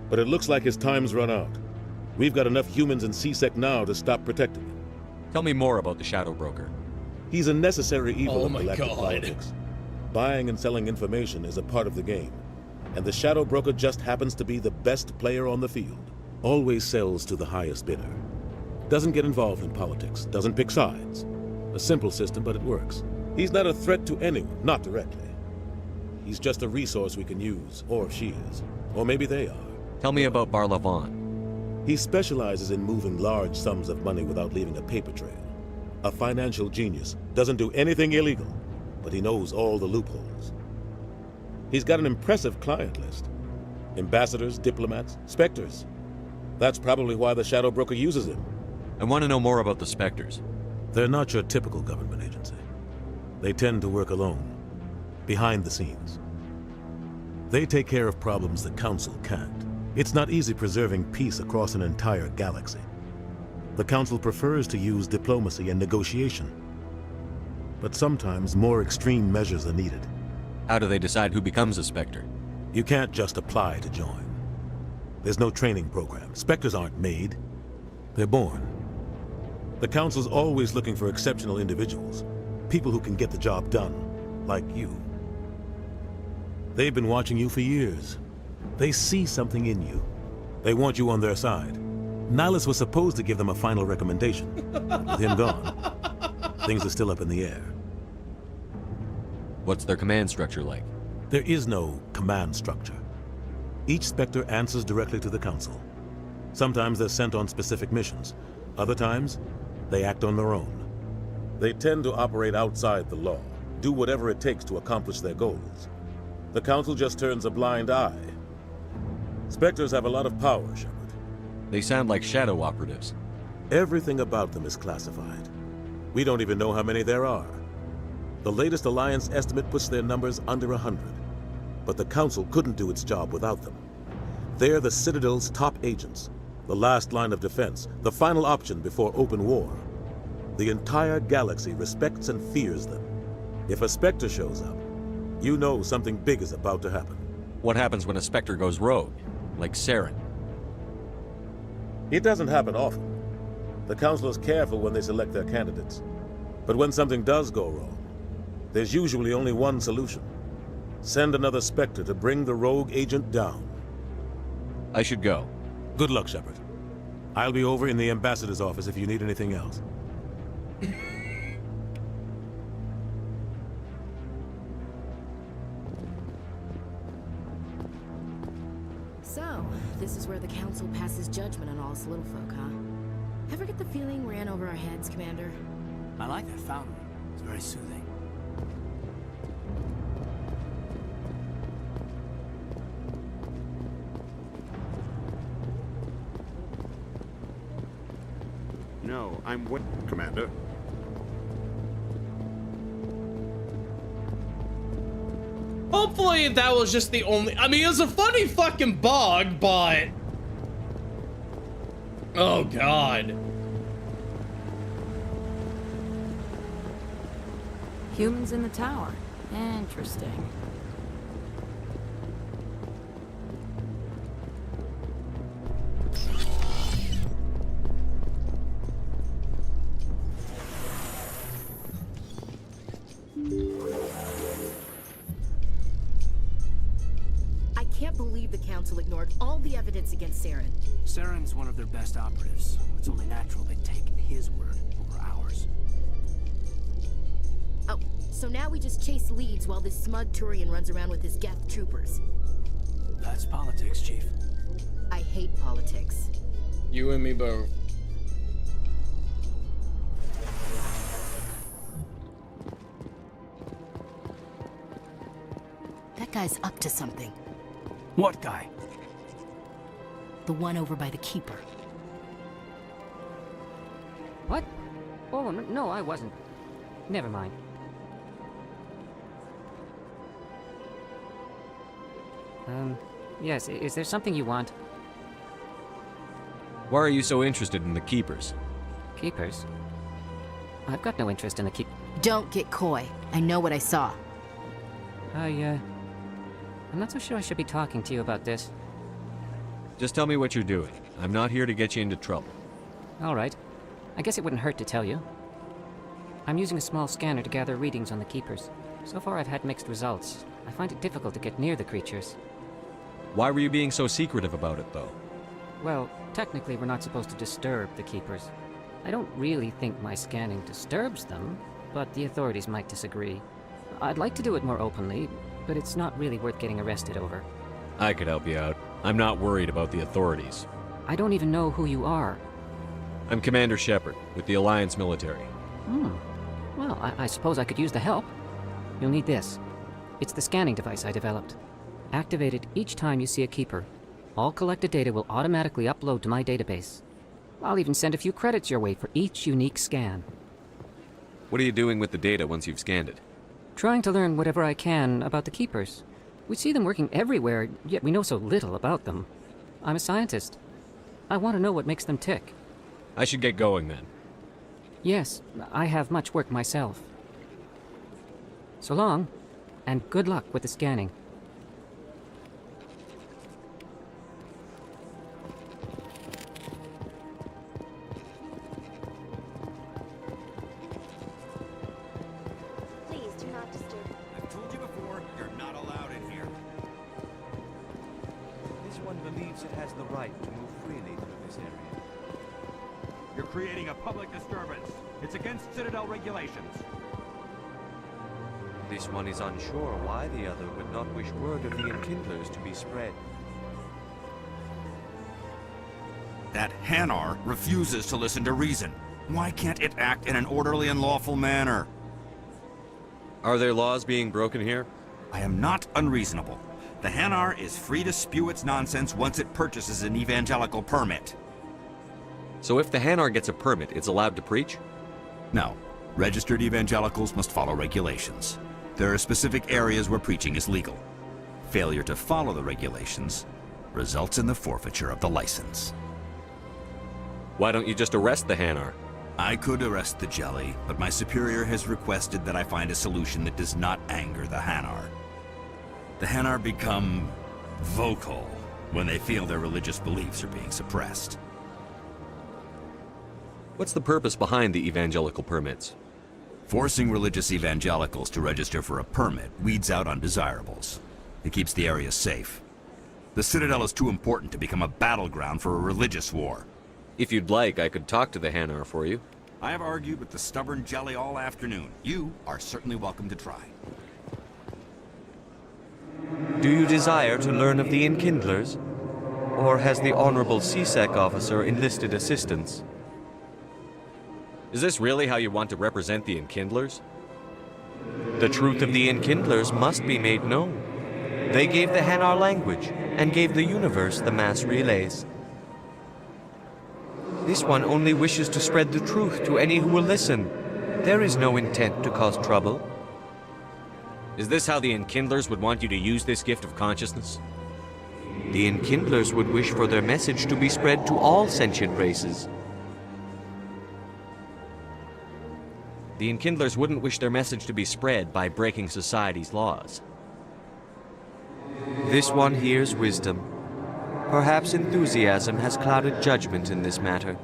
But it looks like his time's run out. We've got enough humans in CSEC now to stop protecting him. Tell me more about the Shadow Broker. He's a necessary evil Oh of my galactic God. politics. Buying and selling information is a part of the game. And the Shadow Broker just happens to be the best player on the field. Always sells to the highest bidder. Doesn't get involved in politics, doesn't pick sides. A simple system, but it works. He's not a threat to anyone, not directly. He's just a resource we can use, or she is. Or maybe they are. Tell me about Barla Vaughn. He specializes in moving large sums of money without leaving a paper trail. A financial genius, doesn't do anything illegal, but he knows all the loopholes. He's got an impressive client list. Ambassadors, diplomats, specters. That's probably why the Shadow Broker uses him. I want to know more about the Spectres. They're not your typical government agency. They tend to work alone, behind the scenes. They take care of problems the Council can't. It's not easy preserving peace across an entire galaxy. The Council prefers to use diplomacy and negotiation. But sometimes more extreme measures are needed. How do they decide who becomes a Spectre? You can't just apply to join. There's no training program. Spectres aren't made. They're born. The Council's always looking for exceptional individuals. People who can get the job done. Like you. They've been watching you for years. They see something in you. They want you on their side. Nihilus was supposed to give them a final recommendation. With him gone, things are still up in the air. What's their command structure like? There is no command structure. Each Spectre answers directly to the Council. Sometimes they're sent on specific missions. Other times, they act on their own. They tend to operate outside the law, do whatever it takes to accomplish their goals. The Council just turns a blind eye. Spectres have a lot of power, Shepard. They sound like shadow operatives. Everything about them is classified. We don't even know how many there are. The latest Alliance estimate puts their numbers under 100. But the Council couldn't do its job without them. They're the Citadel's top agents, the last line of defense, the final option before open war. The entire galaxy respects and fears them. If a Spectre shows up, you know something big is about to happen. What happens when a Spectre goes rogue, like Saren? It doesn't happen often. The Council is careful when they select their candidates. But when something does go wrong, there's usually only one solution. Send another Spectre to bring the rogue agent down. I should go. Good luck, Shepard. I'll be over in the Ambassador's office if you need anything else. So, this is where the Council passes judgment on all us little folk, huh? Ever get the feeling ran over our heads, Commander? I like that fountain. It's very soothing. No, I'm with Commander. Hopefully that was just the only... I mean, it was a funny fucking bug, but... Oh, God. Humans in the tower. Interesting. I can't believe the Council ignored all the evidence against Saren. Saren's one of their best operatives. It's only natural they take his word over ours. Oh, so now we just chase leads while this smug Turian runs around with his Geth troopers. That's politics, Chief. I hate politics. You and me both. That guy's up to something. What guy? The one over by the Keeper. What? Oh, no, I wasn't. Never mind. Yes, is there something you want? Why are you so interested in the Keepers? Keepers? I've got no interest in the Don't get coy. I know what I saw. I'm not so sure I should be talking to you about this. Just tell me what you're doing. I'm not here to get you into trouble. All right. I guess it wouldn't hurt to tell you. I'm using a small scanner to gather readings on the Keepers. So far I've had mixed results. I find it difficult to get near the creatures. Why were you being so secretive about it, though? Well, technically we're not supposed to disturb the Keepers. I don't really think my scanning disturbs them, but the authorities might disagree. I'd like to do it more openly, but it's not really worth getting arrested over. I could help you out. I'm not worried about the authorities. I don't even know who you are. I'm Commander Shepard, with the Alliance military. Well, I suppose I could use the help. You'll need this. It's the scanning device I developed. Activate it each time you see a Keeper. All collected data will automatically upload to my database. I'll even send a few credits your way for each unique scan. What are you doing with the data once you've scanned it? Trying to learn whatever I can about the Keepers. We see them working everywhere, yet we know so little about them. I'm a scientist. I want to know what makes them tick. I should get going then. Yes, I have much work myself. So long, and good luck with the scanning. has the right to move freely through this area. You're creating a public disturbance. It's against Citadel regulations. This one is unsure why the other would not wish word of the Enkindlers to be spread. That Hanar refuses to listen to reason. Why can't it act in an orderly and lawful manner? Are there laws being broken here? I am not unreasonable. The Hanar is free to spew its nonsense once it purchases an evangelical permit. So if the Hanar gets a permit, it's allowed to preach? No. Registered evangelicals must follow regulations. There are specific areas where preaching is legal. Failure to follow the regulations results in the forfeiture of the license. Why don't you just arrest the Hanar? I could arrest the jelly, but my superior has requested that I find a solution that does not anger the Hanar. The Hanar become vocal when they feel their religious beliefs are being suppressed. What's the purpose behind the evangelical permits? Forcing religious evangelicals to register for a permit weeds out undesirables. It keeps the area safe. The Citadel is too important to become a battleground for a religious war. If you'd like, I could talk to the Hanar for you. I have argued with the stubborn jelly all afternoon. You are certainly welcome to try. Do you desire to learn of the Enkindlers? Or has the Honorable CSEC officer enlisted assistance? Is this really how you want to represent the Enkindlers? The truth of the Enkindlers must be made known. They gave the Hanar language, and gave the universe the mass relays. This one only wishes to spread the truth to any who will listen. There is no intent to cause trouble. Is this how the Enkindlers would want you to use this gift of consciousness? The Enkindlers would wish for their message to be spread to all sentient races. The Enkindlers wouldn't wish their message to be spread by breaking society's laws. This one hears wisdom. Perhaps enthusiasm has clouded judgment in this matter.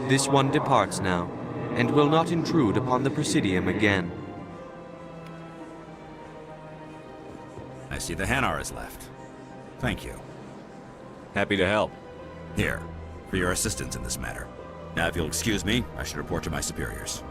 This one departs now, and will not intrude upon the Presidium again. I see the Hanar is left. Thank you. Happy to help. Here, for your assistance in this matter. Now, if you'll excuse me, I should report to my superiors.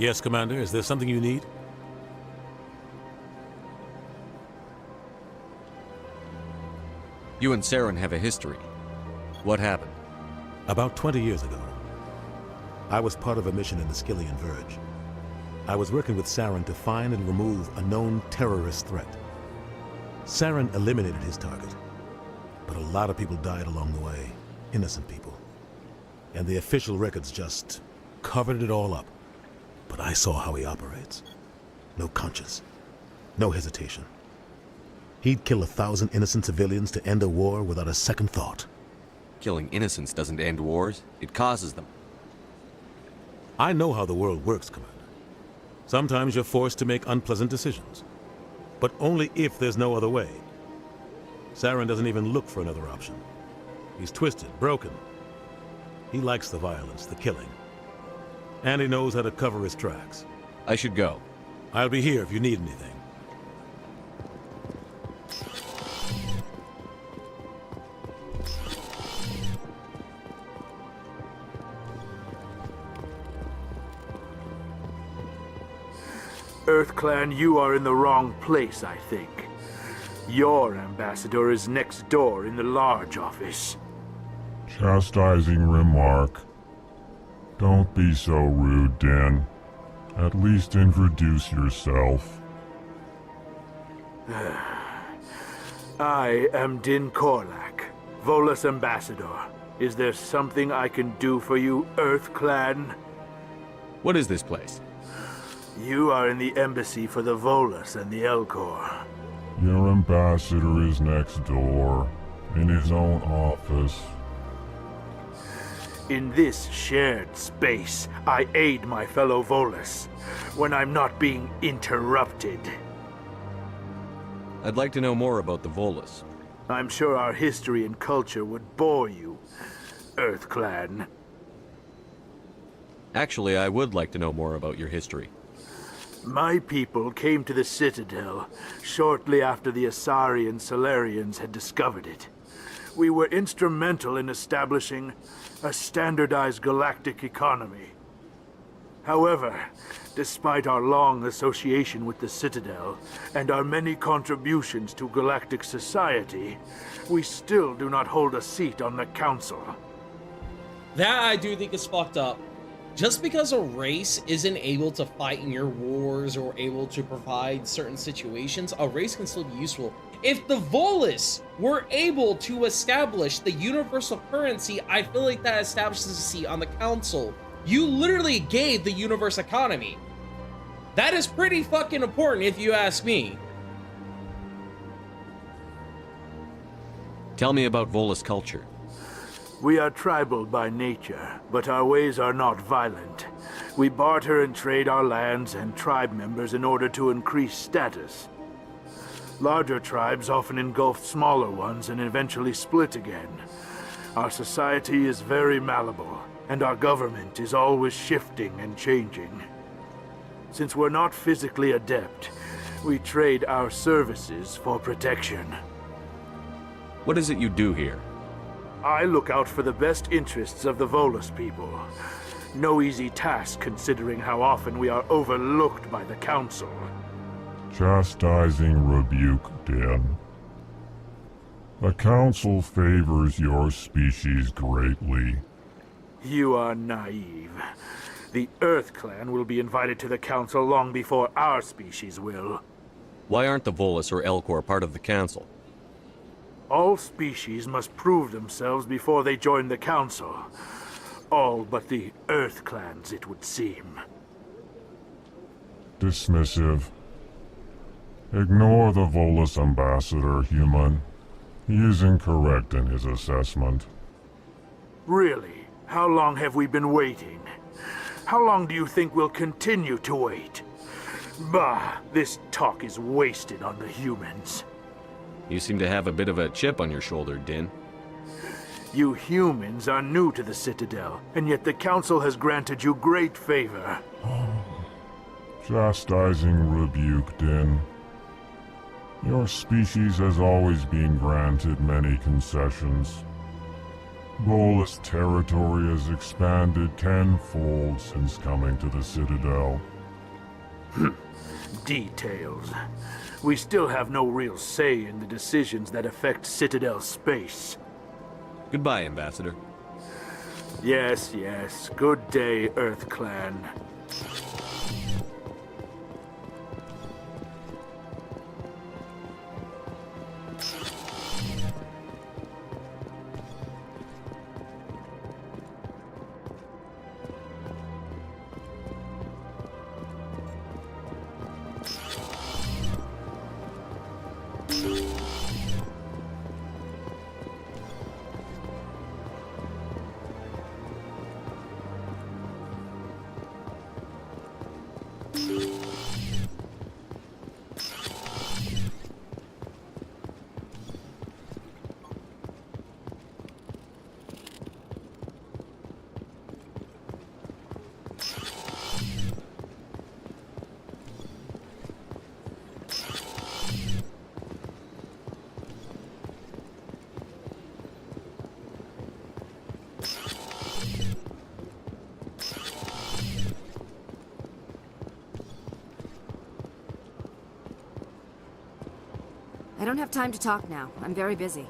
Yes, Commander. Is there something you need? You and Saren have a history. What happened? About 20 years ago, I was part of a mission in the Skillian Verge. I was working with Saren to find and remove a known terrorist threat. Saren eliminated his target, but a lot of people died along the way, innocent people. And the official records just covered it all up. But I saw how he operates. No conscience, no hesitation. He'd kill 1,000 innocent civilians to end a war without a second thought. Killing innocents doesn't end wars, it causes them. I know how the world works, Commander. Sometimes you're forced to make unpleasant decisions, but only if there's no other way. Saren doesn't even look for another option. He's twisted, broken. He likes the violence, the killing. And he knows how to cover his tracks. I should go. I'll be here if you need anything. EarthClan, you are in the wrong place, I think. Your ambassador is next door in the large office. Chastising remark. Don't be so rude, Din. At least introduce yourself. I am Din Korlak, Volus ambassador. Is there something I can do for you, EarthClan? What is this place? You are in the embassy for the Volus and the Elcor. Your ambassador is next door, in his own office. In this shared space, I aid my fellow Volus when I'm not being interrupted. I'd like to know more about the Volus. I'm sure our history and culture would bore you, EarthClan. Actually, I would like to know more about your history. My people came to the Citadel shortly after the Asari and Solarians had discovered it. We were instrumental in establishing a standardized galactic economy. However, despite our long association with the Citadel and our many contributions to galactic society, we still do not hold a seat on the Council. That I do think is fucked up. Just because a race isn't able to fight in your wars or able to provide certain situations, a race can still be useful. If the Volus were able to establish the universal currency, I feel like that establishes a seat on the council. You literally gave the universe economy. That is pretty fucking important if you ask me. Tell me about Volus culture. We are tribal by nature, but our ways are not violent. We barter and trade our lands and tribe members in order to increase status. Larger tribes often engulf smaller ones and eventually split again. Our society is very malleable, and our government is always shifting and changing. Since we're not physically adept, we trade our services for protection. What is it you do here? I look out for the best interests of the Volus people. No easy task considering how often we are overlooked by the Council. Chastising rebuke, Din. The Council favors your species greatly. You are naive. The EarthClan will be invited to the Council long before our species will. Why aren't the Volus or Elcor part of the Council? All species must prove themselves before they join the Council. All but the EarthClans, it would seem. Dismissive. Ignore the Volus ambassador, human. He is incorrect in his assessment. Really? How long have we been waiting? How long do you think we'll continue to wait? Bah, this talk is wasted on the humans. You seem to have a bit of a chip on your shoulder, Din. You humans are new to the Citadel, and yet the Council has granted you great favor. Chastising rebuke, Din. Your species has always been granted many concessions. Volus territory has expanded tenfold since coming to the Citadel. Details. We still have no real say in the decisions that affect Citadel space. Goodbye, Ambassador. Yes, yes. Good day, EarthClan. I don't have time to talk now. I'm very busy.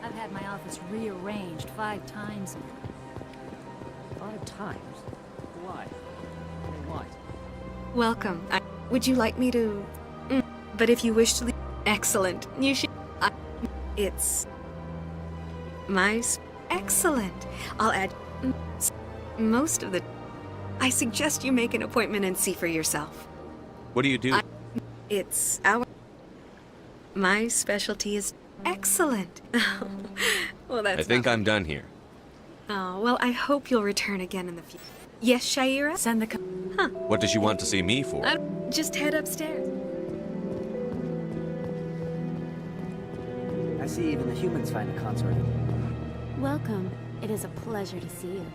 I've had my office rearranged 5 times now. 5 times? Why? I mean, what? Welcome. Would you like me to... But if you wish to leave... Excellent. You should... It's... Excellent. I'll add... Most of the... I suggest you make an appointment and see for yourself. What do you do? It's our... My specialty is... Excellent. Well, that's I think I'm done here. Oh, well, I hope you'll return again in the future. Yes, Shaira? Send the... Huh. What does she want to see me for? Just head upstairs. I see even the humans find the consort. Welcome. It is a pleasure to see you.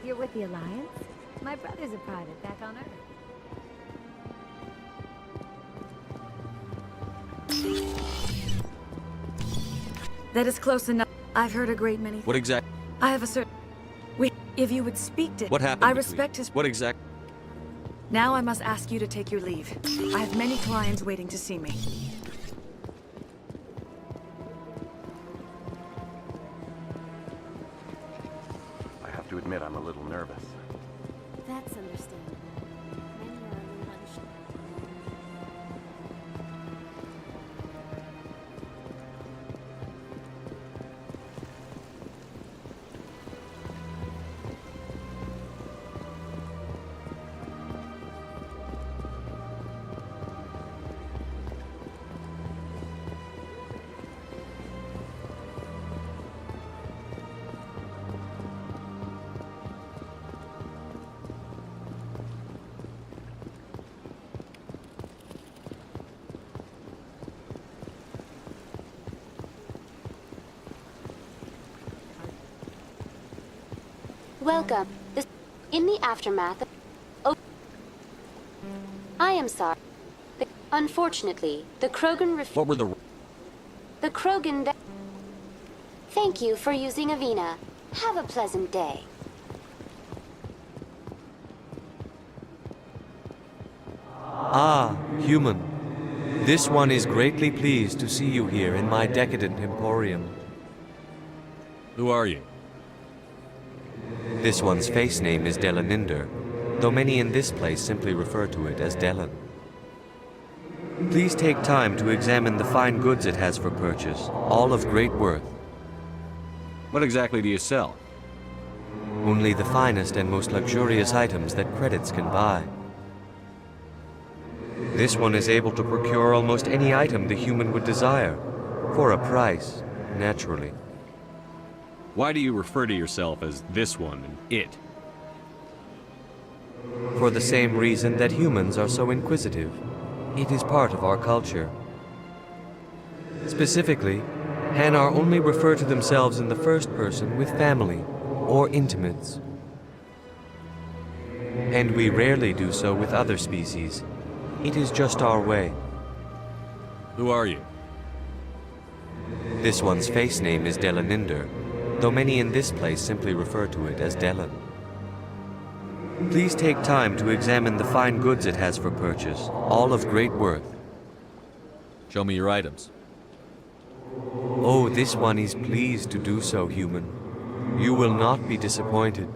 You're with the Alliance? My brother's a private back on Earth. That is close enough. I've heard a great many. What exactly? I have a certain... Wait, if you would speak to... What happened I between- respect his... What exact... Now I must ask you to take your leave. I have many clients waiting to see me. I have to admit I'm a little nervous. That's understandable. Many are a little unsure. Welcome. In the aftermath of... Oh... I am sorry. Unfortunately, the Krogan What were the... The Krogan... Thank you for using Avina. Have a pleasant day. Ah, human. This one is greatly pleased to see you here in my decadent emporium. Who are you? This one's face name is Delaninder, though many in this place simply refer to it as Delan. Please take time to examine the fine goods it has for purchase, all of great worth. What exactly do you sell? Only the finest and most luxurious items that credits can buy. This one is able to procure almost any item the human would desire, for a price, naturally. Why do you refer to yourself as this one and it? For the same reason that humans are so inquisitive. It is part of our culture. Specifically, Hanar only refer to themselves in the first person with family or intimates. And we rarely do so with other species. It is just our way. Who are you? This one's face name is Delaninder, though many in this place simply refer to it as Delan. Please take time to examine the fine goods it has for purchase, all of great worth. Show me your items. Oh, this one is pleased to do so, human. You will not be disappointed.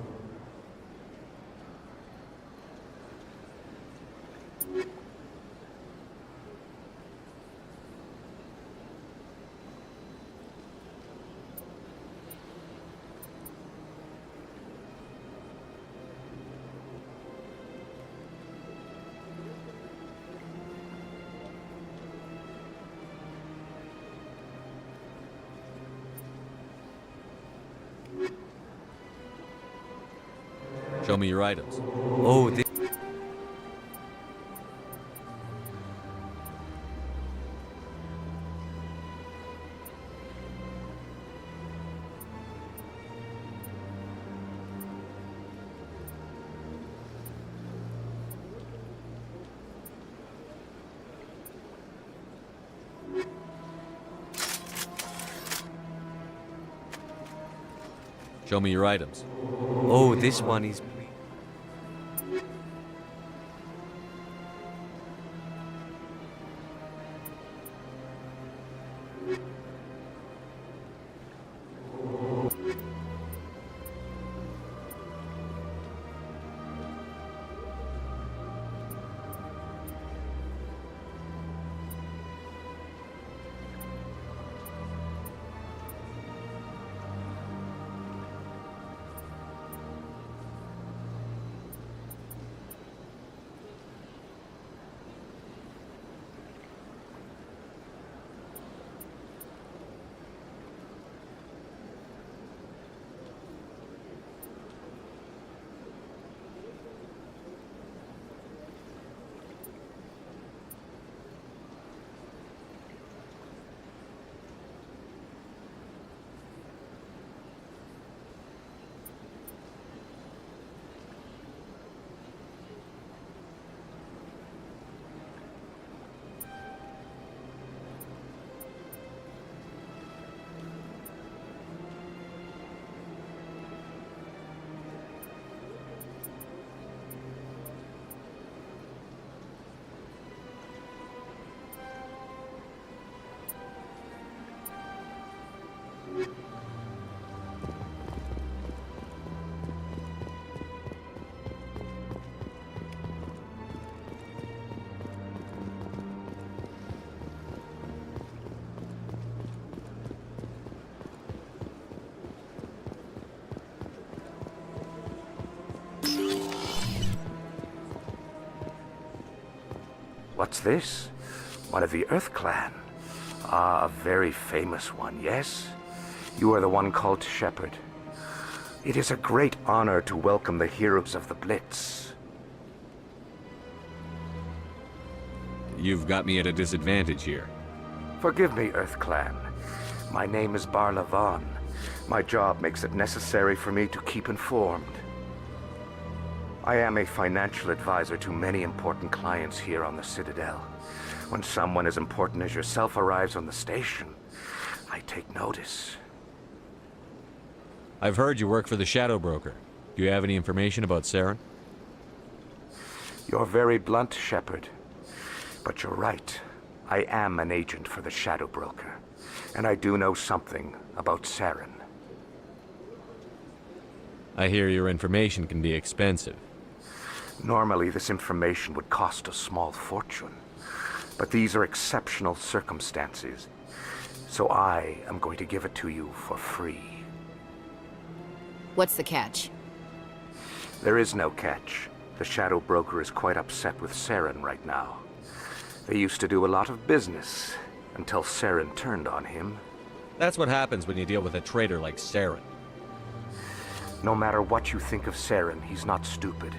Show me your items. Oh, this... Show me your items. Oh, this one is... What's this? One of the Earth Clan. Ah, a very famous one, yes? You are the one called Shepard. It is a great honor to welcome the heroes of the Blitz. You've got me at a disadvantage here. Forgive me, Earth Clan. My name is Barla Vaughn. My job makes it necessary for me to keep informed. I am a financial advisor to many important clients here on the Citadel. When someone as important as yourself arrives on the station, I take notice. I've heard you work for the Shadow Broker. Do you have any information about Saren? You're very blunt, Shepard. But you're right. I am an agent for the Shadow Broker. And I do know something about Saren. I hear your information can be expensive. Normally, this information would cost a small fortune. But these are exceptional circumstances. So I am going to give it to you for free. What's the catch? There is no catch. The Shadow Broker is quite upset with Saren right now. They used to do a lot of business, until Saren turned on him. That's what happens when you deal with a traitor like Saren. No matter what you think of Saren, he's not stupid.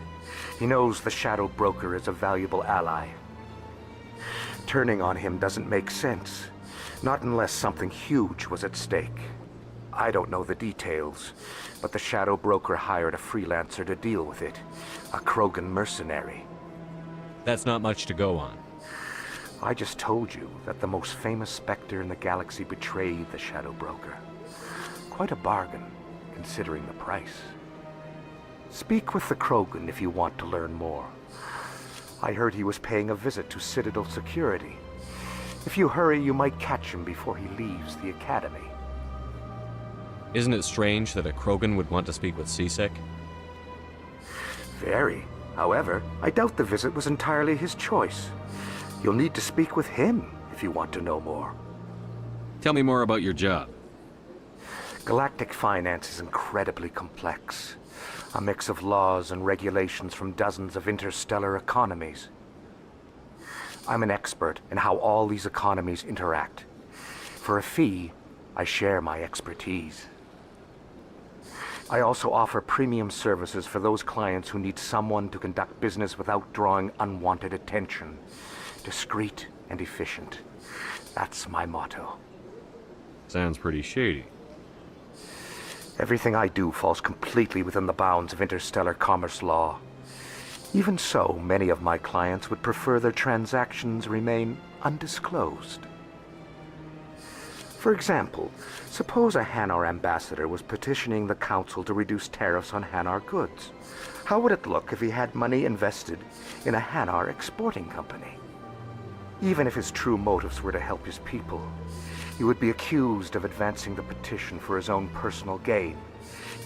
He knows the Shadow Broker is a valuable ally. Turning on him doesn't make sense. Not unless something huge was at stake. I don't know the details, but the Shadow Broker hired a freelancer to deal with it. A Krogan mercenary. That's not much to go on. I just told you that the most famous Spectre in the galaxy betrayed the Shadow Broker. Quite a bargain, considering the price. Speak with the Krogan if you want to learn more. I heard he was paying a visit to Citadel security. If you hurry, you might catch him before he leaves the Academy. Isn't it strange that a Krogan would want to speak with C-Sec? Very. However, I doubt the visit was entirely his choice. You'll need to speak with him if you want to know more. Tell me more about your job. Galactic finance is incredibly complex. A mix of laws and regulations from dozens of interstellar economies. I'm an expert in how all these economies interact. For a fee, I share my expertise. I also offer premium services for those clients who need someone to conduct business without drawing unwanted attention. Discreet and efficient. That's my motto. Sounds pretty shady. Everything I do falls completely within the bounds of interstellar commerce law. Even so, many of my clients would prefer their transactions remain undisclosed. For example, suppose a Hanar ambassador was petitioning the council to reduce tariffs on Hanar goods. How would it look if he had money invested in a Hanar exporting company? Even if his true motives were to help his people, he would be accused of advancing the petition for his own personal gain.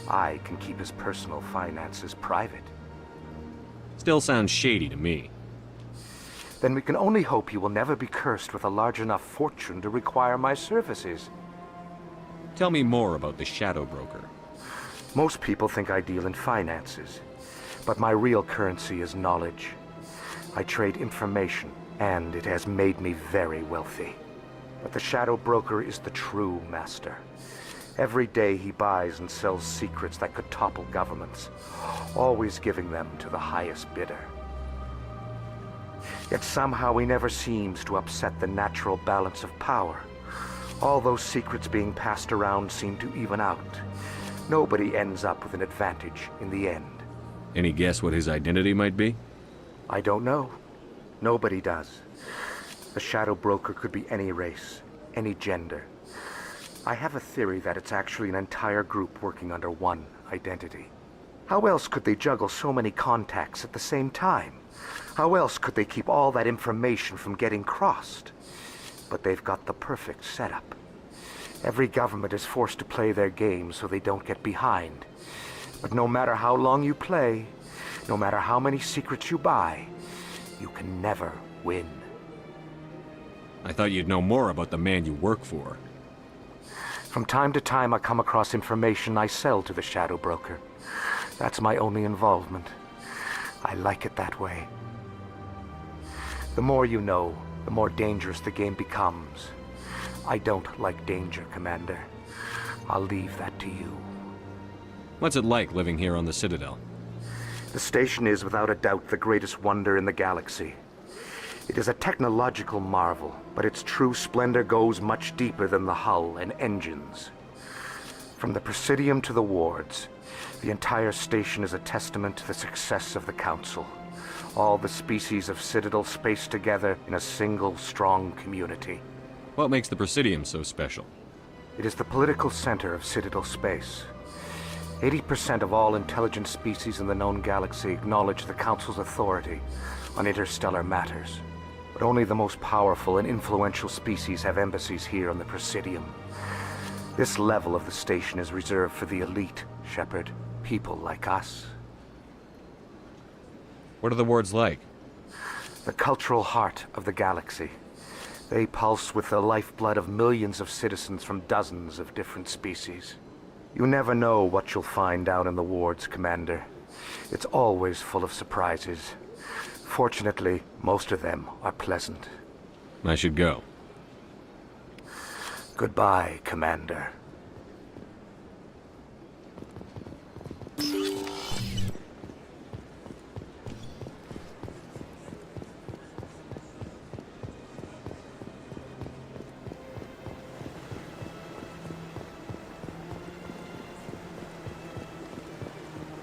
I can keep his personal finances private. Still sounds shady to me. Then we can only hope he will never be cursed with a large enough fortune to require my services. Tell me more about the Shadow Broker. Most people think I deal in finances, but my real currency is knowledge. I trade information, and it has made me very wealthy. But the Shadow Broker is the true master. Every day he buys and sells secrets that could topple governments, always giving them to the highest bidder. Yet somehow he never seems to upset the natural balance of power. All those secrets being passed around seem to even out. Nobody ends up with an advantage in the end. Any guess what his identity might be? I don't know. Nobody does. The Shadow Broker could be any race, any gender. I have a theory that it's actually an entire group working under one identity. How else could they juggle so many contacts at the same time? How else could they keep all that information from getting crossed? But they've got the perfect setup. Every government is forced to play their game so they don't get behind. But no matter how long you play, no matter how many secrets you buy, you can never win. I thought you'd know more about the man you work for. From time to time, I come across information I sell to the Shadow Broker. That's my only involvement. I like it that way. The more you know, the more dangerous the game becomes. I don't like danger, Commander. I'll leave that to you. What's it like living here on the Citadel? The station is without a doubt the greatest wonder in the galaxy. It is a technological marvel, but its true splendor goes much deeper than the hull and engines. From the Presidium to the wards, the entire station is a testament to the success of the Council. All the species of Citadel spaced together in a single, strong community. What makes the Presidium so special? It is the political center of Citadel space. 80% of all intelligent species in the known galaxy acknowledge the Council's authority on interstellar matters. But only the most powerful and influential species have embassies here on the Presidium. This level of the station is reserved for the elite, Shepard. People like us. What are the wards like? The cultural heart of the galaxy. They pulse with the lifeblood of millions of citizens from dozens of different species. You never know what you'll find down in the wards, Commander. It's always full of surprises. Fortunately, most of them are pleasant. I should go. Goodbye, Commander.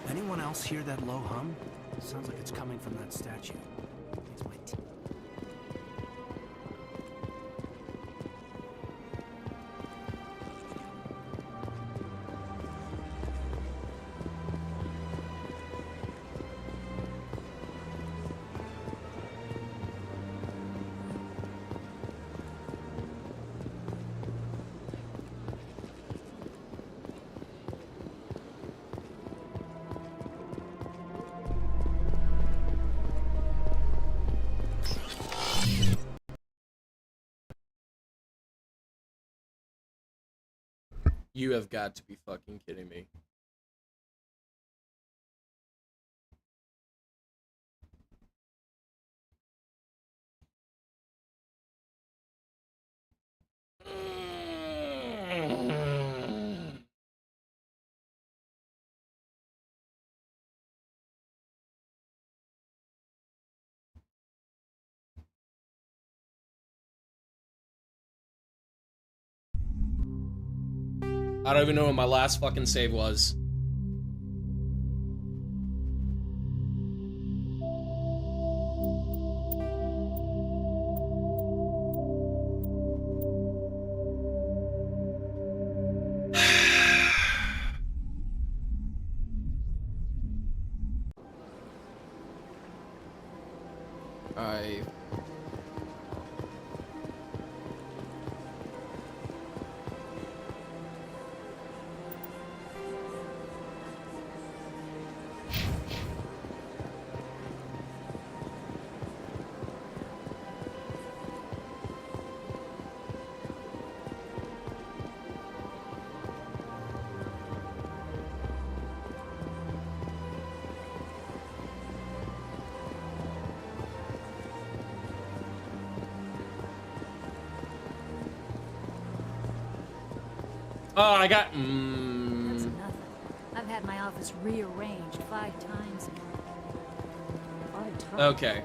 Anyone else hear that low hum? Sounds like it's coming from that statue. Makes my teeth. You have got to be fucking kidding me. I don't even know what my last fucking save was. Oh, I got. That's nothing. I've had my office rearranged 5 times. 5 times? Okay.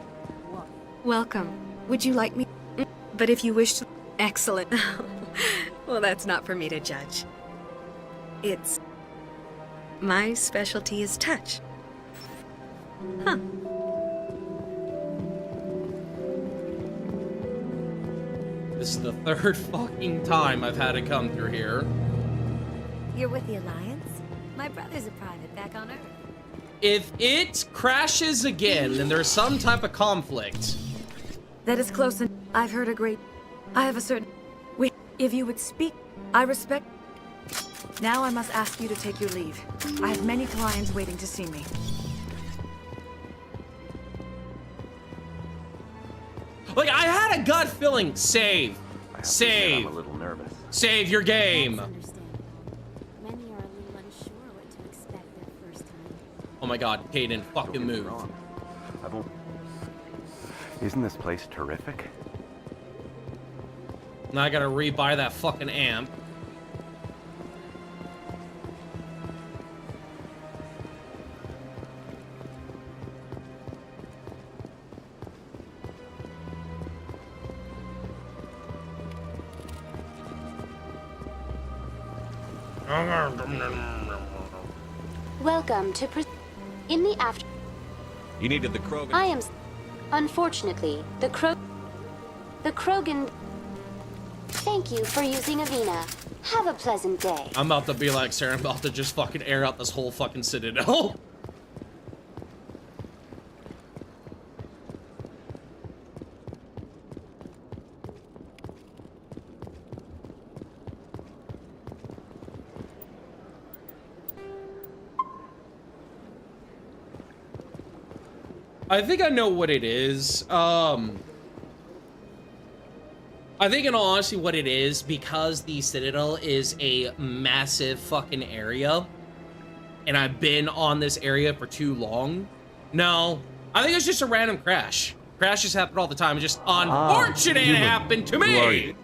Welcome. Would you like me? But if you wish to. Excellent. Well, that's not for me to judge. It's. My specialty is touch. Huh. This is the 3rd fucking time I've had to come through here. You're with the Alliance? My brother's a private back on Earth. If it crashes again, then there's some type of conflict. That is close, and I've heard a great. I have a certain. Wait, if you would speak, I respect. Now I must ask you to take your leave. I have many clients waiting to see me. Like, I had a gut feeling. Save. Save. I'm a little nervous. Save your game. Many are a little unsure what to expect their first time. Oh my god, Caden, fucking move. Isn't this place terrific? Now I gotta rebuy that fucking amp. Welcome to in the after. You needed the Krogan. I am. Unfortunately, the Krogan. Thank you for using Avena. Have a pleasant day. I'm about to be like Sarah, I'm about to just fucking air out this whole fucking citadel. I think I know what it is. I think in all honesty what it is, because the Citadel is a massive fucking area, and I've been on this area for too long. No, I think it's just a random crash. Crashes happen all the time. It's just unfortunate it happened to me.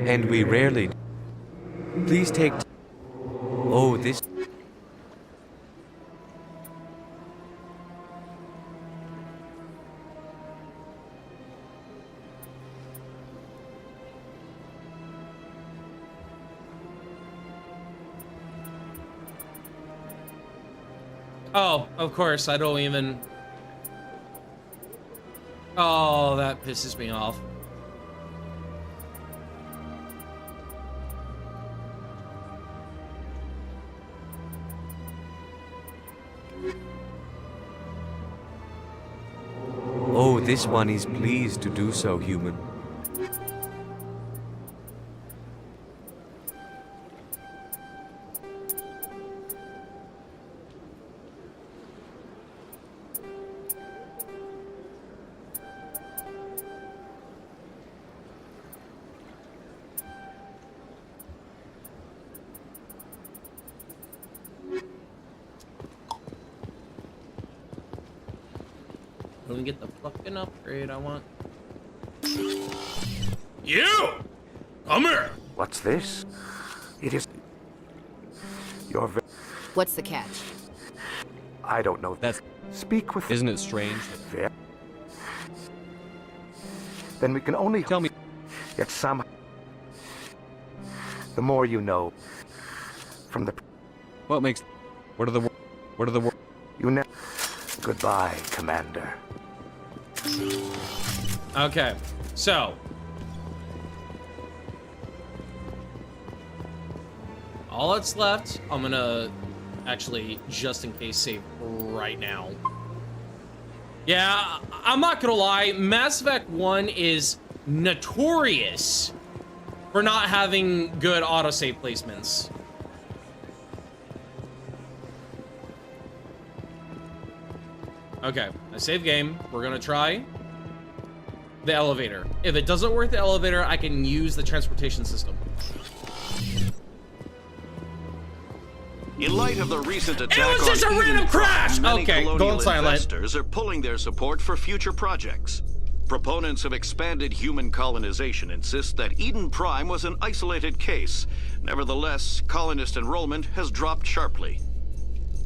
And we rarely. Please take. Oh, this. Oh, of course, I don't even. Oh, that pisses me off. Oh, this one is pleased to do so, human. Don't get the fucking upgrade I want. You! Come here! What's this? It is. What's the catch? I don't know. Speak with... Isn't it strange? Yeah. Then we can only... Tell me... Yet somehow... The more you know... From the... What makes... What are the... You know... Goodbye, Commander. Okay, so... all that's left, I'm gonna actually, just in case, save right now. Yeah, I'm not gonna lie, Mass Effect 1 is notorious for not having good autosave placements. Okay, I save game. We're gonna try the elevator. If it doesn't work the elevator, I can use the transportation system. In light of the recent attack it was just a random crash! Okay, going silent. Investors are pulling their support for future projects. Proponents of expanded human colonization insist that Eden Prime was an isolated case. Nevertheless, colonist enrollment has dropped sharply.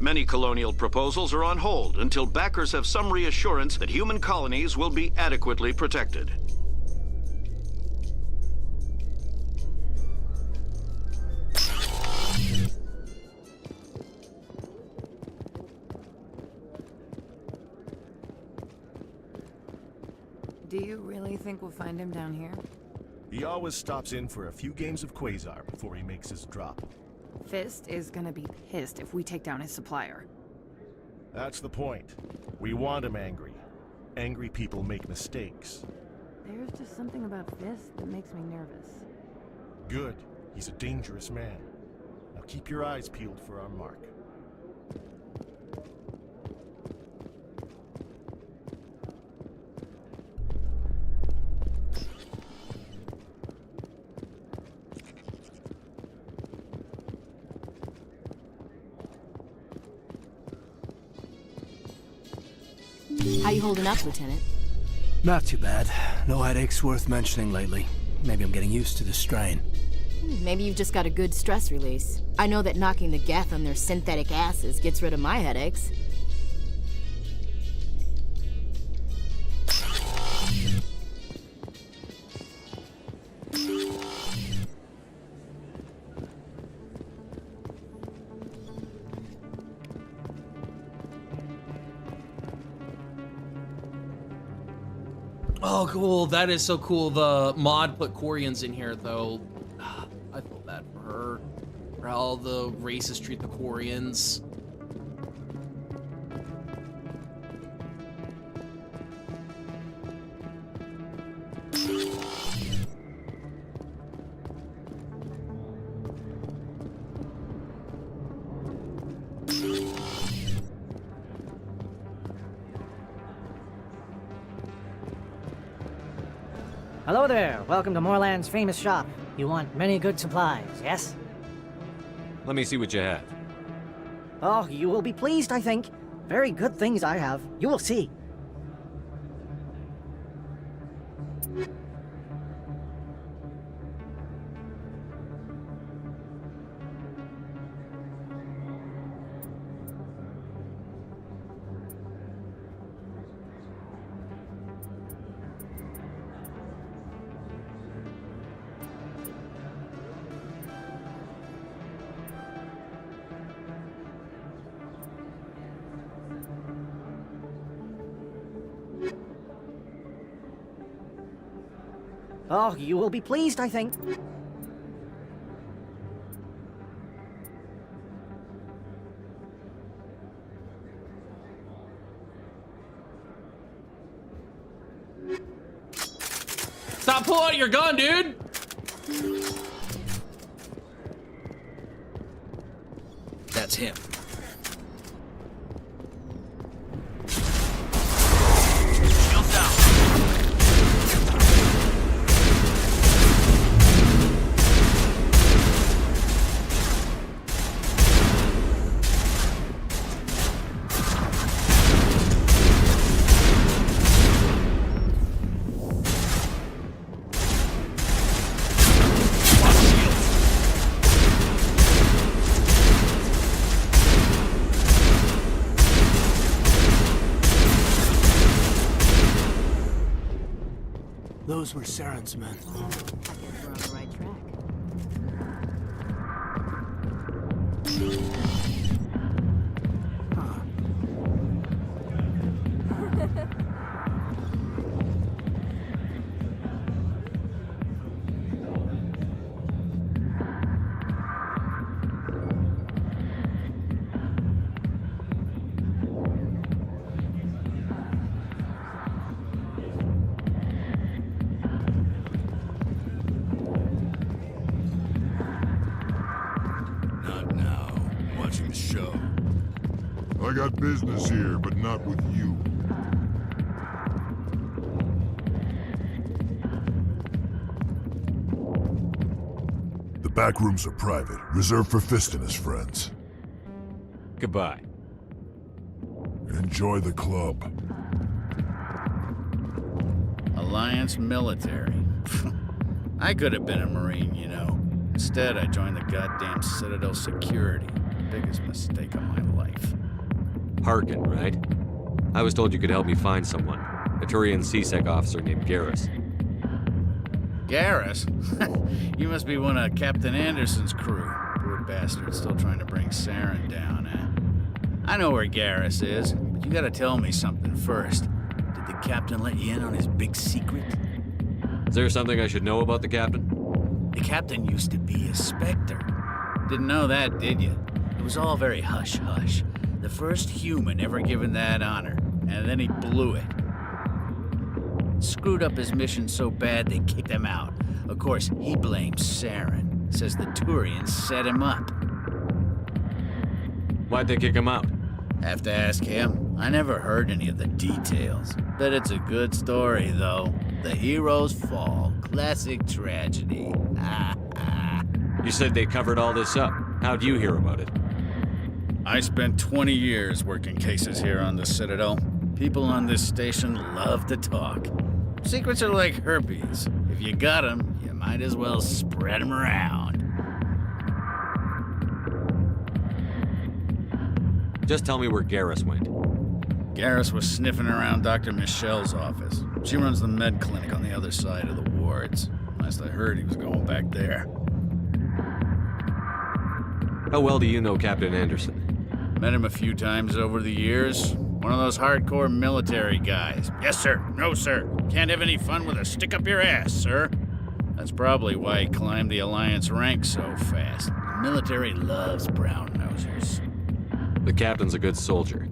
Many colonial proposals are on hold until backers have some reassurance that human colonies will be adequately protected. Do you really think we'll find him down here? He always stops in for a few games of Quasar before he makes his drop. Fist is gonna be pissed if we take down his supplier. That's the point. We want him angry. Angry people make mistakes. There's just something about Fist that makes me nervous. Good. He's a dangerous man. Now keep your eyes peeled for our mark. How you holding up, Lieutenant? Not too bad. No headaches worth mentioning lately. Maybe I'm getting used to the strain. Maybe you've just got a good stress release. I know that knocking the Geth on their synthetic asses gets rid of my headaches. Oh, cool. That is so cool. The mod put Quarians in here, though. I feel bad for her. For how the racists treat the Quarians. Hello there. Welcome to Moorland's famous shop. You want many good supplies, yes? Let me see what you have. Oh, you will be pleased, I think. Very good things I have. You will see. Oh, you will be pleased, I think. Stop pulling out your gun, dude! That's him. Those were Saren's men. We're on the right track. Not now. I'm watching the show. I got business here, but not with you. The back rooms are private, reserved for Fist and his friends. Goodbye. Enjoy the club. Alliance military. I could have been a Marine, you know. Instead, I joined the goddamn Citadel security. Biggest mistake of my life. Harkin, right? I was told you could help me find someone. A Turian CSEC officer named Garrus. Garrus? You must be one of Captain Anderson's crew. Poor bastard still trying to bring Saren down, eh? I know where Garrus is, but you gotta tell me something first. Did the captain let you in on his big secret? Is there something I should know about the captain? The captain used to be a Spectre. Didn't know that, did you? It was all very hush-hush. The first human ever given that honor, and then he blew it. Screwed up his mission so bad they kicked him out. Of course, he blames Saren. Says the Turians set him up. Why'd they kick him out? Have to ask him. I never heard any of the details. Bet it's a good story, though. The heroes fall. Classic tragedy. You said they covered all this up. How'd you hear about it? I spent 20 years working cases here on the Citadel. People on this station love to talk. Secrets are like herpes. If you got them, you might as well spread them around. Just tell me where Garrus went. Garrus was sniffing around Dr. Michelle's office. She runs the med clinic on the other side of the wards. Last I heard, he was going back there. How well do you know Captain Anderson? Met him a few times over the years. One of those hardcore military guys. Yes, sir. No, sir. Can't have any fun with a stick up your ass, sir. That's probably why he climbed the Alliance ranks so fast. The military loves brown-nosers. The captain's a good soldier.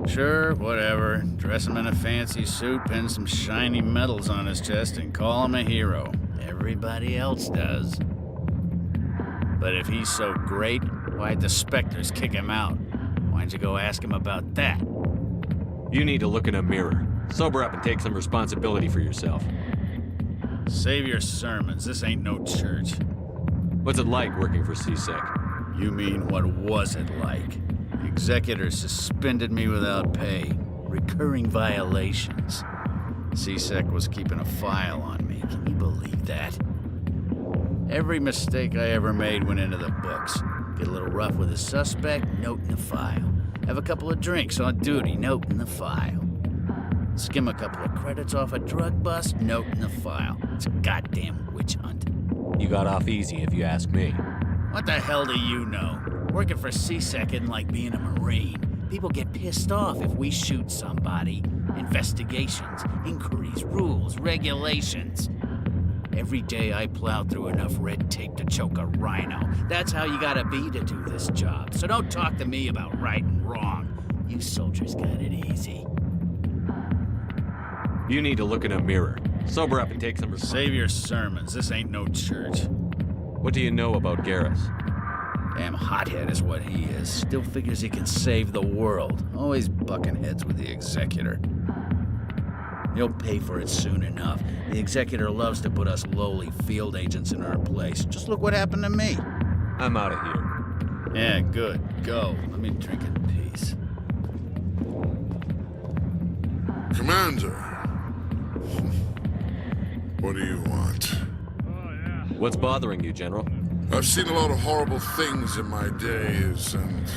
Sure, whatever. Dress him in a fancy suit, pin some shiny medals on his chest, and call him a hero. Everybody else does. But if he's so great, why'd the Spectres kick him out? Why'd you go ask him about that? You need to look in a mirror. Sober up and take some responsibility for yourself. Save your sermons. This ain't no church. What's it like working for CSEC? You mean, what was it like? The executor suspended me without pay. Recurring violations. CSEC was keeping a file on me. Can you believe that? Every mistake I ever made went into the books. Get a little rough with a suspect, note in the file. Have a couple of drinks on duty, note in the file. Skim a couple of credits off a drug bust, note in the file. It's a goddamn witch hunt. You got off easy, if you ask me. What the hell do you know? Working for CSEC isn't like being a Marine. People get pissed off if we shoot somebody. Investigations, inquiries, rules, regulations. Every day I plow through enough red tape to choke a rhino. That's how you gotta be to do this job. So don't talk to me about right and wrong. You soldiers got it easy. You need to look in a mirror. Sober up and take some responsibility. Save your sermons. This ain't no church. What do you know about Garrus? Damn hothead is what he is. Still figures he can save the world. Always bucking heads with the executor. He'll pay for it soon enough. The executor loves to put us lowly field agents in our place. Just look what happened to me. I'm out of here. Yeah, good. Go. Let me drink in peace. Commander. What do you want? What's bothering you, General? I've seen a lot of horrible things in my days, and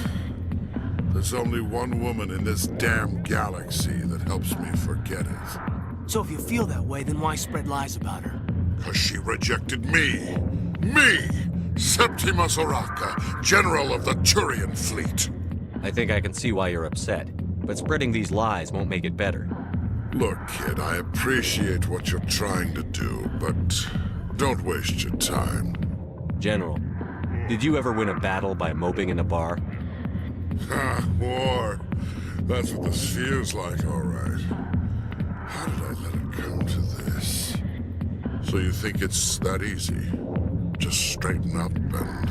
there's only one woman in this damn galaxy that helps me forget it. So if you feel that way, then why spread lies about her? 'Cause she rejected me. Me! Septimus Oraka, General of the Turian Fleet. I think I can see why you're upset, but spreading these lies won't make it better. Look, kid, I appreciate what you're trying to do, but don't waste your time. General, did you ever win a battle by moping in a bar? Ha, war. That's what this feels like, all right. How did I let it come to this? So you think it's that easy? Just straighten up and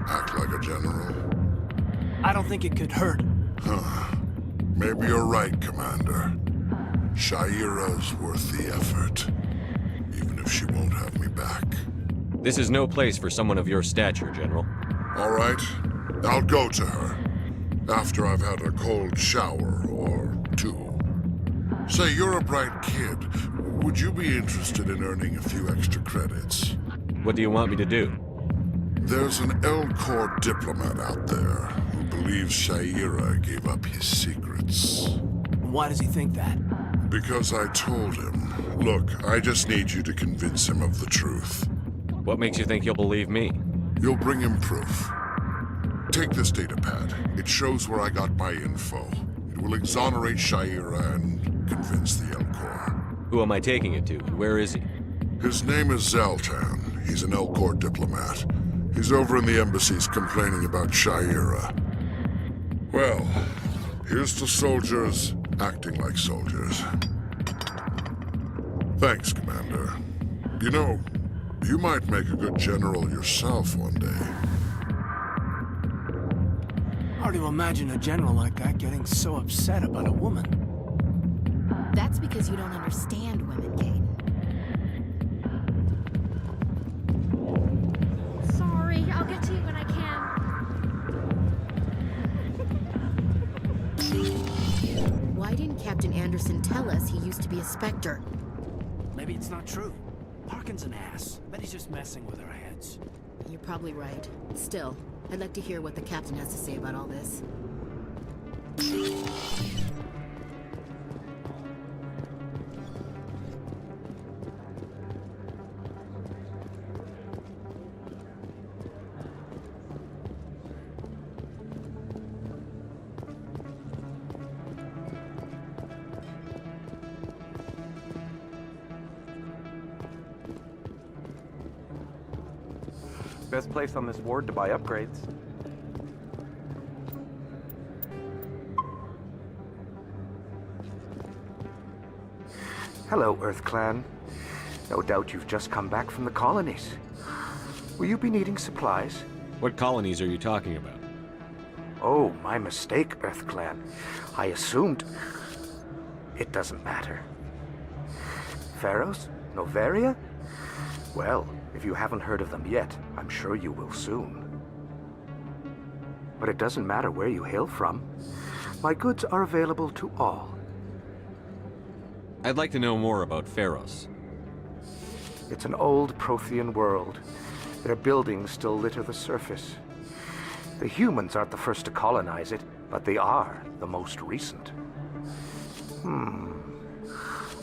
act like a general? I don't think it could hurt. Huh. Maybe you're right, Commander. Shaira's worth the effort, even if she won't have me back. This is no place for someone of your stature, General. All right, I'll go to her. After I've had a cold shower or two. Say, you're a bright kid. Would you be interested in earning a few extra credits? What do you want me to do? There's an Elcor diplomat out there who believes Shaira gave up his secrets. Why does he think that? Because I told him. Look, I just need you to convince him of the truth. What makes you think he'll believe me? You'll bring him proof. Take this datapad. It shows where I got my info. It will exonerate Shaira and convince the Elcor. Who am I taking it to, and where is he? His name is Zaltan. He's an Elcor diplomat. He's over in the embassies complaining about Shaira. Well, here's to soldiers acting like soldiers. Thanks, Commander. You know, you might make a good general yourself one day. Hard to imagine a general like that getting so upset about a woman. That's because you don't understand women, Kate. Sorry, I'll get to you when I can. Why didn't Captain Anderson tell us he used to be a Spectre? Maybe it's not true. Parkin's an ass. Bet he's just messing with our heads. You're probably right. Still, I'd like to hear what the captain has to say about all this. Best place on this ward to buy upgrades. Hello, Earth Clan. No doubt you've just come back from the colonies. Will you be needing supplies? What colonies are you talking about? Oh, my mistake, Earth Clan. I assumed... It doesn't matter. Pharos? Noveria? Well, if you haven't heard of them yet, I'm sure you will soon. But it doesn't matter where you hail from. My goods are available to all. I'd like to know more about Pharos. It's an old Prothean world. Their buildings still litter the surface. The humans aren't the first to colonize it, but they are the most recent.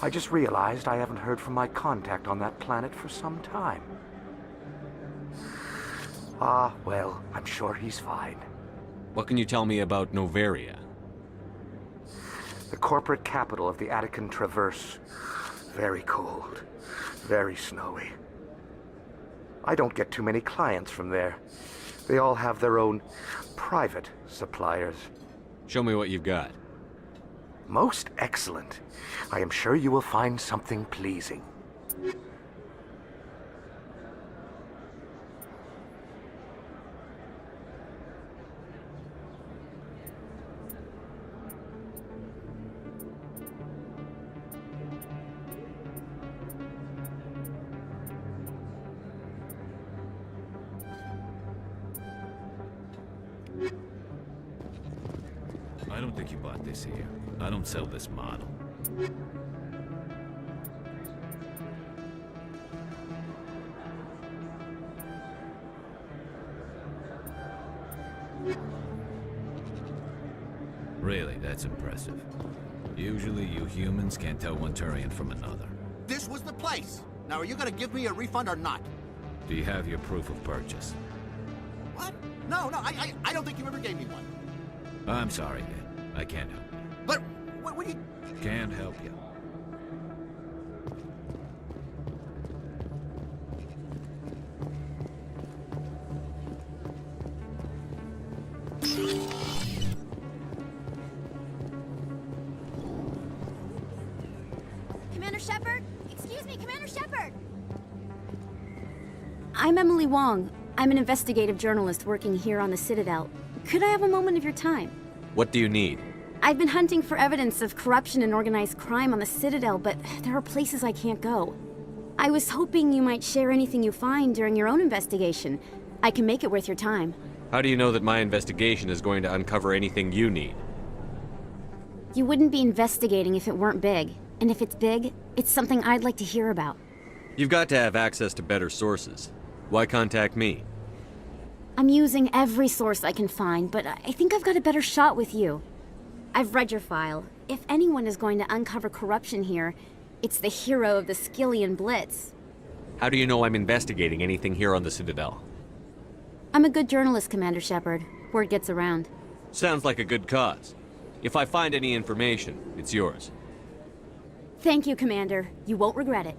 I just realized I haven't heard from my contact on that planet for some time. Ah, well, I'm sure he's fine. What can you tell me about Noveria? The corporate capital of the Attican Traverse. Very cold. Very snowy. I don't get too many clients from there. They all have their own private suppliers. Show me what you've got. Most excellent. I am sure you will find something pleasing. I don't think you bought this here. I don't sell this model. Really, that's impressive. Usually you humans can't tell one Turian from another. This was the place. Now, are you gonna give me a refund or not? Do you have your proof of purchase? What? No, I don't think you ever gave me one. I'm sorry, Ed. I can't help you. But, what do you... Can't help you. Commander Shepard? Excuse me, Commander Shepard! I'm Emily Wong. I'm an investigative journalist working here on the Citadel. Could I have a moment of your time? What do you need? I've been hunting for evidence of corruption and organized crime on the Citadel, but there are places I can't go. I was hoping you might share anything you find during your own investigation. I can make it worth your time. How do you know that my investigation is going to uncover anything you need? You wouldn't be investigating if it weren't big. And if it's big, it's something I'd like to hear about. You've got to have access to better sources. Why contact me? I'm using every source I can find, but I think I've got a better shot with you. I've read your file. If anyone is going to uncover corruption here, it's the hero of the Skillian Blitz. How do you know I'm investigating anything here on the Citadel? I'm a good journalist, Commander Shepard. Word gets around. Sounds like a good cause. If I find any information, it's yours. Thank you, Commander. You won't regret it.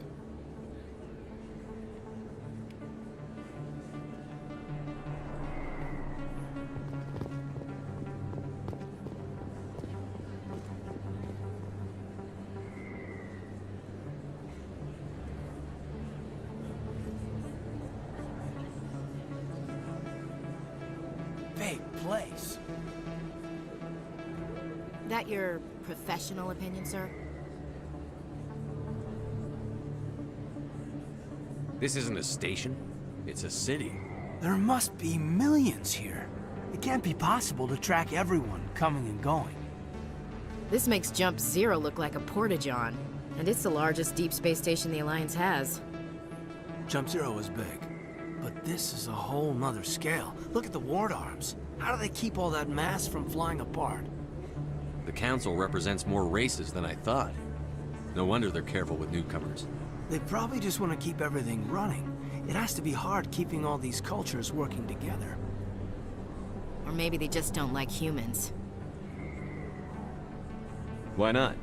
Big place. That your professional opinion, sir? This isn't a station. It's a city. There must be millions here. It can't be possible to track everyone coming and going. This makes Jump Zero look like a porta-john, and it's the largest deep space station the Alliance has. Jump Zero is big, but this is a whole nother scale. Look at the ward arms. How do they keep all that mass from flying apart? The Council represents more races than I thought. No wonder they're careful with newcomers. They probably just want to keep everything running. It has to be hard keeping all these cultures working together. Or maybe they just don't like humans. Why not?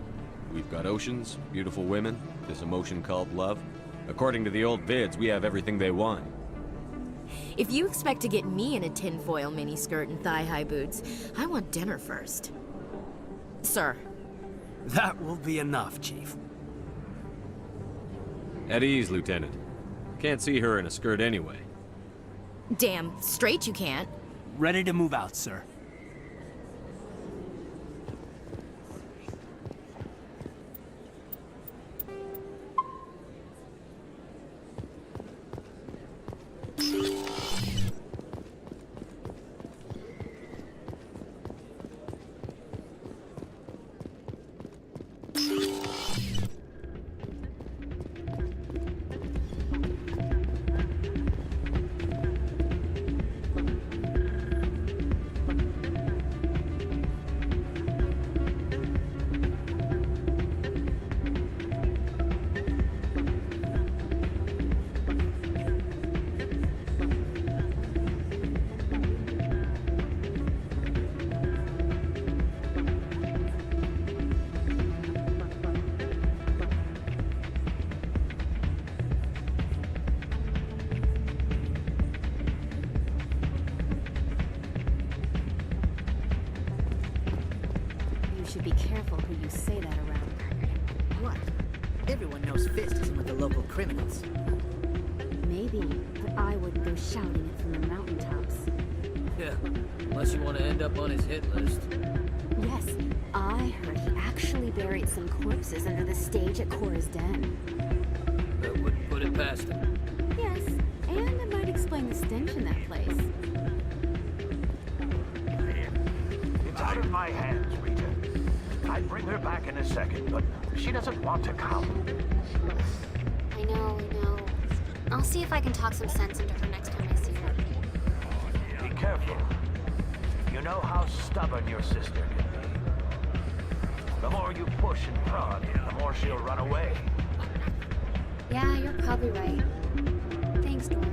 We've got oceans, beautiful women, this emotion called love. According to the old vids, we have everything they want. If you expect to get me in a tinfoil miniskirt and thigh-high boots, I want dinner first. Sir. That will be enough, Chief. At ease, Lieutenant. Can't see her in a skirt anyway. Damn straight you can't. Ready to move out, sir. Be careful who you say that around. What? Everyone knows Fist isn't with the local criminals. Maybe, but I wouldn't go shouting it from the mountaintops. Yeah, unless you want to end up on his hit list. Yes, I heard he actually buried some corpses under the stage at Cora's Den. That wouldn't put it past him. Yes, and it might explain the stench in that place. It's out of my hands, Rita. I'd bring her back in a second, but she doesn't want to come. I know. I'll see if I can talk some sense into her next time I see her. Be careful. You know how stubborn your sister can be. The more you push and prod, the more she'll run away. Yeah, you're probably right. Thanks, Dora.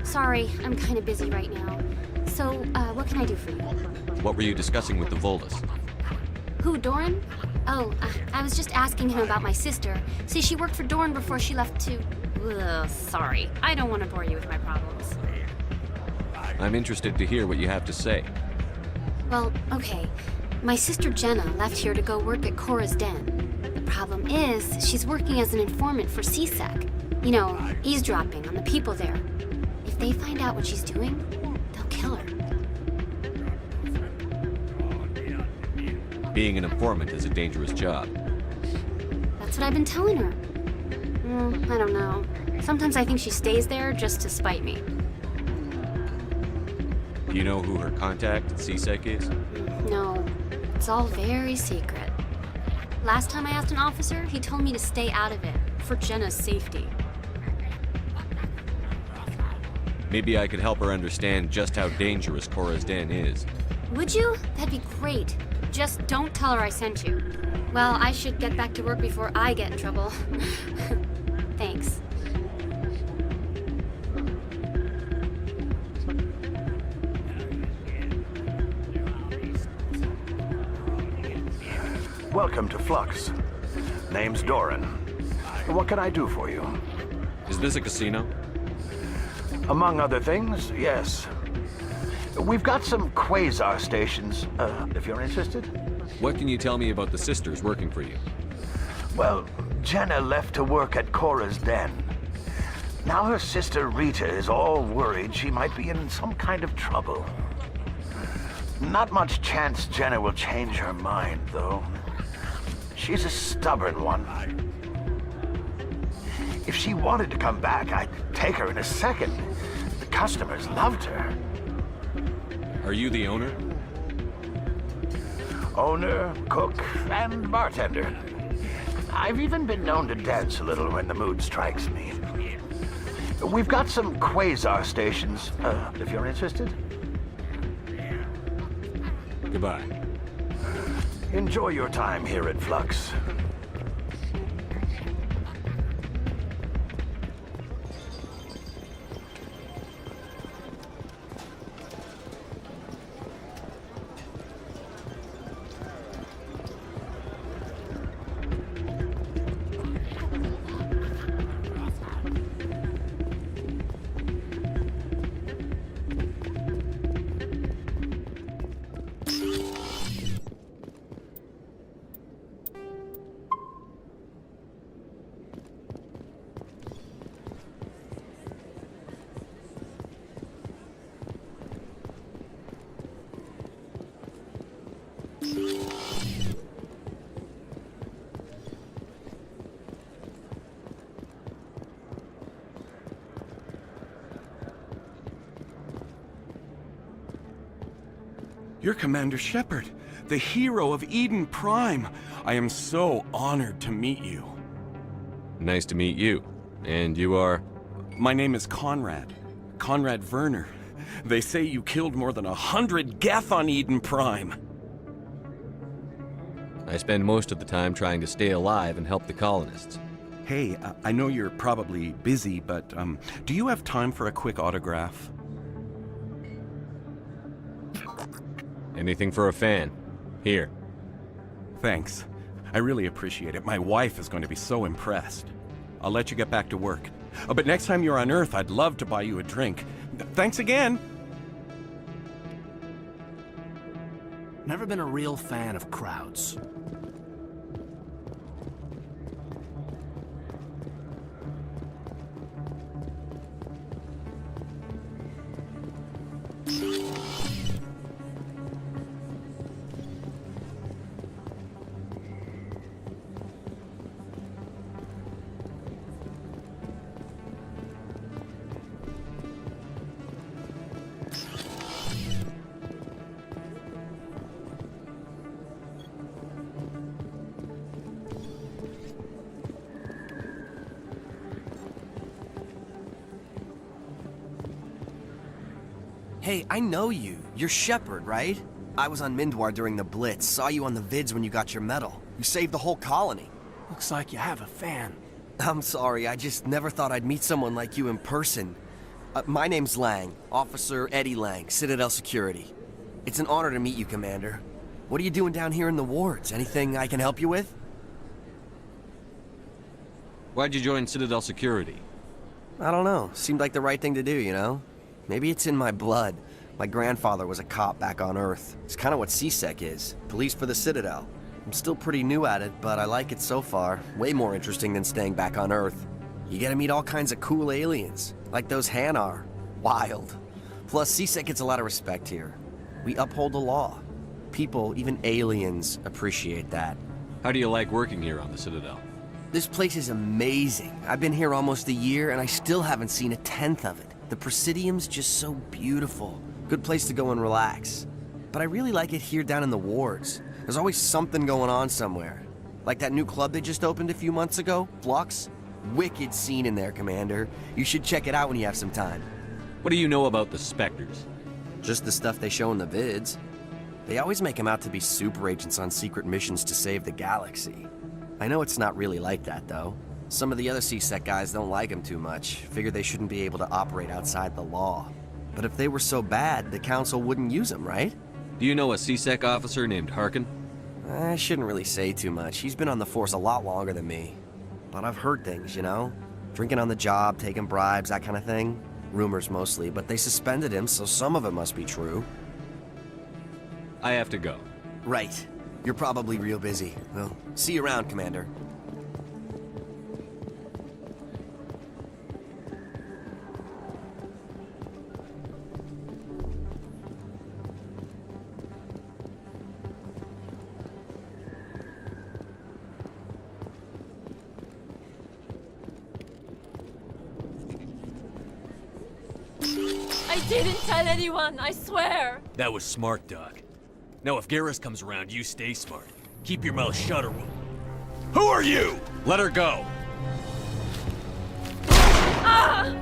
Sorry, I'm kind of busy right now. So, what can I do for you? What were you discussing with the Volus? Who, Doran? Oh, I was just asking him about my sister. See, she worked for Doran before she left to... Ugh, sorry. I don't want to bore you with my problems. I'm interested to hear what you have to say. Well, okay. My sister Jenna left here to go work at Cora's Den. The problem is, she's working as an informant for CSEC. You know, eavesdropping on the people there. If they find out what she's doing, they'll kill her. Being an informant is a dangerous job. That's what I've been telling her. I don't know. Sometimes I think she stays there just to spite me. Do you know who her contact at CSEC is? No, it's all very secret. Last time I asked an officer, he told me to stay out of it, for Jenna's safety. Maybe I could help her understand just how dangerous Cora's Den is. Would you? That'd be great. Just don't tell her I sent you. Well, I should get back to work before I get in trouble. Thanks. Welcome to Flux. Name's Doran. What can I do for you? Is this a casino? Among other things, yes. We've got some quasar stations, if you're interested. What can you tell me about the sisters working for you? Well, Jenna left to work at Cora's Den. Now her sister Rita is all worried she might be in some kind of trouble. Not much chance Jenna will change her mind, though. She's a stubborn one. If she wanted to come back, I'd take her in a second. The customers loved her. Are you the owner? Owner, cook, and bartender. I've even been known to dance a little when the mood strikes me. We've got some quasar stations, if you're interested. Goodbye. Enjoy your time here at Flux. You're Commander Shepard, the hero of Eden Prime. I am so honored to meet you. Nice to meet you. And you are? My name is Conrad. Conrad Werner. They say you killed more than 100 Geth on Eden Prime. I spend most of the time trying to stay alive and help the colonists. Hey, I know you're probably busy, but do you have time for a quick autograph? Anything for a fan. Here. Thanks. I really appreciate it. My wife is going to be so impressed. I'll let you get back to work. But next time you're on Earth, I'd love to buy you a drink. Thanks again! Never been a real fan of crowds. Hey, I know you. You're Shepard, right? I was on Mindwar during the Blitz, saw you on the vids when you got your medal. You saved the whole colony. Looks like you have a fan. I'm sorry, I just never thought I'd meet someone like you in person. My name's Lang. Officer Eddie Lang, Citadel Security. It's an honor to meet you, Commander. What are you doing down here in the wards? Anything I can help you with? Why'd you join Citadel Security? I don't know. Seemed like the right thing to do, you know? Maybe it's in my blood. My grandfather was a cop back on Earth. It's kind of what CSEC is. Police for the Citadel. I'm still pretty new at it, but I like it so far. Way more interesting than staying back on Earth. You get to meet all kinds of cool aliens, like those Hanar. Wild. Plus, CSEC gets a lot of respect here. We uphold the law. People, even aliens, appreciate that. How do you like working here on the Citadel? This place is amazing. I've been here almost a year, and I still haven't seen a tenth of it. The Presidium's just so beautiful. Good place to go and relax. But I really like it here down in the wards. There's always something going on somewhere. Like that new club they just opened a few months ago, Flux. Wicked scene in there, Commander. You should check it out when you have some time. What do you know about the Spectres? Just the stuff they show in the vids. They always make them out to be super agents on secret missions to save the galaxy. I know it's not really like that, though. Some of the other CSEC guys don't like them too much. Figure they shouldn't be able to operate outside the law. But if they were so bad, the Council wouldn't use them, right? Do you know a CSEC officer named Harkin? I shouldn't really say too much. He's been on the force a lot longer than me. But I've heard things, you know? Drinking on the job, taking bribes, that kind of thing. Rumors mostly, but they suspended him, so some of it must be true. I have to go. Right. You're probably real busy. Well, see you around, Commander. I didn't tell anyone, I swear! That was smart, Doc. Now if Garrus comes around, you stay smart. Keep your mouth shut or we'll... Who are you? Let her go! Ah!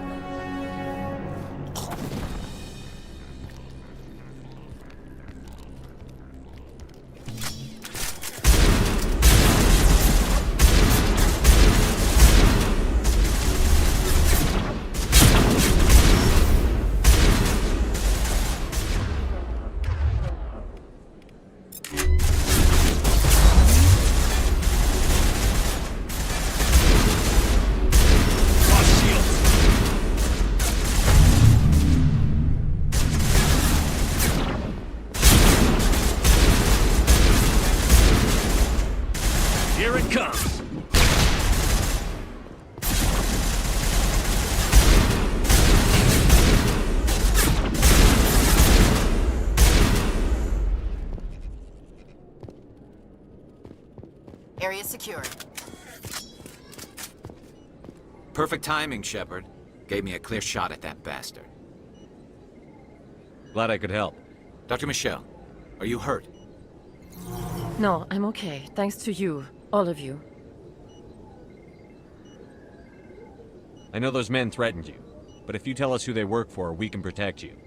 Here it comes! Area secured. Perfect timing, Shepard. Gave me a clear shot at that bastard. Glad I could help. Dr. Michelle, are you hurt? No, I'm okay. Thanks to you. All of you. I know those men threatened you, but if you tell us who they work for, we can protect you.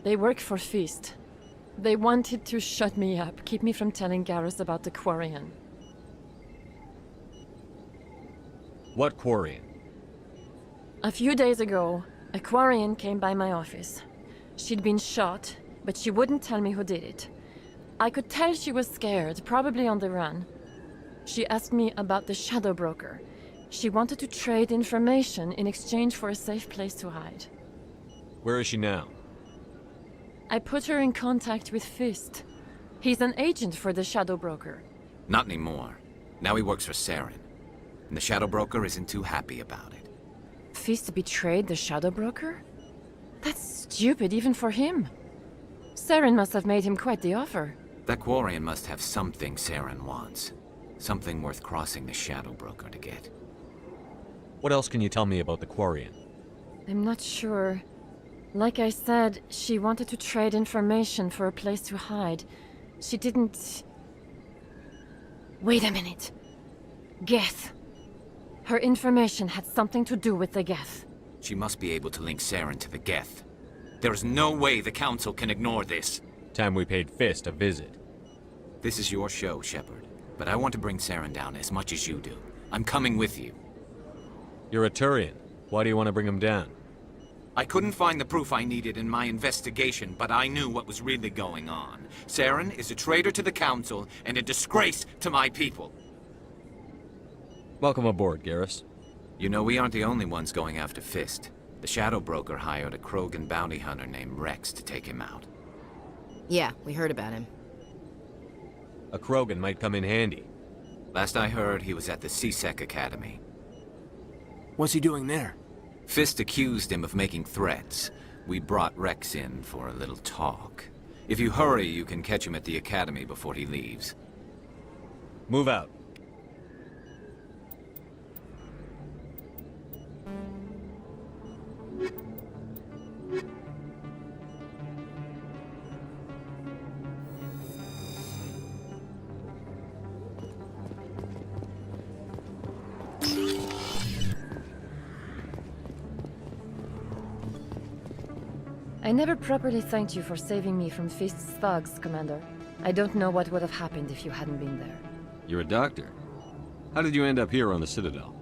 They work for Feast. They wanted to shut me up, keep me from telling Garrus about the Quarian. What Quarian? A few days ago, a Quarian came by my office. She'd been shot, but she wouldn't tell me who did it. I could tell she was scared, probably on the run. She asked me about the Shadow Broker. She wanted to trade information in exchange for a safe place to hide. Where is she now? I put her in contact with Fist. He's an agent for the Shadow Broker. Not anymore. Now he works for Saren. And the Shadow Broker isn't too happy about it. Fist betrayed the Shadow Broker? That's stupid even for him. Saren must have made him quite the offer. That Quarian must have something Saren wants. Something worth crossing the Shadow Broker to get. What else can you tell me about the Quarian? I'm not sure. Like I said, she wanted to trade information for a place to hide. She didn't... Wait a minute. Geth. Her information had something to do with the Geth. She must be able to link Saren to the Geth. There is no way the Council can ignore this. Time we paid Fist a visit. This is your show, Shepard. But I want to bring Saren down as much as you do. I'm coming with you. You're a Turian. Why do you want to bring him down? I couldn't find the proof I needed in my investigation, but I knew what was really going on. Saren is a traitor to the Council and a disgrace to my people. Welcome aboard, Garrus. You know, we aren't the only ones going after Fist. The Shadow Broker hired a Krogan bounty hunter named Rex to take him out. Yeah, we heard about him. A Krogan might come in handy. Last I heard, he was at the CSEC Academy. What's he doing there? Fist accused him of making threats. We brought Rex in for a little talk. If you hurry, you can catch him at the Academy before he leaves. Move out. I never properly thanked you for saving me from Fist's thugs, Commander. I don't know what would have happened if you hadn't been there. You're a doctor. How did you end up here on the Citadel?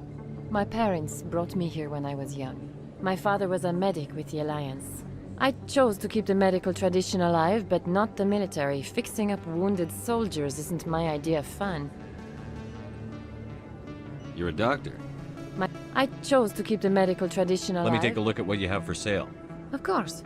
My parents brought me here when I was young. My father was a medic with the Alliance. I chose to keep the medical tradition alive, but not the military. Fixing up wounded soldiers isn't my idea of fun. You're a doctor. I chose to keep the medical tradition alive. Let me take a look at what you have for sale. Of course.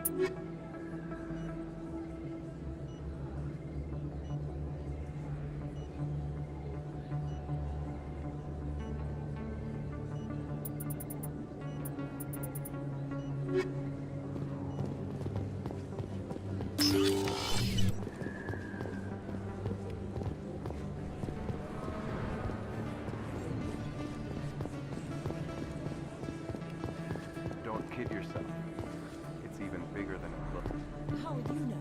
Don't kid yourself. It's even bigger than it looks. How would you know?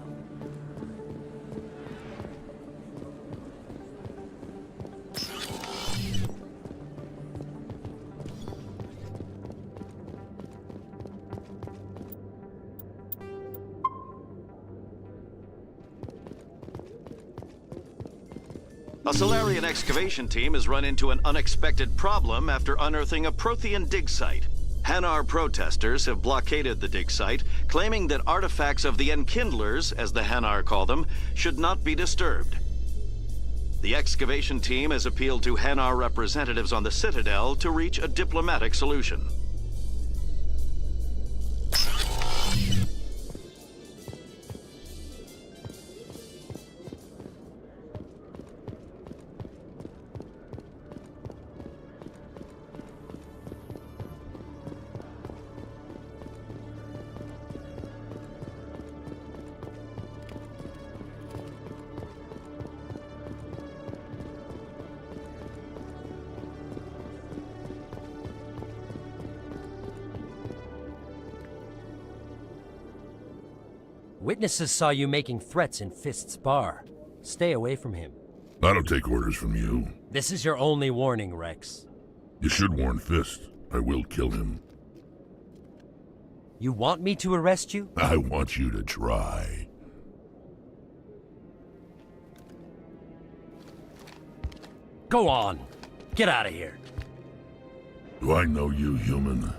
A Solarian excavation team has run into an unexpected problem after unearthing a Prothean dig site. Hanar protesters have blockaded the dig site, claiming that artifacts of the Enkindlers, as the Hanar call them, should not be disturbed. The excavation team has appealed to Hanar representatives on the Citadel to reach a diplomatic solution. Witnesses saw you making threats in Fist's bar. Stay away from him. I don't take orders from you. This is your only warning, Rex. You should warn Fist. I will kill him. You want me to arrest you? I want you to try. Go on. Get out of here. Do I know you, human?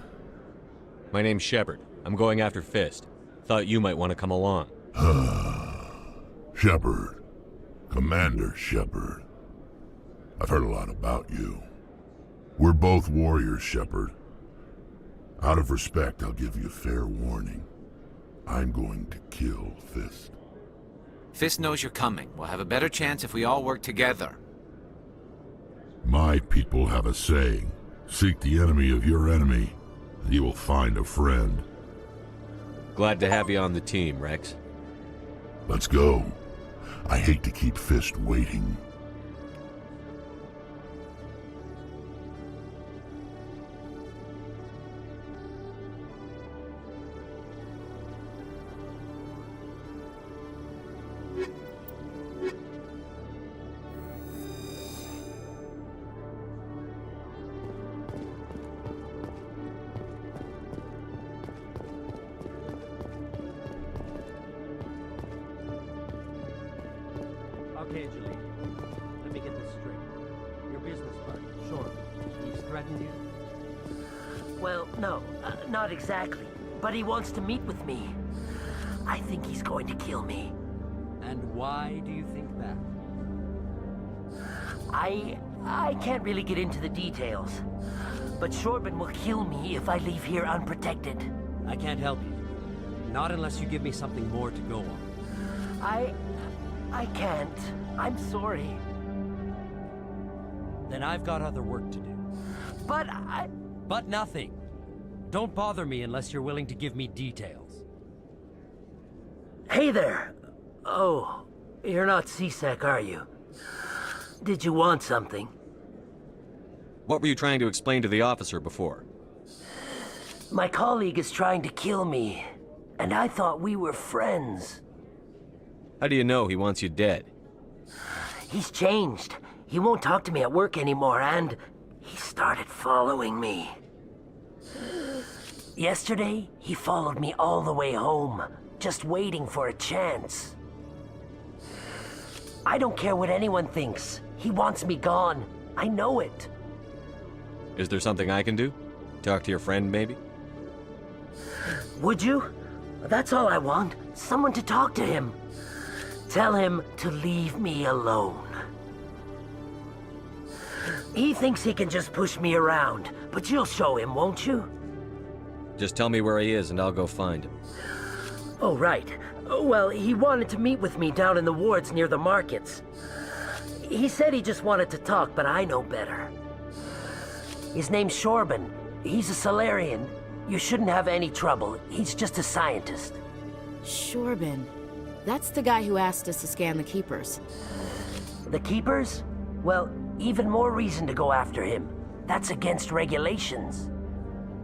My name's Shepard. I'm going after Fist. Thought you might want to come along. Shepard. Commander Shepard. I've heard a lot about you. We're both warriors, Shepard. Out of respect, I'll give you fair warning. I'm going to kill Fist. Fist knows you're coming. We'll have a better chance if we all work together. My people have a saying. Seek the enemy of your enemy, and you will find a friend. Glad to have you on the team, Rex. Let's go. I hate to keep Fist waiting. Okay, Julie. Let me get this straight. Your business partner, Sean, he's threatened you? Well, no, not exactly. but he wants to meet with me. I think he's going to kill me. And why do you think that? I can't really get into the details, but Shorben will kill me if I leave here unprotected. I can't help you. Not unless you give me something more to go on. I can't. I'm sorry. Then I've got other work to do. But nothing. Don't bother me unless you're willing to give me details. Hey there. Oh, you're not C-Sec, are you? Did you want something? What were you trying to explain to the officer before? My colleague is trying to kill me, and I thought we were friends. How do you know he wants you dead? He's changed. He won't talk to me at work anymore, and he started following me. Yesterday, he followed me all the way home, just waiting for a chance. I don't care what anyone thinks. He wants me gone. I know it. Is there something I can do? Talk to your friend, maybe? Would you? That's all I want. Someone to talk to him. Tell him to leave me alone. He thinks he can just push me around, but you'll show him, won't you? Just tell me where he is and I'll go find him. Oh, right. Well, he wanted to meet with me down in the wards near the markets. He said he just wanted to talk, but I know better. His name's Shorben. He's a Solarian. You shouldn't have any trouble. He's just a scientist. Shorben. That's the guy who asked us to scan the Keepers. The Keepers? Well, even more reason to go after him. That's against regulations.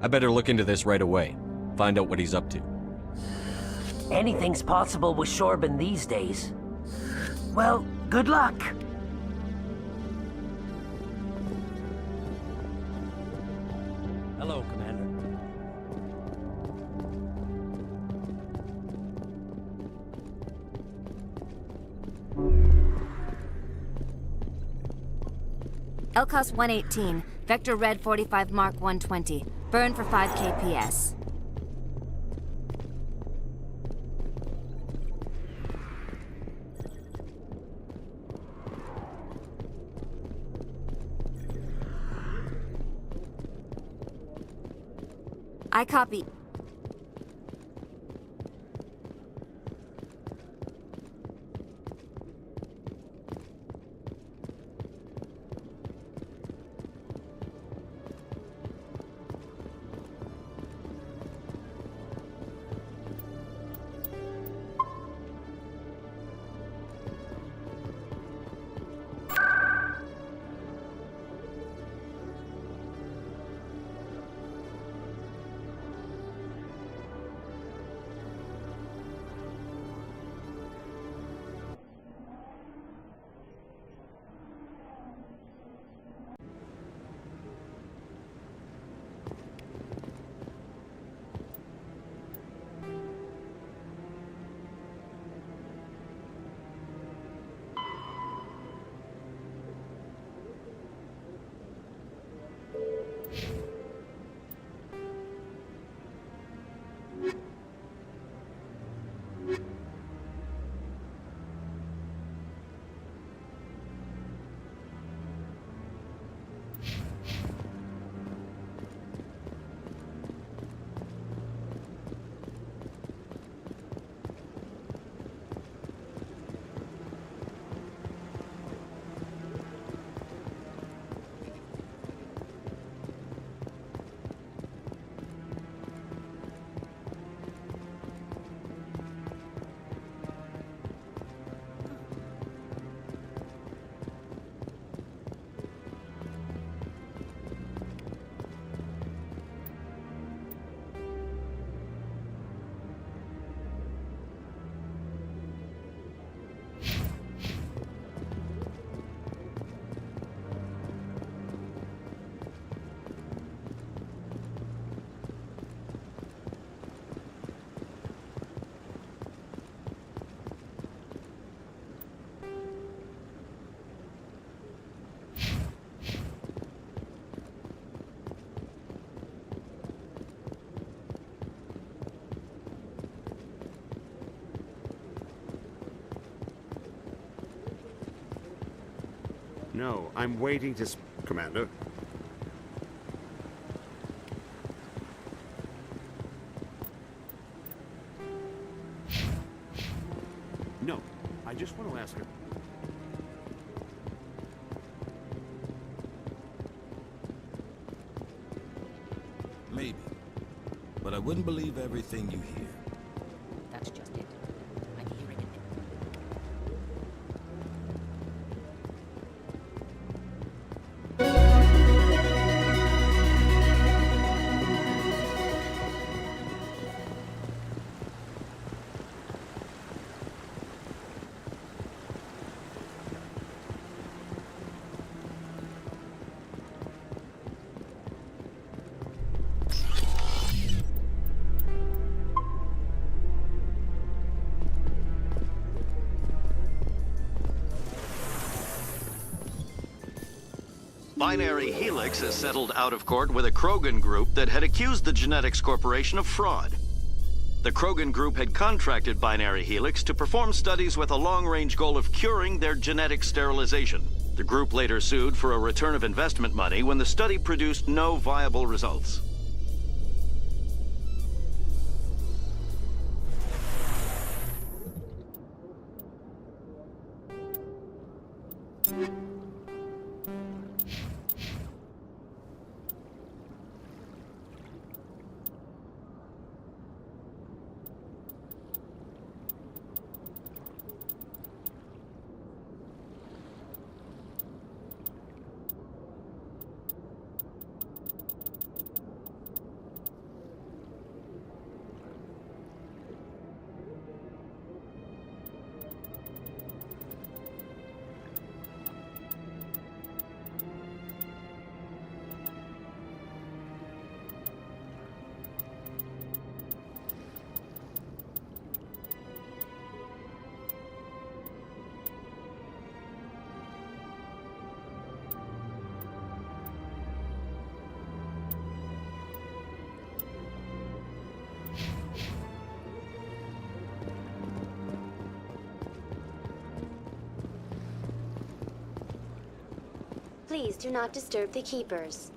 I better look into this right away. Find out what he's up to. Anything's possible with Shorben these days. Well, good luck. Hello, Commander. LCOS 118, Vector Red 45 Mark 120. Burn for 5 kps. I copy. No, I'm waiting to... Commander? No, I just want to ask her. Maybe. But I wouldn't believe everything you hear. That's just it. I'm hearing it. Binary Helix has settled out of court with a Krogan group that had accused the Genetics Corporation of fraud. The Krogan group had contracted Binary Helix to perform studies with a long-range goal of curing their genetic sterilization. The group later sued for a return of investment money when the study produced no viable results. Please do not disturb the keepers.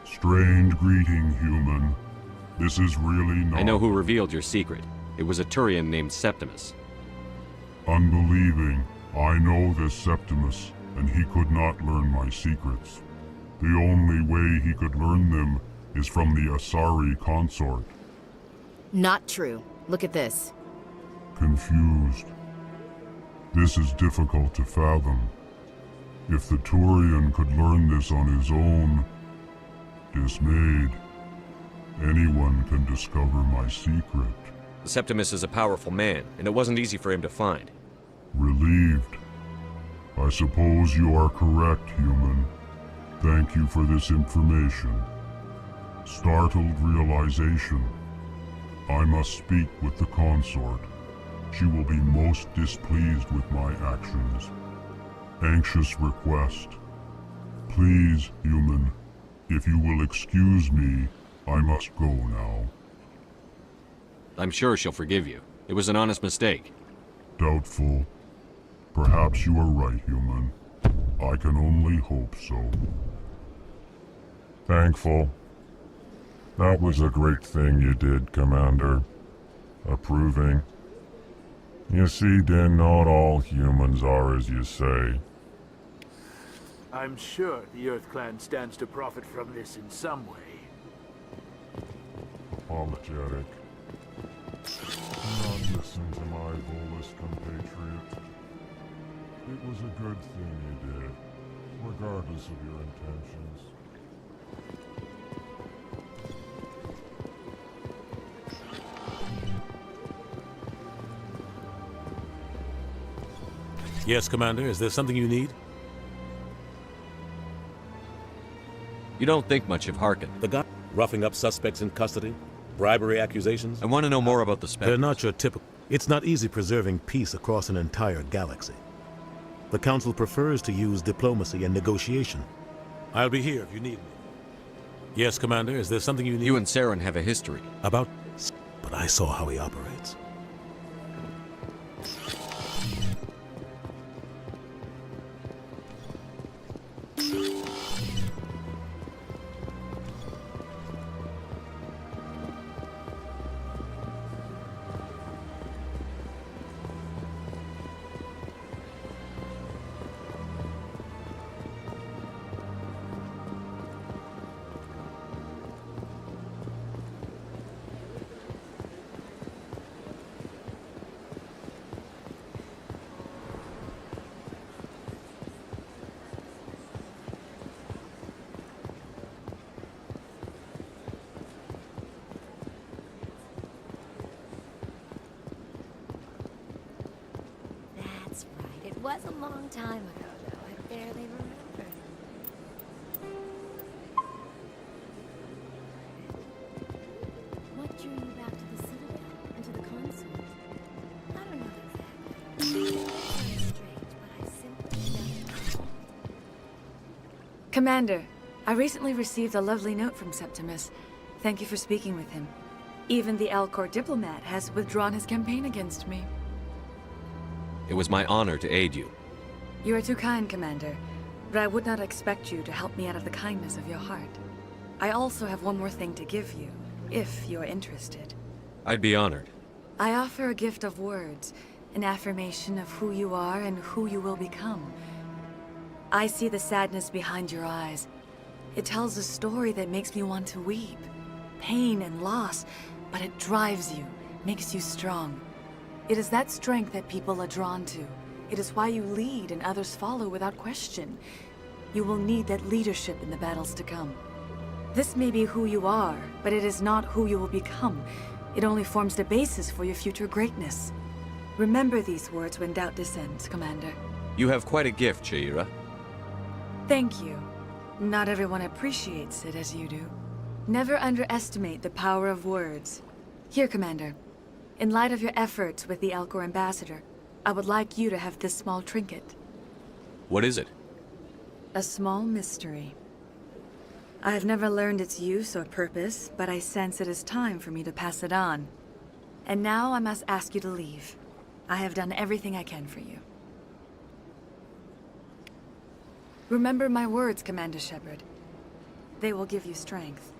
Strange greeting, human. This is really not... I know who revealed your secret. It was a Turian named Septimus. Unbelieving. I know this Septimus, and he could not learn my secrets. The only way he could learn them is from the Asari consort. Not true. Look at this. Confused. This is difficult to fathom. If the Turian could learn this on his own, dismayed, anyone can discover my secret. Septimus is a powerful man, and it wasn't easy for him to find. Relieved. I suppose you are correct, human. Thank you for this information. Startled realization. I must speak with the consort. She will be most displeased with my actions. Anxious request. Please, human, if you will excuse me, I must go now. I'm sure she'll forgive you. It was an honest mistake. Doubtful. Perhaps you are right, human. I can only hope so. Thankful. That was a great thing you did, Commander. Approving. You see, Din, not all humans are as you say. I'm sure the Earth Clan stands to profit from this in some way. Apologetic. Do not listen to my Volus compatriot. It was a good thing you did, regardless of your intentions. Yes, Commander. Is there something you need? You don't think much of Harkin. The guy roughing up suspects in custody? Bribery accusations? I want to know more about the They're Spectres. not your typical... It's not easy preserving peace across an entire galaxy. The Council prefers to use diplomacy and negotiation. I'll be here if you need me. Yes, Commander. Is there something you need? You and Saren have a history. About... But I saw how he operates. That's right. It was a long time ago, though. I barely remember. What drew you back to the Citadel and to the consort? I don't know exactly. It sounds strange, but I simply don't know. Commander, I recently received a lovely note from Septimus. Thank you for speaking with him. Even the Alcor diplomat has withdrawn his campaign against me. It was my honor to aid you. You are too kind, Commander, but I would not expect you to help me out of the kindness of your heart. I also have one more thing to give you, if you are interested. I'd be honored. I offer a gift of words, an affirmation of who you are and who you will become. I see the sadness behind your eyes. It tells a story that makes me want to weep. Pain and loss, but it drives you, makes you strong. It is that strength that people are drawn to. It is why you lead and others follow without question. You will need that leadership in the battles to come. This may be who you are, but it is not who you will become. It only forms the basis for your future greatness. Remember these words when doubt descends, Commander. You have quite a gift, Shaira. Thank you. Not everyone appreciates it as you do. Never underestimate the power of words. Here, Commander. In light of your efforts with the Alcor ambassador, I would like you to have this small trinket. What is it? A small mystery. I have never learned its use or purpose, but I sense it is time for me to pass it on. And now I must ask you to leave. I have done everything I can for you. Remember my words, Commander Shepard. They will give you strength.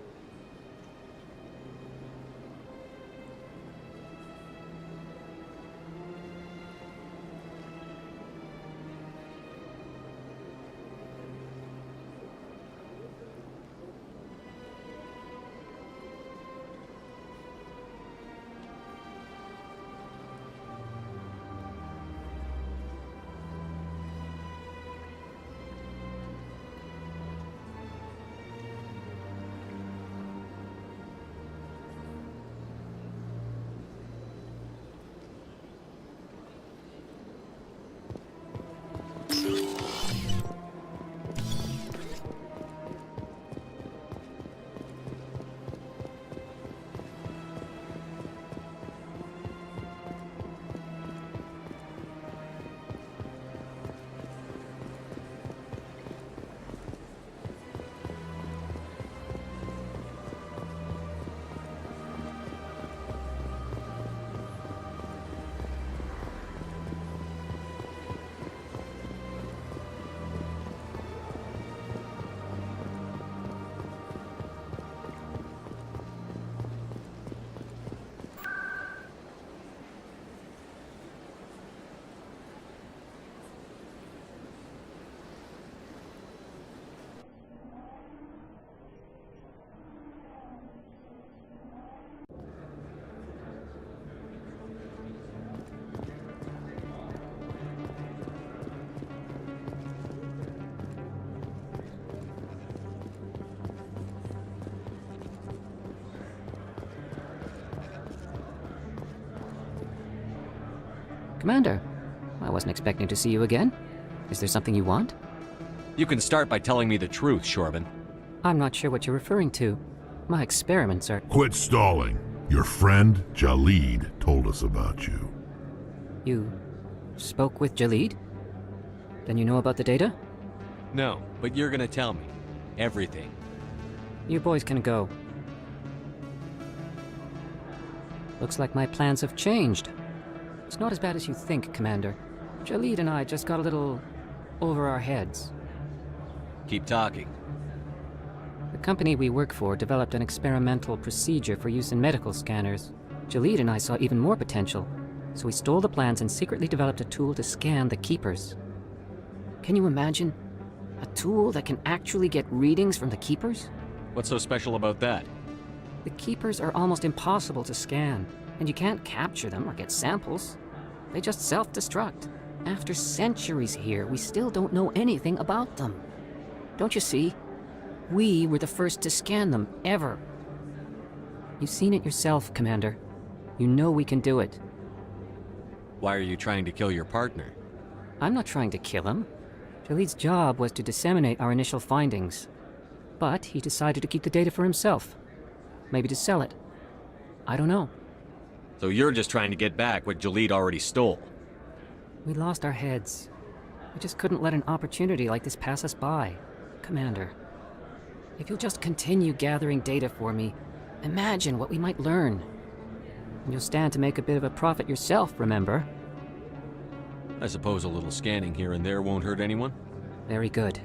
Commander, I wasn't expecting to see you again. Is there something you want? You can start by telling me the truth, Shorban. I'm not sure what you're referring to. My experiments are... Quit stalling. Your friend, Jalid, told us about you. You spoke with Jalid? Then you know about the data? No, but you're gonna tell me. Everything. You boys can go. Looks like my plans have changed. It's not as bad as you think, Commander. Jalid and I just got a little over our heads. Keep talking. The company we work for developed an experimental procedure for use in medical scanners. Jalid and I saw even more potential, so we stole the plans and secretly developed a tool to scan the Keepers. Can you imagine? A tool that can actually get readings from the Keepers? What's so special about that? The Keepers are almost impossible to scan, and you can't capture them or get samples. They just self-destruct. After centuries here, we still don't know anything about them. Don't you see? We were the first to scan them, ever. You've seen it yourself, Commander. You know we can do it. Why are you trying to kill your partner? I'm not trying to kill him. Jalid's job was to disseminate our initial findings. But he decided to keep the data for himself. Maybe to sell it. I don't know. So you're just trying to get back what Jalid already stole? We lost our heads. We just couldn't let an opportunity like this pass us by. Commander, if you'll just continue gathering data for me, imagine what we might learn. And you'll stand to make a bit of a profit yourself, remember? I suppose a little scanning here and there won't hurt anyone? Very good.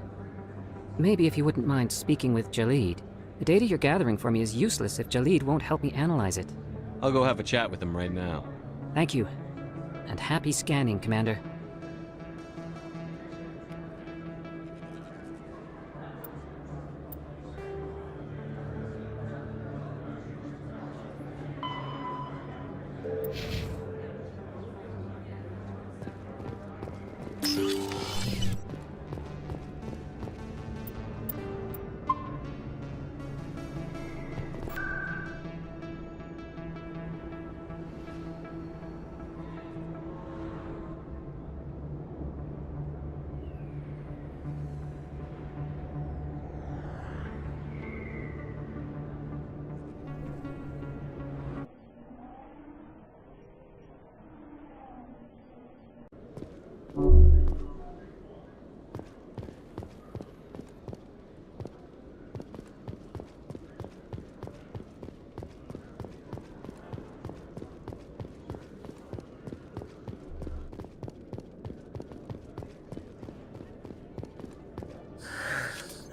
Maybe if you wouldn't mind speaking with Jalid. The data you're gathering for me is useless if Jalid won't help me analyze it. I'll go have a chat with him right now. Thank you. And happy scanning, Commander.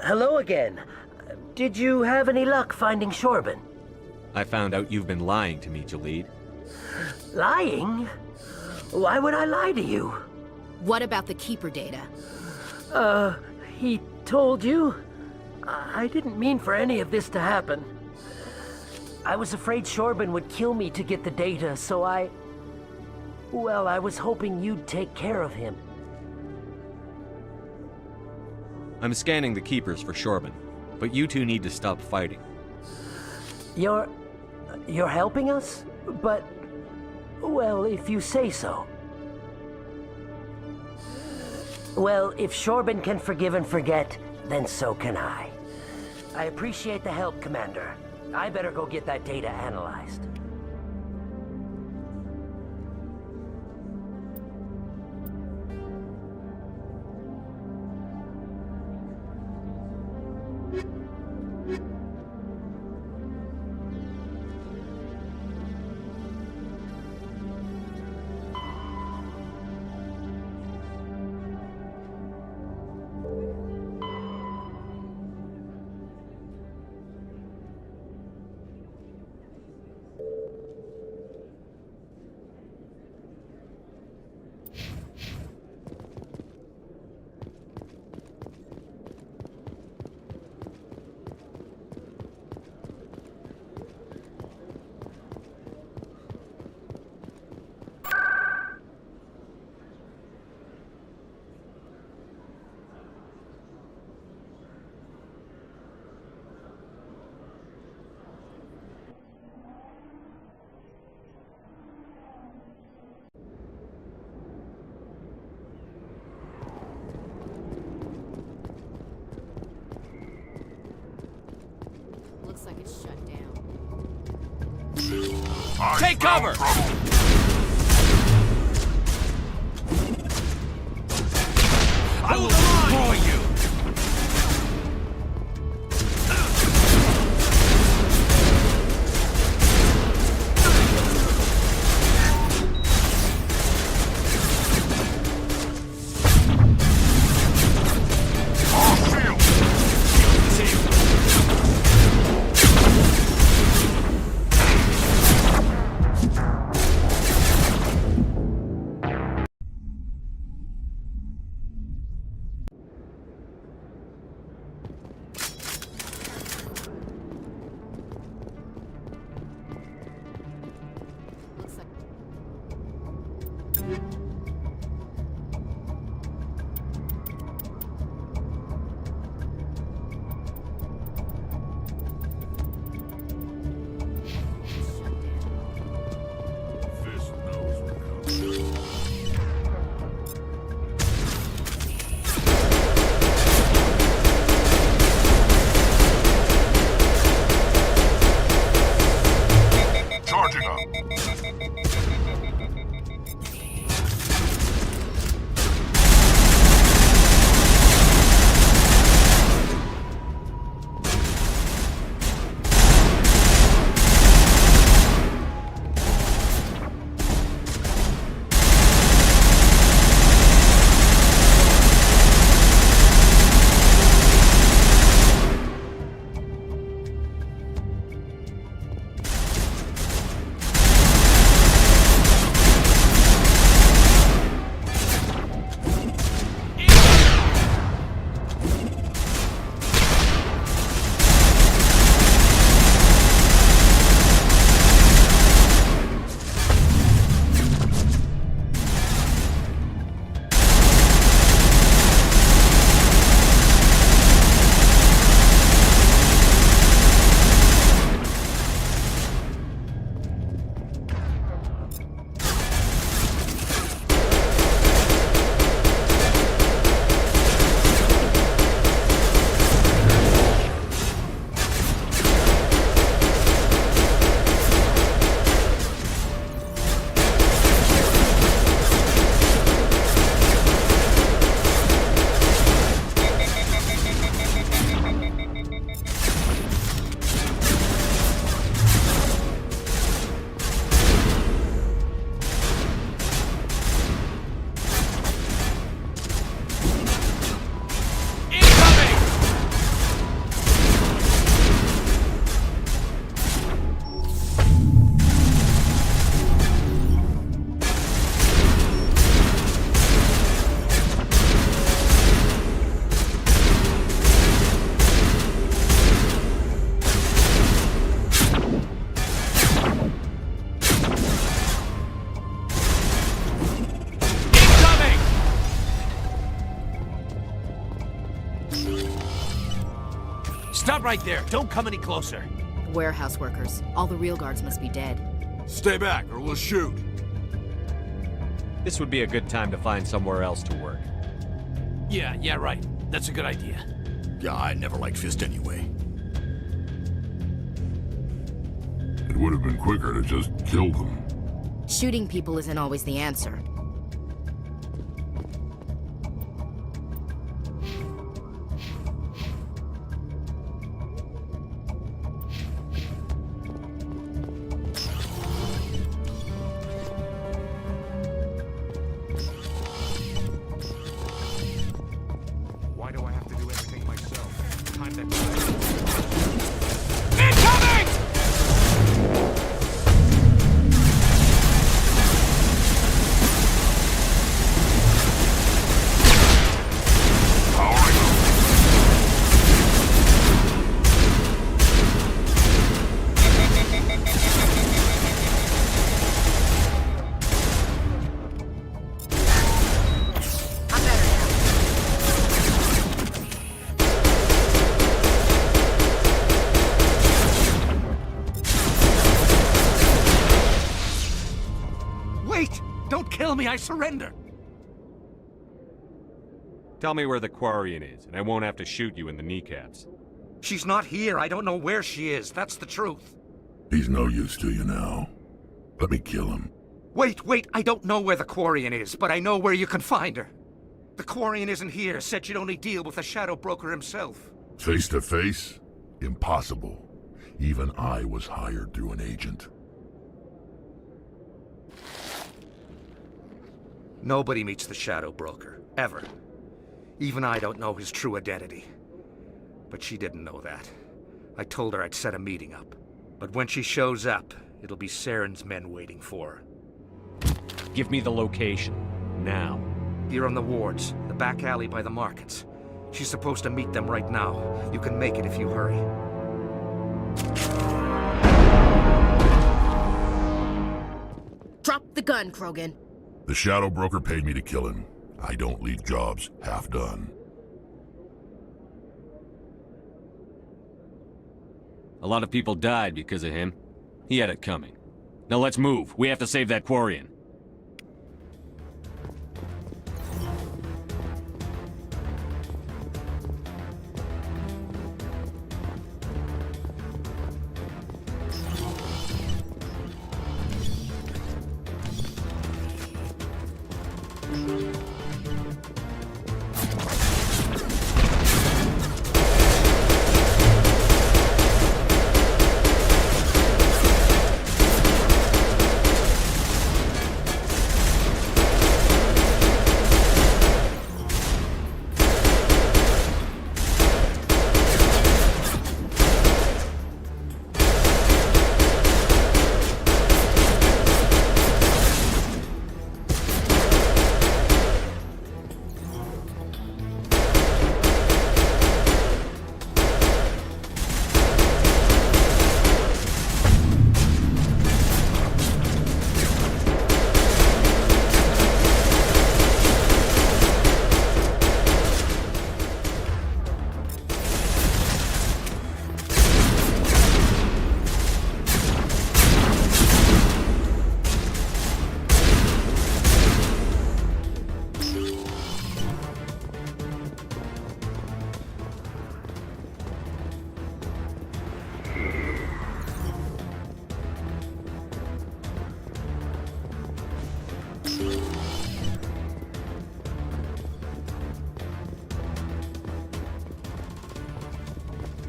Hello again. Did you have any luck finding Shorban? I found out you've been lying to me, Jalid. Lying? Why would I lie to you? What about the Keeper data? He told you? I didn't mean for any of this to happen. I was afraid Shorban would kill me to get the data, so well, I was hoping you'd take care of him. I'm scanning the Keepers for Shorban, but you two need to stop fighting. You're helping us? But, well, if you say so. Well, if Shorban can forgive and forget, then so can I. I appreciate the help, Commander. I better go get that data analyzed. Take cover! I will destroy you! Charging up. Stop right there. Don't come any closer. Warehouse workers. All the real guards must be dead. Stay back or we'll shoot. This would be a good time to find somewhere else to work. Yeah, right. That's a good idea. Yeah, I never liked Fist anyway. It would have been quicker to just kill them. Shooting people isn't always the answer. Why do I have to do everything myself? Time that Don't kill me, I surrender! Tell me where the Quarian is, and I won't have to shoot you in the kneecaps. She's not here. I don't know where she is. That's the truth. He's no use to you now. Let me kill him. Wait, I don't know where the Quarian is, but I know where you can find her. The Quarian isn't here, said she'd only deal with the Shadow Broker himself. Face to face? Impossible. Even I was hired through an agent. Nobody meets the Shadow Broker, ever. Even I don't know his true identity. But she didn't know that. I told her I'd set a meeting up. But when she shows up, it'll be Saren's men waiting for her. Give me the location. Now. Here on the wards, the back alley by the markets. She's supposed to meet them right now. You can make it if you hurry. Drop the gun, Krogan. The Shadow Broker paid me to kill him. I don't leave jobs half done. A lot of people died because of him. He had it coming. Now let's move. We have to save that Quarian.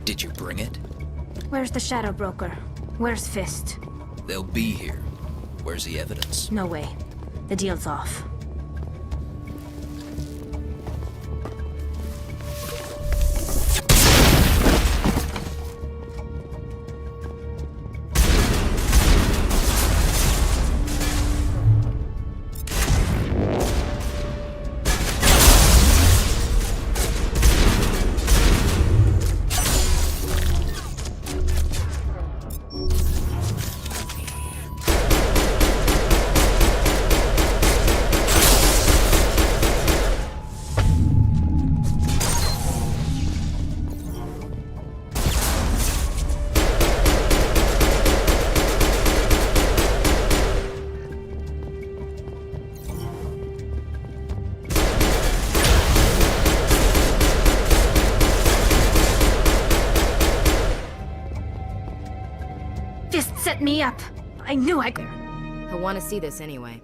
Did you bring it? Where's the Shadow Broker? Where's Fist? They'll be here. Where's the evidence? No way. The deal's off. Fist set me up. I knew I could. He'll want to see this anyway.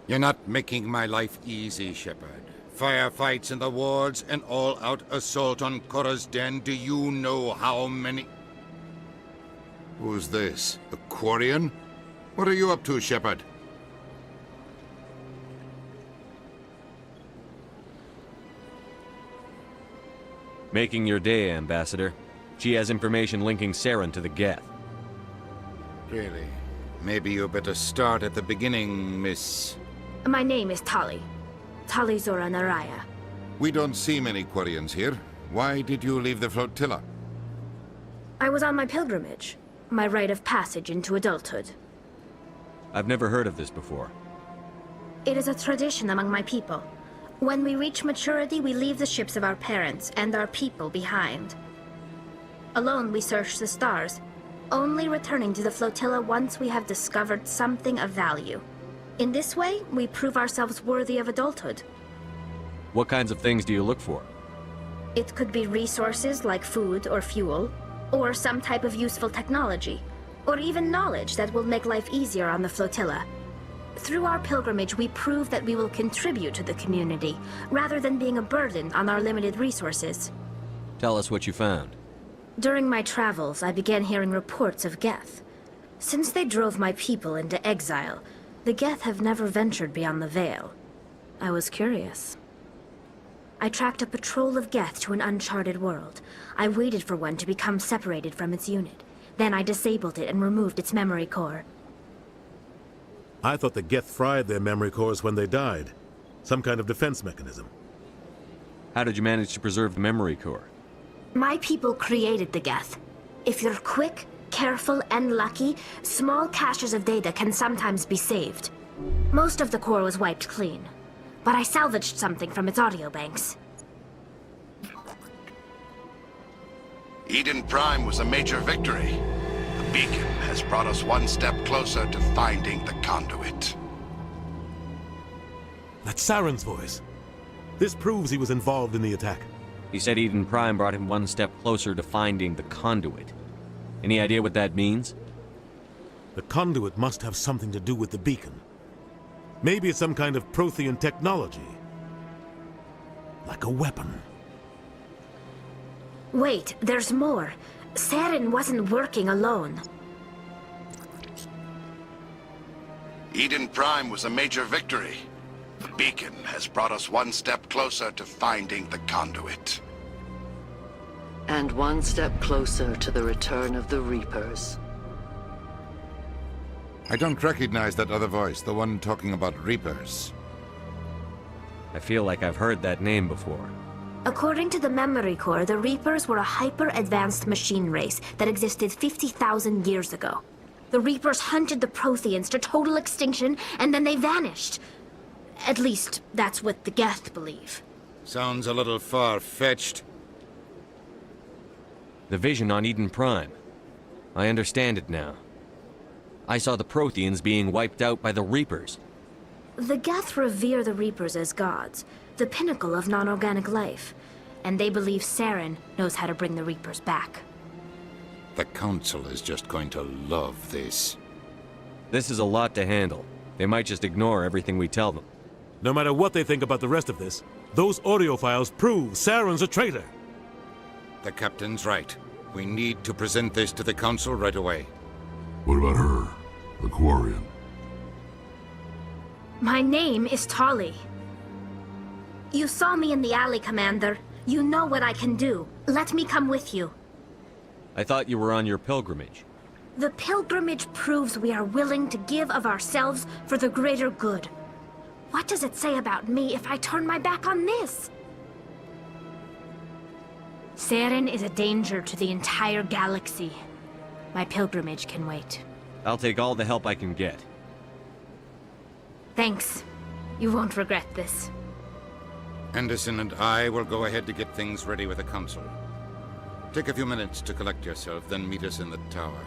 You're not making my life easy, Shepard. Firefights in the wards, an all-out assault on Korra's den. Do you know how many... Who's this? The Quarian? What are you up to, Shepard? Making your day, Ambassador. She has information linking Saren to the Geth. Really? Maybe you better start at the beginning, Miss... My name is Tali. Tali Zora Naraya. We don't see many Quarians here. Why did you leave the flotilla? I was on my pilgrimage. My rite of passage into adulthood. I've never heard of this before. It is a tradition among my people. When we reach maturity, we leave the ships of our parents and our people behind. Alone, we search the stars, only returning to the flotilla once we have discovered something of value. In this way, we prove ourselves worthy of adulthood. What kinds of things do you look for? It could be resources like food or fuel, Or some type of useful technology. Or even knowledge that will make life easier on the flotilla. Through our pilgrimage, we prove that we will contribute to the community, rather than being a burden on our limited resources. Tell us what you found. During my travels, I began hearing reports of Geth. Since they drove my people into exile, the Geth have never ventured beyond the Veil. I was curious. I tracked a patrol of Geth to an uncharted world. I waited for one to become separated from its unit. Then I disabled it and removed its memory core. I thought the Geth fried their memory cores when they died. Some kind of defense mechanism. How did you manage to preserve the memory core? My people created the Geth. If you're quick, careful, and lucky, small caches of data can sometimes be saved. Most of the core was wiped clean, but I salvaged something from its audio banks. Eden Prime was a major victory. The beacon has brought us one step closer to finding the conduit. That's Saren's voice. This proves he was involved in the attack. He said Eden Prime brought him one step closer to finding the conduit. Any idea what that means? The conduit must have something to do with the beacon. Maybe it's some kind of Prothean technology. Like a weapon. Wait, there's more. Saren wasn't working alone. Eden Prime was a major victory. The beacon has brought us one step closer to finding the conduit. And one step closer to the return of the Reapers. I don't recognize that other voice, the one talking about Reapers. I feel like I've heard that name before. According to the memory core, the Reapers were a hyper-advanced machine race that existed 50,000 years ago. The Reapers hunted the Protheans to total extinction, and then they vanished. At least, that's what the Geth believe. Sounds a little far-fetched. The vision on Eden Prime. I understand it now. I saw the Protheans being wiped out by the Reapers. The Geth revere the Reapers as gods, the pinnacle of non-organic life. And they believe Saren knows how to bring the Reapers back. The Council is just going to love this. This is a lot to handle. They might just ignore everything we tell them. No matter what they think about the rest of this, those audio files prove Saren's a traitor. The Captain's right. We need to present this to the Council right away. What about her? The Quarian? My name is Tali. You saw me in the alley, Commander. You know what I can do. Let me come with you. I thought you were on your pilgrimage. The pilgrimage proves we are willing to give of ourselves for the greater good. What does it say about me if I turn my back on this? Saren is a danger to the entire galaxy. My pilgrimage can wait. I'll take all the help I can get. Thanks. You won't regret this. Anderson and I will go ahead to get things ready with the Council. Take a few minutes to collect yourself, then meet us in the tower.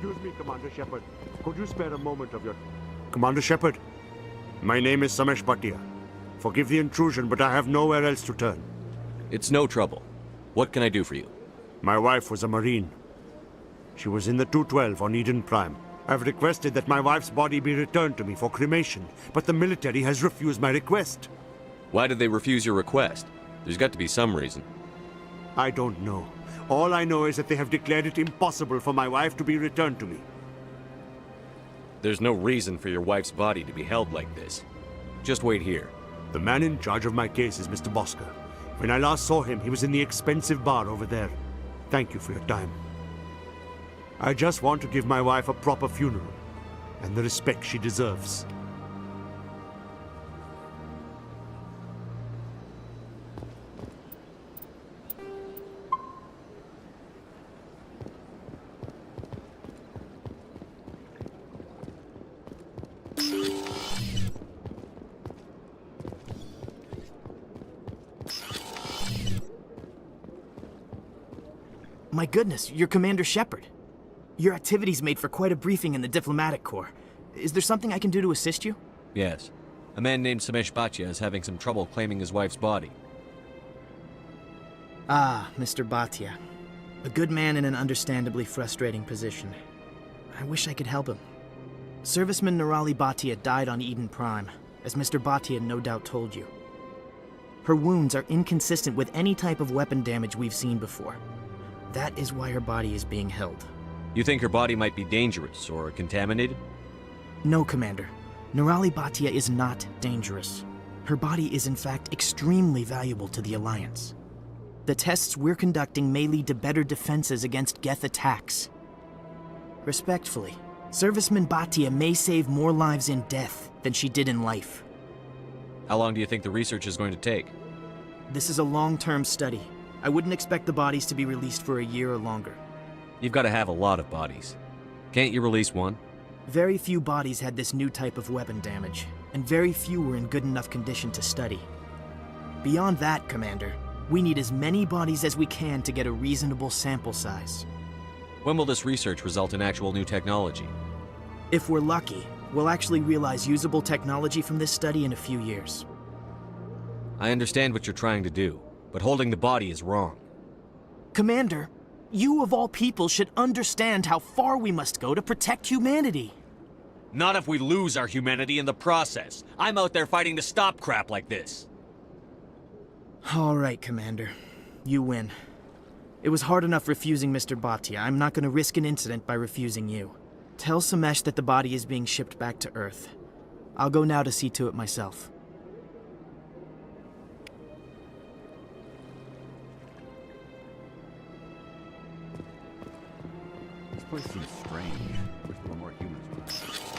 Excuse me, Commander Shepard. Could you spare a moment of your... Commander Shepard, my name is Samesh Bhatia. Forgive the intrusion, but I have nowhere else to turn. It's no trouble. What can I do for you? My wife was a Marine. She was in the 212 on Eden Prime. I've requested that my wife's body be returned to me for cremation, but the military has refused my request. Why did they refuse your request? There's got to be some reason. I don't know. All I know is that they have declared it impossible for my wife to be returned to me. There's no reason for your wife's body to be held like this. Just wait here. The man in charge of my case is Mr. Bosker. When I last saw him, he was in the expensive bar over there. Thank you for your time. I just want to give my wife a proper funeral, and the respect she deserves. My goodness, you're Commander Shepard. Your activities made for quite a briefing in the Diplomatic Corps. Is there something I can do to assist you? Yes. A man named Samesh Bhatia is having some trouble claiming his wife's body. Ah, Mr. Bhatia. A good man in an understandably frustrating position. I wish I could help him. Serviceman Nirali Bhatia died on Eden Prime, as Mr. Bhatia no doubt told you. Her wounds are inconsistent with any type of weapon damage we've seen before. That is why her body is being held. You think her body might be dangerous or contaminated? No, Commander. Nirali Bhatia is not dangerous. Her body is in fact extremely valuable to the Alliance. The tests we're conducting may lead to better defenses against Geth attacks. Respectfully, Serviceman Bhatia may save more lives in death than she did in life. How long do you think the research is going to take? This is a long-term study. I wouldn't expect the bodies to be released for a year or longer. You've got to have a lot of bodies. Can't you release one? Very few bodies had this new type of weapon damage, and very few were in good enough condition to study. Beyond that, Commander, we need as many bodies as we can to get a reasonable sample size. When will this research result in actual new technology? If we're lucky, we'll actually realize usable technology from this study in a few years. I understand what you're trying to do, but holding the body is wrong. Commander, you of all people should understand how far we must go to protect humanity. Not if we lose our humanity in the process. I'm out there fighting to stop crap like this. All right, Commander. You win. It was hard enough refusing Mr. Bhatia. I'm not going to risk an incident by refusing you. Tell Samesh that the body is being shipped back to Earth. I'll go now to see to it myself. This place seems strange. Wish there were more humans around.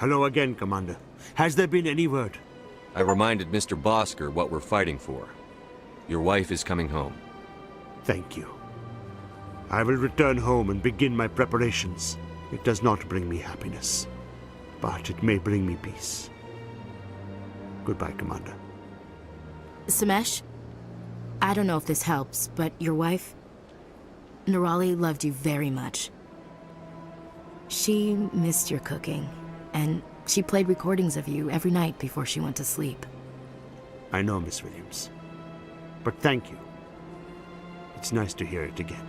Hello again, Commander. Has there been any word? I reminded Mr. Bosker what we're fighting for. Your wife is coming home. Thank you. I will return home and begin my preparations. It does not bring me happiness, but it may bring me peace. Goodbye, Commander. Samesh, I don't know if this helps, but your wife, Nirali, loved you very much. She missed your cooking, and she played recordings of you every night before she went to sleep. I know, Miss Williams. But thank you. It's nice to hear it again.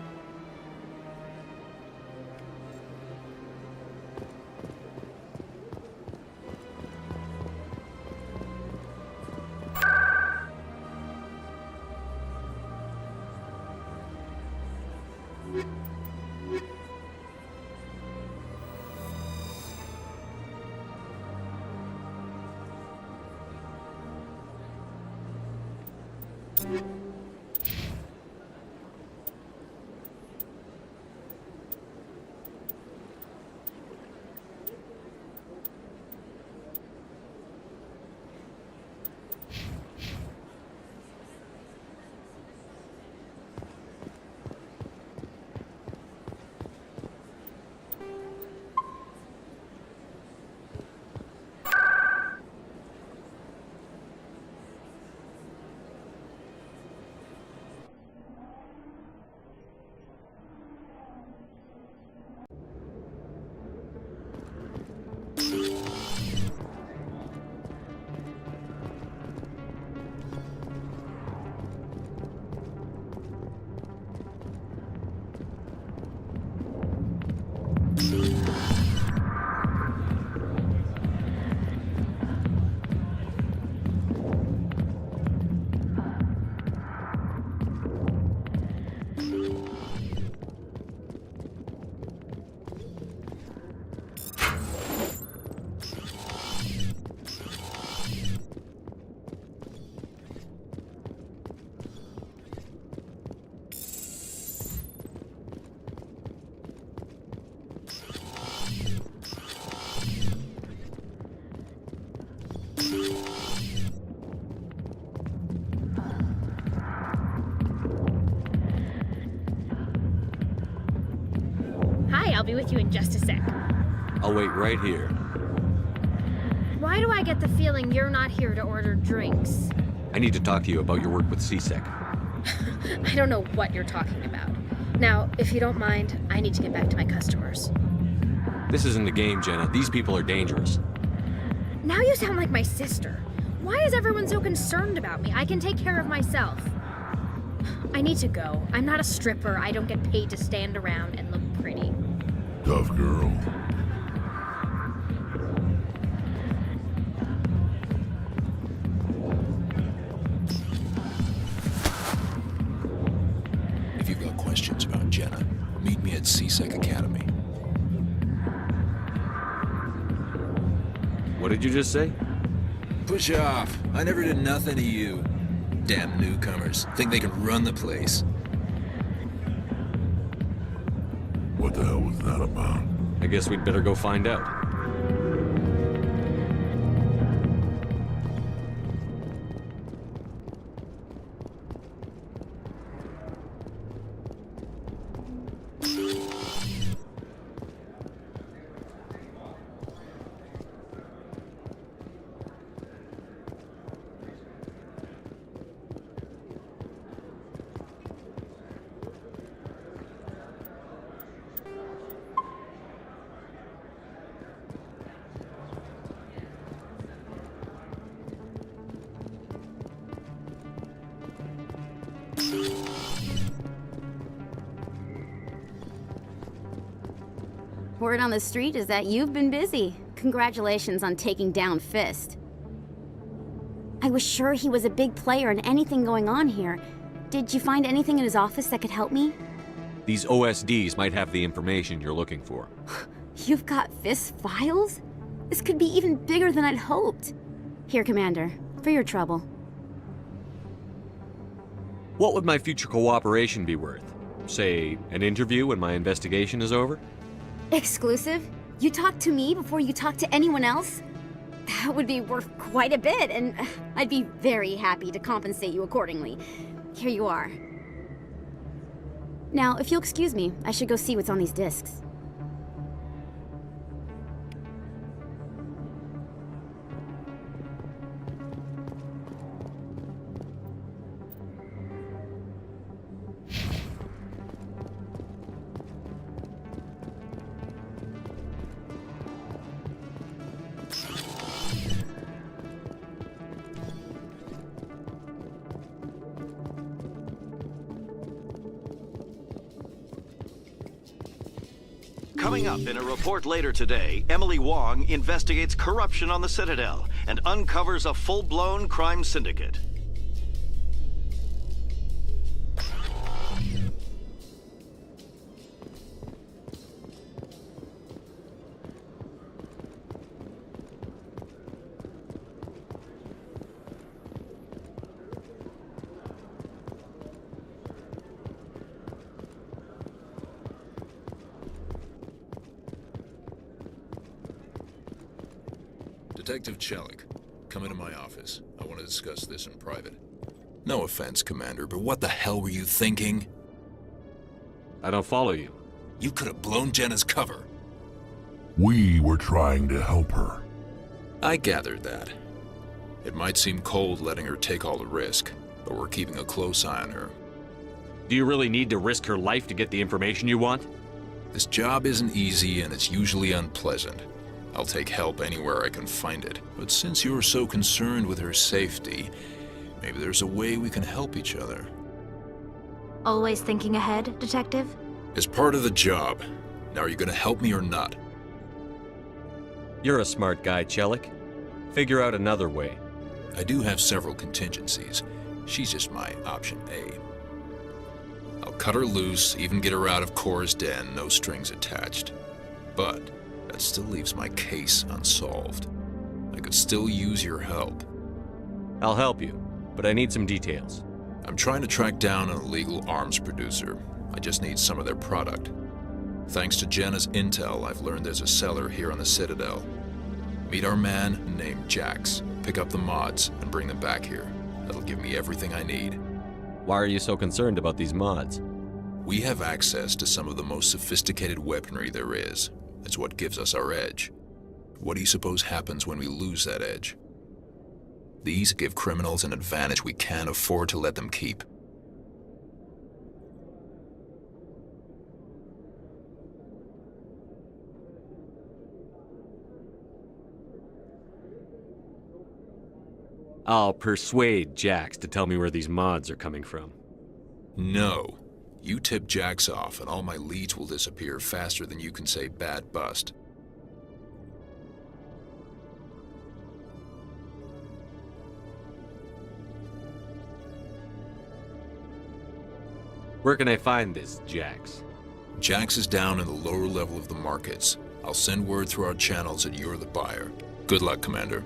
I'll be with you in just a sec. I'll wait right here. Why do I get the feeling you're not here to order drinks? I need to talk to you about your work with CSEC. I don't know what you're talking about. Now, if you don't mind, I need to get back to my customers. This isn't a game, Jenna. These people are dangerous. Now you sound like my sister. Why is everyone so concerned about me? I can take care of myself. I need to go. I'm not a stripper. I don't get paid to stand around and look pretty. Tough girl. If you've got questions about Jenna, meet me at CSEC Academy. What did you just say? Push off. I never did nothing to you. Damn newcomers. Think they can run the place. What the hell was that about? I guess we'd better go find out. Word on the street is that you've been busy. Congratulations on taking down Fist. I was sure he was a big player in anything going on here. Did you find anything in his office that could help me? These OSDs might have the information you're looking for. You've got Fist's files? This could be even bigger than I'd hoped. Here, Commander, for your trouble. What would my future cooperation be worth? Say, an interview when my investigation is over? Exclusive? You talk to me before you talk to anyone else? That would be worth quite a bit, and I'd be very happy to compensate you accordingly. Here you are. Now, if you'll excuse me, I should go see what's on these discs. Coming up in a report later today, Emily Wong investigates corruption on the Citadel and uncovers a full-blown crime syndicate. Detective Chelik, come into my office. I want to discuss this in private. No offense, Commander, but what the hell were you thinking? I don't follow you. You could have blown Jenna's cover. We were trying to help her. I gathered that. It might seem cold letting her take all the risk, but we're keeping a close eye on her. Do you really need to risk her life to get the information you want? This job isn't easy and it's usually unpleasant. I'll take help anywhere I can find it. But since you're so concerned with her safety, maybe there's a way we can help each other. Always thinking ahead, Detective? As part of the job. Now, are you gonna help me or not? You're a smart guy, Chelik. Figure out another way. I do have several contingencies. She's just my option A. I'll cut her loose, even get her out of Cora's den, no strings attached. But that still leaves my case unsolved. I could still use your help. I'll help you, but I need some details. I'm trying to track down an illegal arms producer. I just need some of their product. Thanks to Jenna's intel, I've learned there's a seller here on the Citadel. Meet our man named Jax, pick up the mods, and bring them back here. That'll give me everything I need. Why are you so concerned about these mods? We have access to some of the most sophisticated weaponry there is. It's what gives us our edge. What do you suppose happens when we lose that edge? These give criminals an advantage we can't afford to let them keep. I'll persuade Jax to tell me where these mods are coming from. No. You tip Jax off and all my leads will disappear faster than you can say bad bust. Where can I find this Jax? Jax is down in the lower level of the markets. I'll send word through our channels that you're the buyer. Good luck, Commander.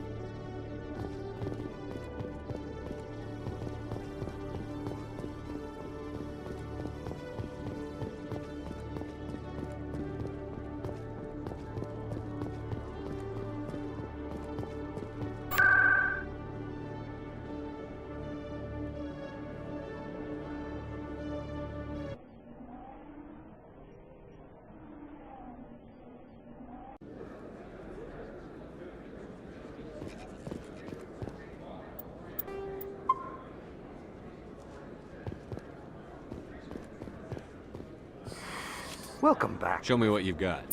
Welcome back. Show me what you've got.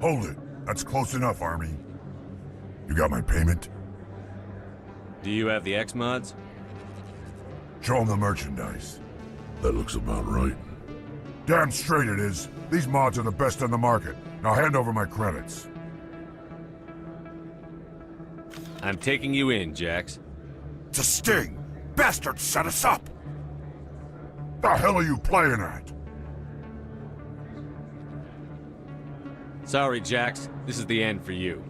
Hold it. That's close enough, Army. You got my payment? Do you have the X mods? Show them the merchandise. That looks about right. Damn straight it is. These mods are the best on the market. Now hand over my credits. I'm taking you in, Jax. It's a sting! Bastards set us up! The hell are you playing at? Sorry, Jax. This is the end for you.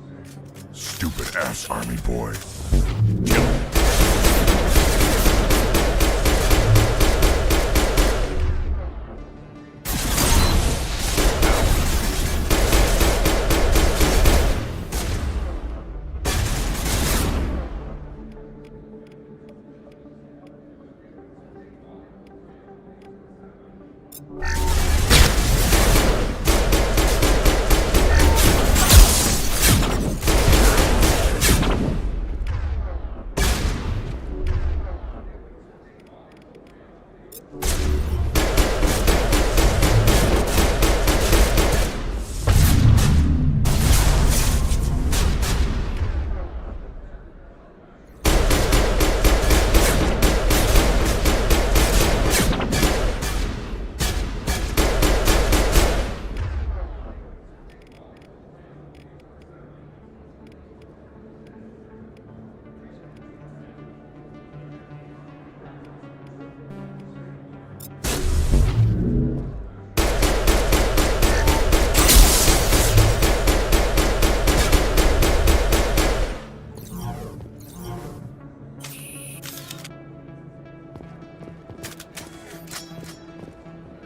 Stupid ass Army boy.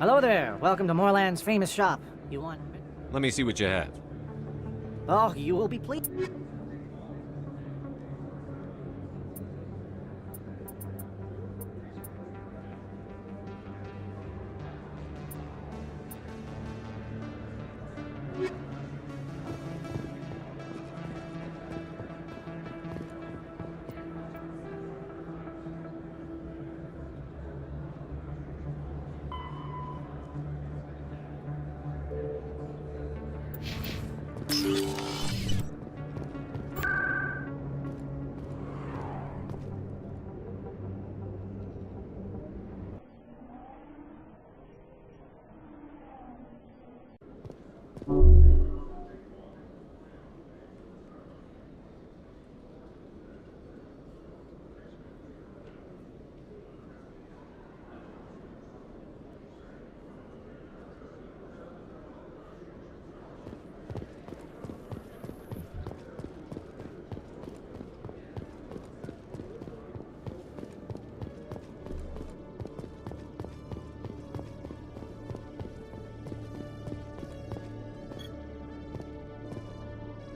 Hello there. Welcome to Moorland's famous shop. You want... Let me see what you have. Oh, you will be pleased.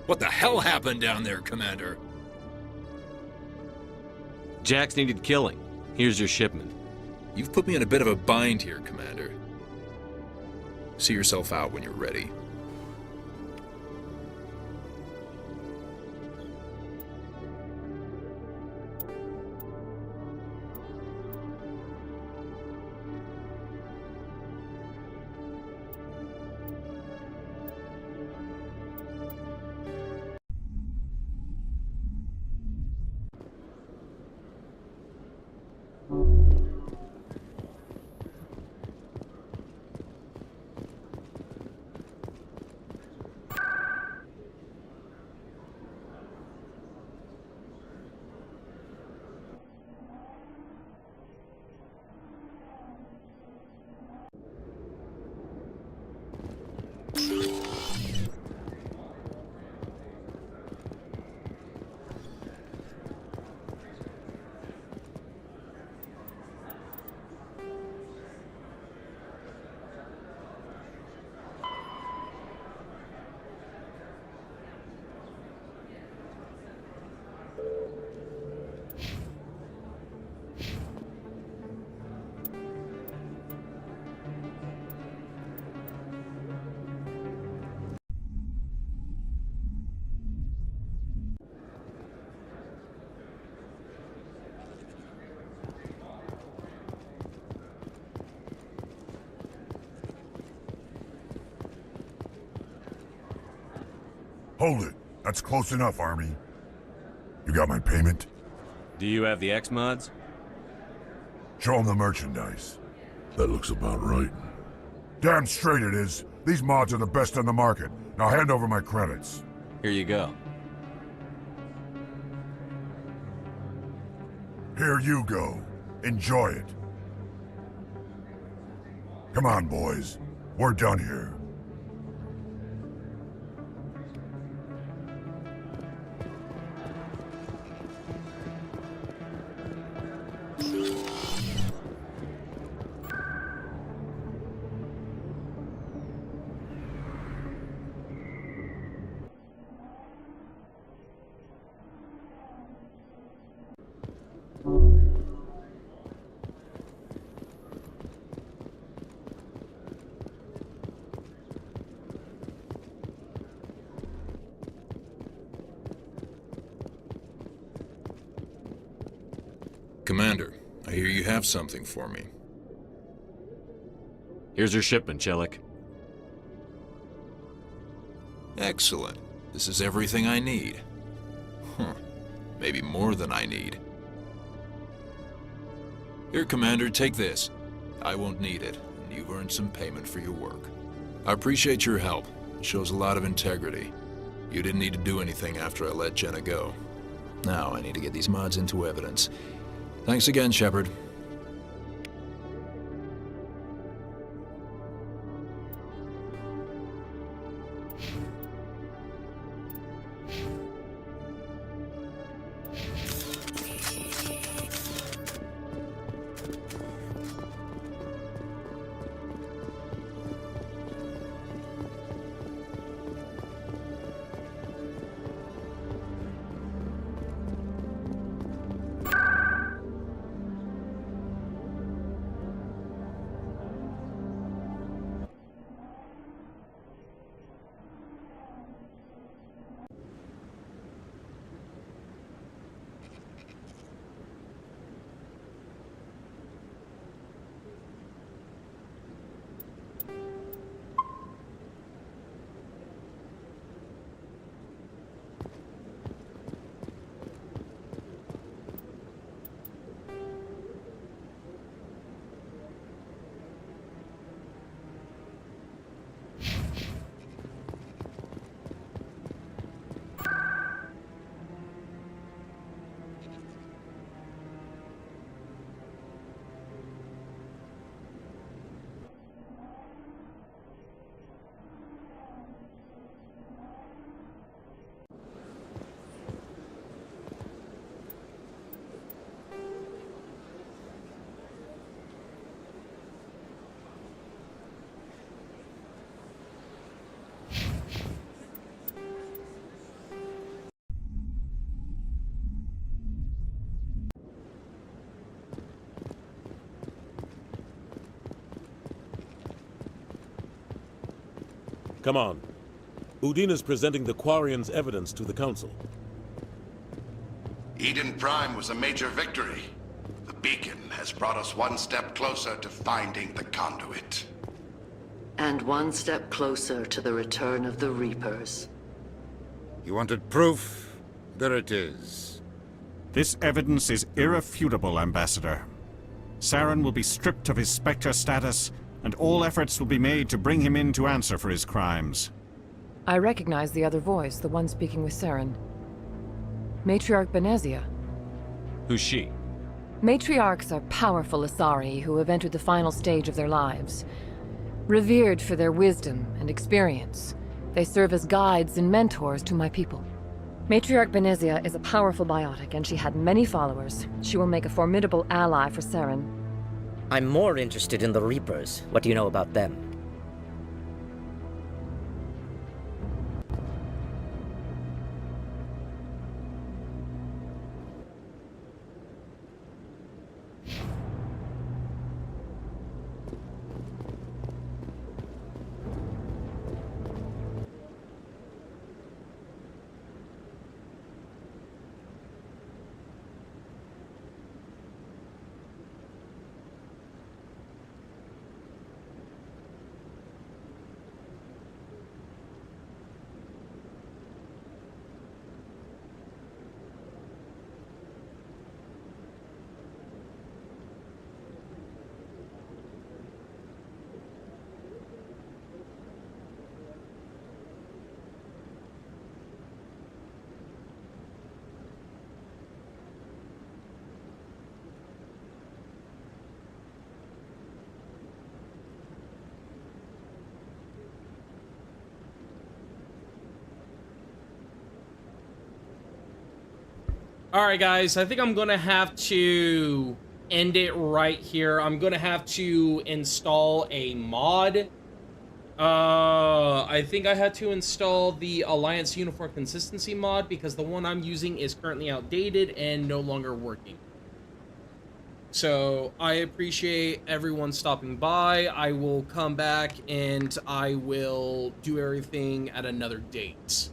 What the hell happened down there, Commander? Jax needed killing. Here's your shipment. You've put me in a bit of a bind here, Commander. See yourself out when you're ready. Hold it. That's close enough, Army. You got my payment? Do you have the X-Mods? Show them the merchandise. That looks about right. Damn straight it is. These mods are the best on the market. Now hand over my credits. Here you go. Here you go. Enjoy it. Come on, boys. We're done here. Commander, I hear you have something for me. Here's your shipment, Chelik. Excellent. This is everything I need. Huh. Maybe more than I need. Here, Commander, take this. I won't need it, and you've earned some payment for your work. I appreciate your help. It shows a lot of integrity. You didn't need to do anything after I let Jenna go. Now I need to get these mods into evidence. Thanks again, Shepard. Come on. Udine is presenting the Quarians' evidence to the Council. Eden Prime was a major victory. The beacon has brought us one step closer to finding the conduit. And one step closer to the return of the Reapers. You wanted proof? There it is. This evidence is irrefutable, Ambassador. Saren will be stripped of his Spectre status, and all efforts will be made to bring him in to answer for his crimes. I recognize the other voice, the one speaking with Saren. Matriarch Benezia. Who's she? Matriarchs are powerful Asari who have entered the final stage of their lives. Revered for their wisdom and experience, they serve as guides and mentors to my people. Matriarch Benezia is a powerful biotic, and she had many followers. She will make a formidable ally for Saren. I'm more interested in the Reapers. What do you know about them? Alright guys, I think I'm gonna have to end it right here. I'm gonna have to install a mod. I think I had to install the Alliance Uniform Consistency mod because the one I'm using is currently outdated and no longer working. So I appreciate everyone stopping by. I will come back and I will do everything at another date.